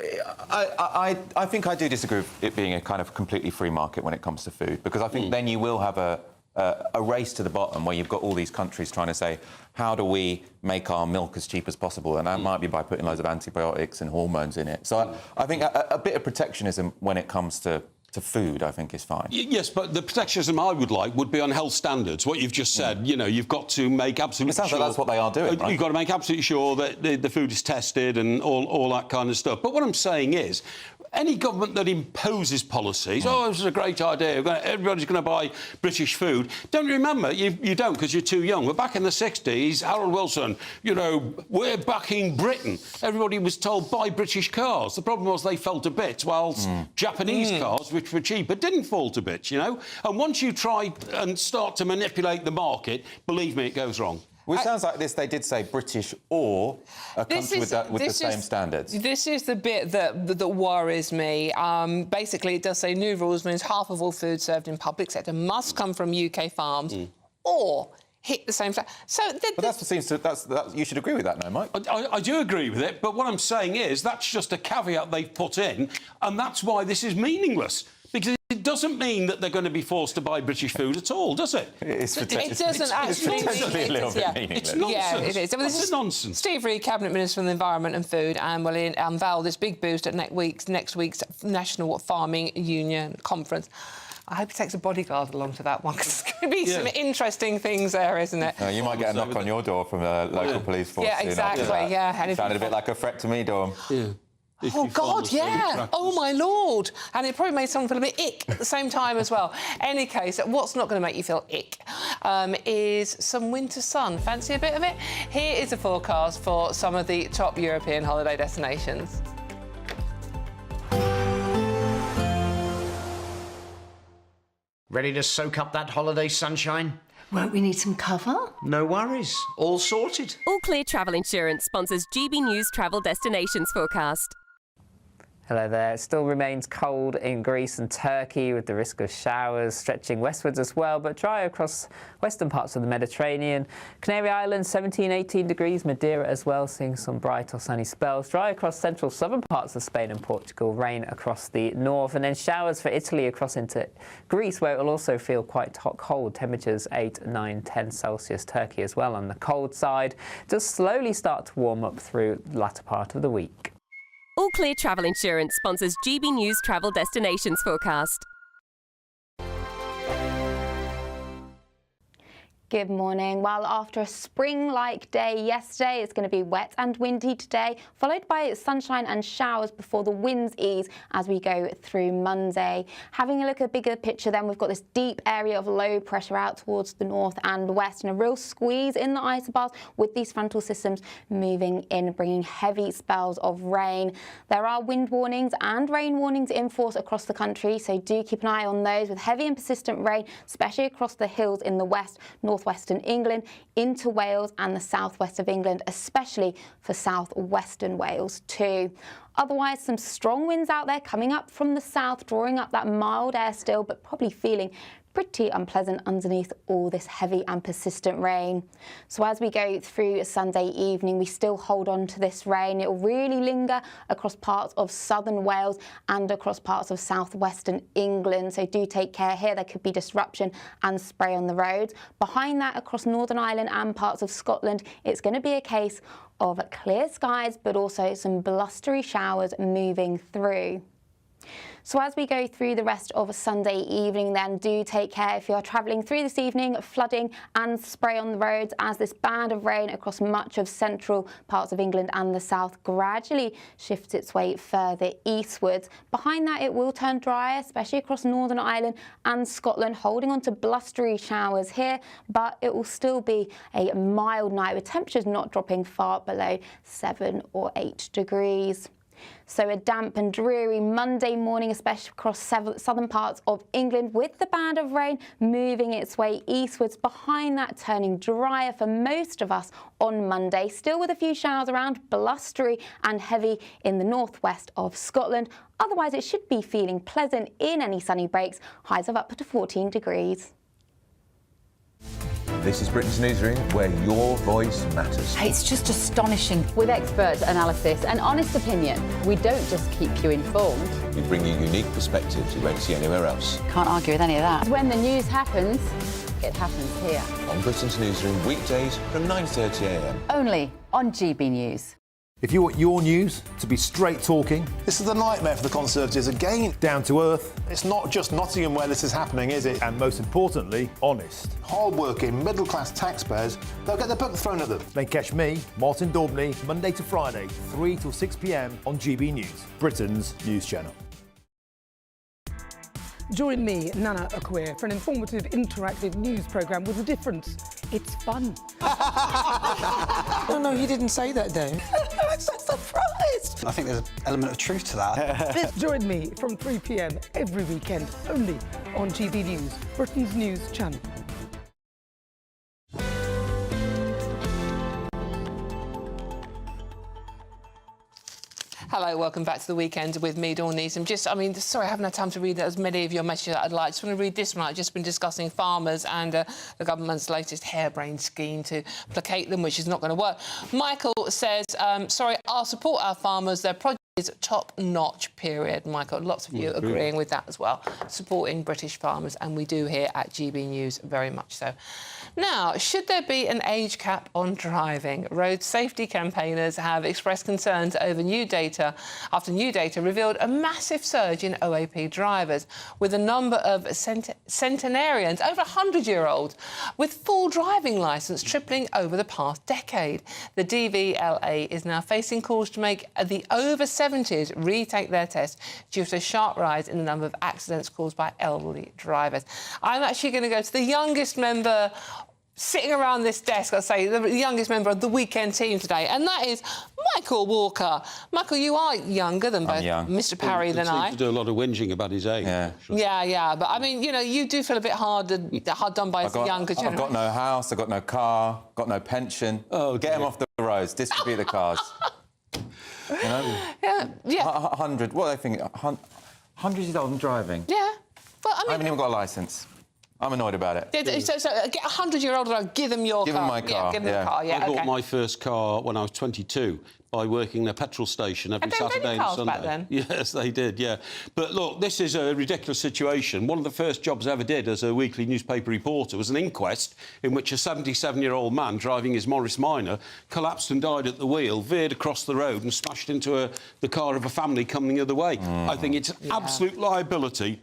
I think I do disagree with it being a kind of completely free market when it comes to food, because I think then you will have a race to the bottom where you've got all these countries trying to say, how do we make our milk as cheap as possible? And that might be by putting loads of antibiotics and hormones in it. So I think a bit of protectionism when it comes to food, I think, is fine.
Yes, but the protectionism I would like would be on health standards. What you've just said, you've got to make absolutely sure...
It sounds like that's what they are doing, right?
You've got to make absolutely sure that the food is tested and all that kind of stuff. But what I'm saying is, any government that imposes policies, oh, this is a great idea, everybody's going to buy British food. Don't you remember? You don't because you're too young. But back in the 60s, Harold Wilson, you know, we're backing Britain. Everybody was told buy British cars. The problem was they fell to bits, whilst Japanese cars, which were cheaper, didn't fall to bits, you know. And once you try and start to manipulate the market, believe me, it goes wrong.
Well, it sounds like this. They did say British or a country with the same standards.
This is the bit that worries me. Basically, it does say new rules means half of all food served in public sector must come from UK farms or hit the same standard. So,
but that seems to. You should agree with that, no, Mike?
I do agree with it, but what I'm saying is that's just a caveat they've put in, and that's why this is meaningless. Because it doesn't mean that they're going to be forced to buy British food at all, does it?
It doesn't actually
mean a little bit meaningless.
It's nonsense.
Yeah, it is.
It's nonsense.
Steve Reid, Cabinet Minister for the Environment and Food, and will unveil this big boost at next week's National Farming Union Conference. I hope he takes a bodyguard along to that one, because there's going to be some interesting things there, isn't it?
You might get a knock on your door from a local police force.
Yeah, exactly, yeah.
It sounded a bit like a threat to me, Dawn.
Yeah.
Oh, God, yeah. Oh, my Lord. And it probably made someone feel a bit ick at the same time as well. Any case, what's not going to make you feel ick is some winter sun. Fancy a bit of it? Here is a forecast for some of the top European holiday destinations.
Ready to soak up that holiday sunshine?
Won't we need some cover?
No worries. All sorted.
All Clear Travel Insurance sponsors GB News Travel Destinations Forecast.
Hello there. It still remains cold in Greece and Turkey with the risk of showers stretching westwards as well, but dry across western parts of the Mediterranean. Canary Islands 17-18 degrees, Madeira as well, seeing some bright or sunny spells. Dry across central southern parts of Spain and Portugal, rain across the north, and then showers for Italy across into Greece, where it will also feel quite hot cold. Temperatures 8, 9, 10 Celsius. Turkey as well on the cold side. Just slowly start to warm up through the latter part of the week.
All Clear Travel Insurance sponsors GB News Travel Destinations Forecast.
Good morning. Well, after a spring-like day yesterday, it's going to be wet and windy today, followed by sunshine and showers before the winds ease as we go through Monday. Having a look at the bigger picture then, we've got this deep area of low pressure out towards the north and west, and a real squeeze in the isobars with these frontal systems moving in, bringing heavy spells of rain. There are wind warnings and rain warnings in force across the country, so do keep an eye on those, with heavy and persistent rain, especially across the hills in the west, northwestern England, into Wales and the southwest of England, especially for southwestern Wales too. Otherwise, some strong winds out there coming up from the south, drawing up that mild air still, but probably feeling pretty unpleasant underneath all this heavy and persistent rain. So as we go through Sunday evening, we still hold on to this rain. It will really linger across parts of southern Wales and across parts of southwestern England. So do take care here. There could be disruption and spray on the roads. Behind that, across Northern Ireland and parts of Scotland, it's going to be a case of clear skies, but also some blustery showers moving through. So as we go through the rest of Sunday evening, then do take care if you are travelling through this evening, flooding and spray on the roads as this band of rain across much of central parts of England and the south gradually shifts its way further eastwards. Behind that, it will turn drier, especially across Northern Ireland and Scotland, holding on to blustery showers here, but it will still be a mild night with temperatures not dropping far below 7 or 8 degrees. So a damp and dreary Monday morning, especially across southern parts of England, with the band of rain moving its way eastwards. Behind that, turning drier for most of us on Monday, still with a few showers around, blustery and heavy in the northwest of Scotland. Otherwise, it should be feeling pleasant in any sunny breaks, highs of up to 14 degrees.
This is Britain's Newsroom, where your voice matters.
It's just astonishing. With expert analysis and honest opinion, we don't just keep you informed.
We bring you unique perspectives you won't see anywhere else.
Can't argue with any of that. When the news happens, it happens here.
On Britain's Newsroom, weekdays from 9:30 a.m.
Only on GB News.
If you want your news to be straight talking...
This is a nightmare for the Conservatives again.
Down to earth.
It's not just Nottingham where this is happening, is it?
And most importantly, honest.
Hard-working, middle-class taxpayers, they'll get their book thrown at them.
Then catch me, Martin Daubney, Monday to Friday, 3 till 6 p.m. on GB News, Britain's news channel.
Join me, Nana Akua, for an informative, interactive news programme with a difference. It's fun.
No, he didn't say that, Dave.
I'm so surprised.
I think there's an element of truth to that.
Join me from 3 p.m. every weekend, only on GB News, Britain's news channel.
Hello, welcome back to the weekend with me, Dawn Neeson. Sorry, I haven't had time to read as many of your messages that I'd like. Just want to read this one. I've just been discussing farmers and the government's latest harebrained scheme to placate them, which is not going to work. Michael says, sorry, I'll support our farmers. Their produce is top-notch, period. Michael, lots of you agreeing with that as well. Supporting British farmers, and we do here at GB News very much so. Now, should there be an age cap on driving? Road safety campaigners have expressed concerns over new data after new data revealed a massive surge in OAP drivers, with a number of centenarians, over 100-year-olds, with full driving licence tripling over the past decade. The DVLA is now facing calls to make the over 70s retake their test due to a sharp rise in the number of accidents caused by elderly drivers. I'm actually going to go to the youngest member sitting around this desk, I'll say, the youngest member of the weekend team today, and that is Michael Walker. Michael, you are younger than both Mr. Parry than I.
He seems to do a lot of whinging about his age.
Yeah, but I mean, you know, you do feel a bit hard done by the younger generation.
I've got no house, I've got no car, got no pension. Oh, get them off the roads, distribute the cars. You know?
Yeah.
100, what do they think? 100 years old and driving?
Yeah. But I mean,
I haven't even got a licence. I'm annoyed about it.
So get a 100-year-old and give them your car.
Give them my car.
Yeah, give them the car, yeah,
I bought my first car when I was 22 by working in a petrol station every Saturday and Sunday.
Back then?
Yes, they did, yeah. But look, this is a ridiculous situation. One of the first jobs I ever did as a weekly newspaper reporter was an inquest in which a 77-year-old man driving his Morris Minor collapsed and died at the wheel, veered across the road and smashed into the car of a family coming the other way. I think it's an absolute liability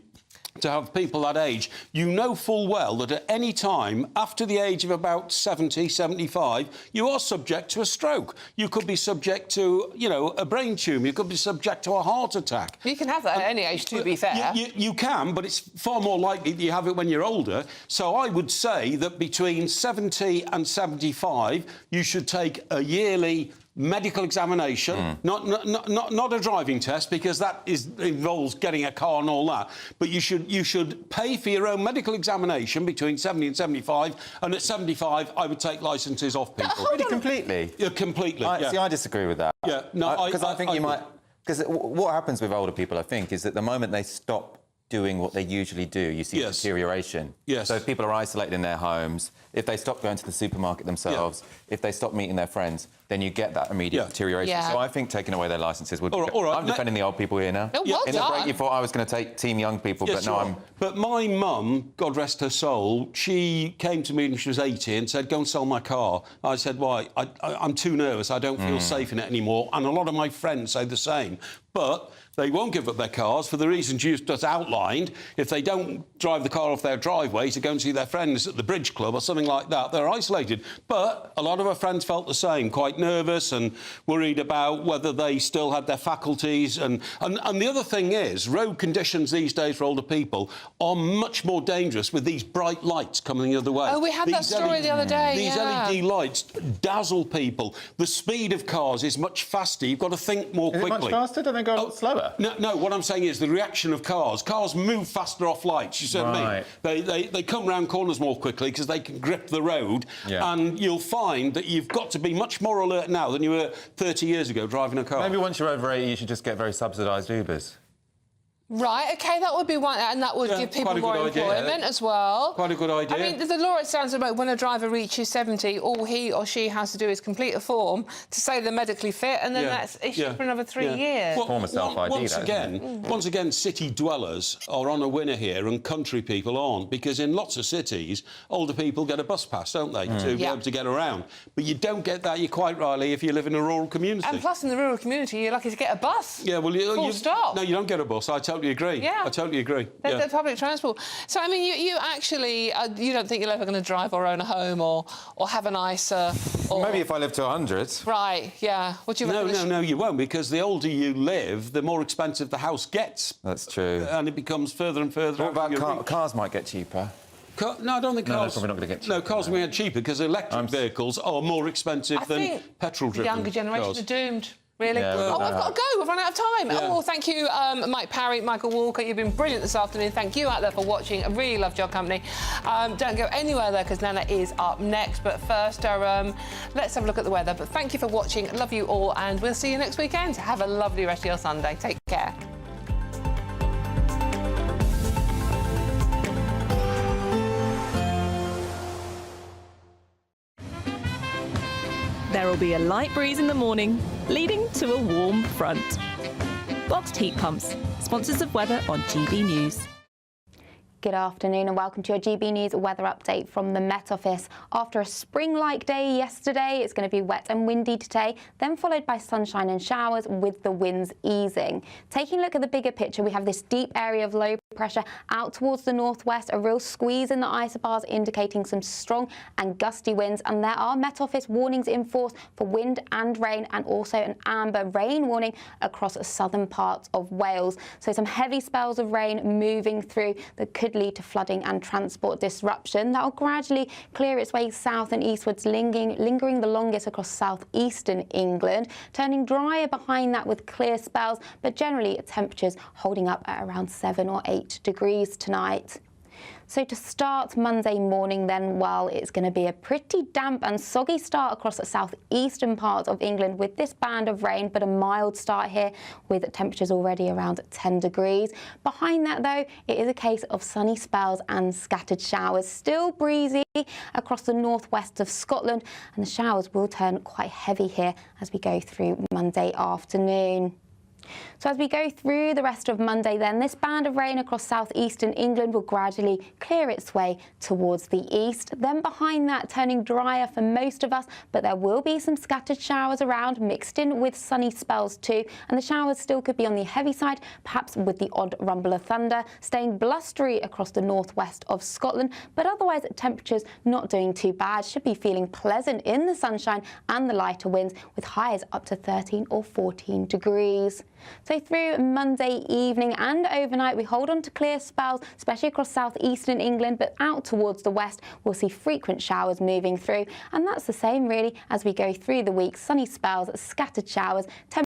to have people that age. You know full well that at any time after the age of about 70, 75, you are subject to a stroke. You could be subject to, you know, a brain tumour. You could be subject to a heart attack.
You can have that at any age, to be fair.
You can, but it's far more likely that you have it when you're older. So I would say that between 70 and 75, you should take a yearly medical examination, not a driving test, because that involves getting a car and all that. But you should pay for your own medical examination between 70 and 75, and at 75, I would take licences off people.
Really, completely?
Yeah, completely.
See, I disagree with that.
Yeah, no,
because I think you might. Because what happens with older people, I think, is that the moment they stop doing what they usually do, you see deterioration.
Yes.
So if people are isolated in their homes, if they stop going to the supermarket themselves, if they stop meeting their friends, then you get that immediate deterioration.
Yeah.
So I think taking away their licences would be...
All right,
I'm defending the old people here now.
Well
In the break, you thought I was going to take team young people, but no, I'm...
But my mum, God rest her soul, she came to me when she was 80 and said, go and sell my car. I said, why? I'm too nervous. I don't feel safe in it anymore. And a lot of my friends say the same. But they won't give up their cars for the reasons you just outlined. If they don't drive the car off their driveway to go and see their friends at the bridge club or something like that, they're isolated. But a lot of her friends felt the same, quite nervous and worried about whether they still had their faculties. And the other thing is, road conditions these days for older people are much more dangerous with these bright lights coming the other way.
Oh, we had that story the other day,
These LED lights dazzle people. The speed of cars is much faster. You've got to think more quickly.
Is it much faster? Don't they go a lot slower?
No, what I'm saying is the reaction of cars. Cars move faster off lights, you see what I mean? They come round corners more quickly because they can grip the road, and you'll find that you've got to be much more alert now than you were 30 years ago driving a car.
Maybe once you're over 80, you should just get very subsidised Ubers.
Right, OK, that would be one, and that would give people more employment as well.
Quite a good idea.
I mean, the law, it sounds like when a driver reaches 70, all he or she has to do is complete a form to say they're medically fit, and then that's issued for another 3 years.
Form of self-ID,
once again, city dwellers are on a winner here and country people aren't, because in lots of cities, older people get a bus pass, don't they, to be able to get around. But you don't get that, you're quite rightly, if you live in a rural community.
And plus, in the rural community, you're lucky to get a bus.
Yeah, well,
Full stop.
No, you don't get a bus. I totally agree.
Yeah.
I totally agree.
They're public transport. So, I mean, you actually, you don't think you're ever going to drive or own a home or have a nicer...
Maybe if I live to 100.
Right, yeah. What do you reckon?
No, you won't, because the older you live, the more expensive the house gets.
That's true.
And it becomes further and further.
What about cars might get cheaper?
No, I don't think cars...
No, probably not going to get cheaper.
No, cars will get cheaper, because electric vehicles are more expensive than petrol-driven
the younger generation
cars.
are doomed. Really?
Yeah,
I've got to go. We've run out of time.
Yeah.
Oh, thank you, Mike Parry, Michael Walker. You've been brilliant this afternoon. Thank you out there for watching. I really loved your company. Don't go anywhere there, because Nana is up next. But first, let's have a look at the weather. But thank you for watching. Love you all, and we'll see you next weekend. Have a lovely rest of your Sunday. Take care.
There will be a light breeze in the morning, leading to a warm front. Boxed heat pumps, sponsors of weather on GB News.
Good afternoon and welcome to your GB News weather update from the Met Office. After a spring-like day yesterday, it's going to be wet and windy today, then followed by sunshine and showers with the winds easing. Taking a look at the bigger picture, we have this deep area of low pressure out towards the northwest, a real squeeze in the isobars indicating some strong and gusty winds, and there are Met Office warnings in force for wind and rain, and also an amber rain warning across southern parts of Wales. So some heavy spells of rain moving through that could lead to flooding and transport disruption. That will gradually clear its way south and eastwards, lingering the longest across southeastern England, turning drier behind that with clear spells, but generally temperatures holding up at around 7 or 8 degrees tonight. So to start Monday morning then, well, it's going to be a pretty damp and soggy start across the southeastern parts of England with this band of rain, but a mild start here with temperatures already around 10 degrees. Behind that, though, it is a case of sunny spells and scattered showers. Still breezy across the northwest of Scotland, and the showers will turn quite heavy here as we go through Monday afternoon. So as we go through the rest of Monday then, this band of rain across southeastern England will gradually clear its way towards the east. Then behind that, turning drier for most of us, but there will be some scattered showers around, mixed in with sunny spells too. And the showers still could be on the heavy side, perhaps with the odd rumble of thunder, staying blustery across the northwest of Scotland. But otherwise, temperatures not doing too bad. Should be feeling pleasant in the sunshine and the lighter winds, with highs up to 13 or 14 degrees. So through Monday evening and overnight, we hold on to clear spells, especially across southeastern England, but out towards the west, we'll see frequent showers moving through. And that's the same really as we go through the week. Sunny spells, scattered showers,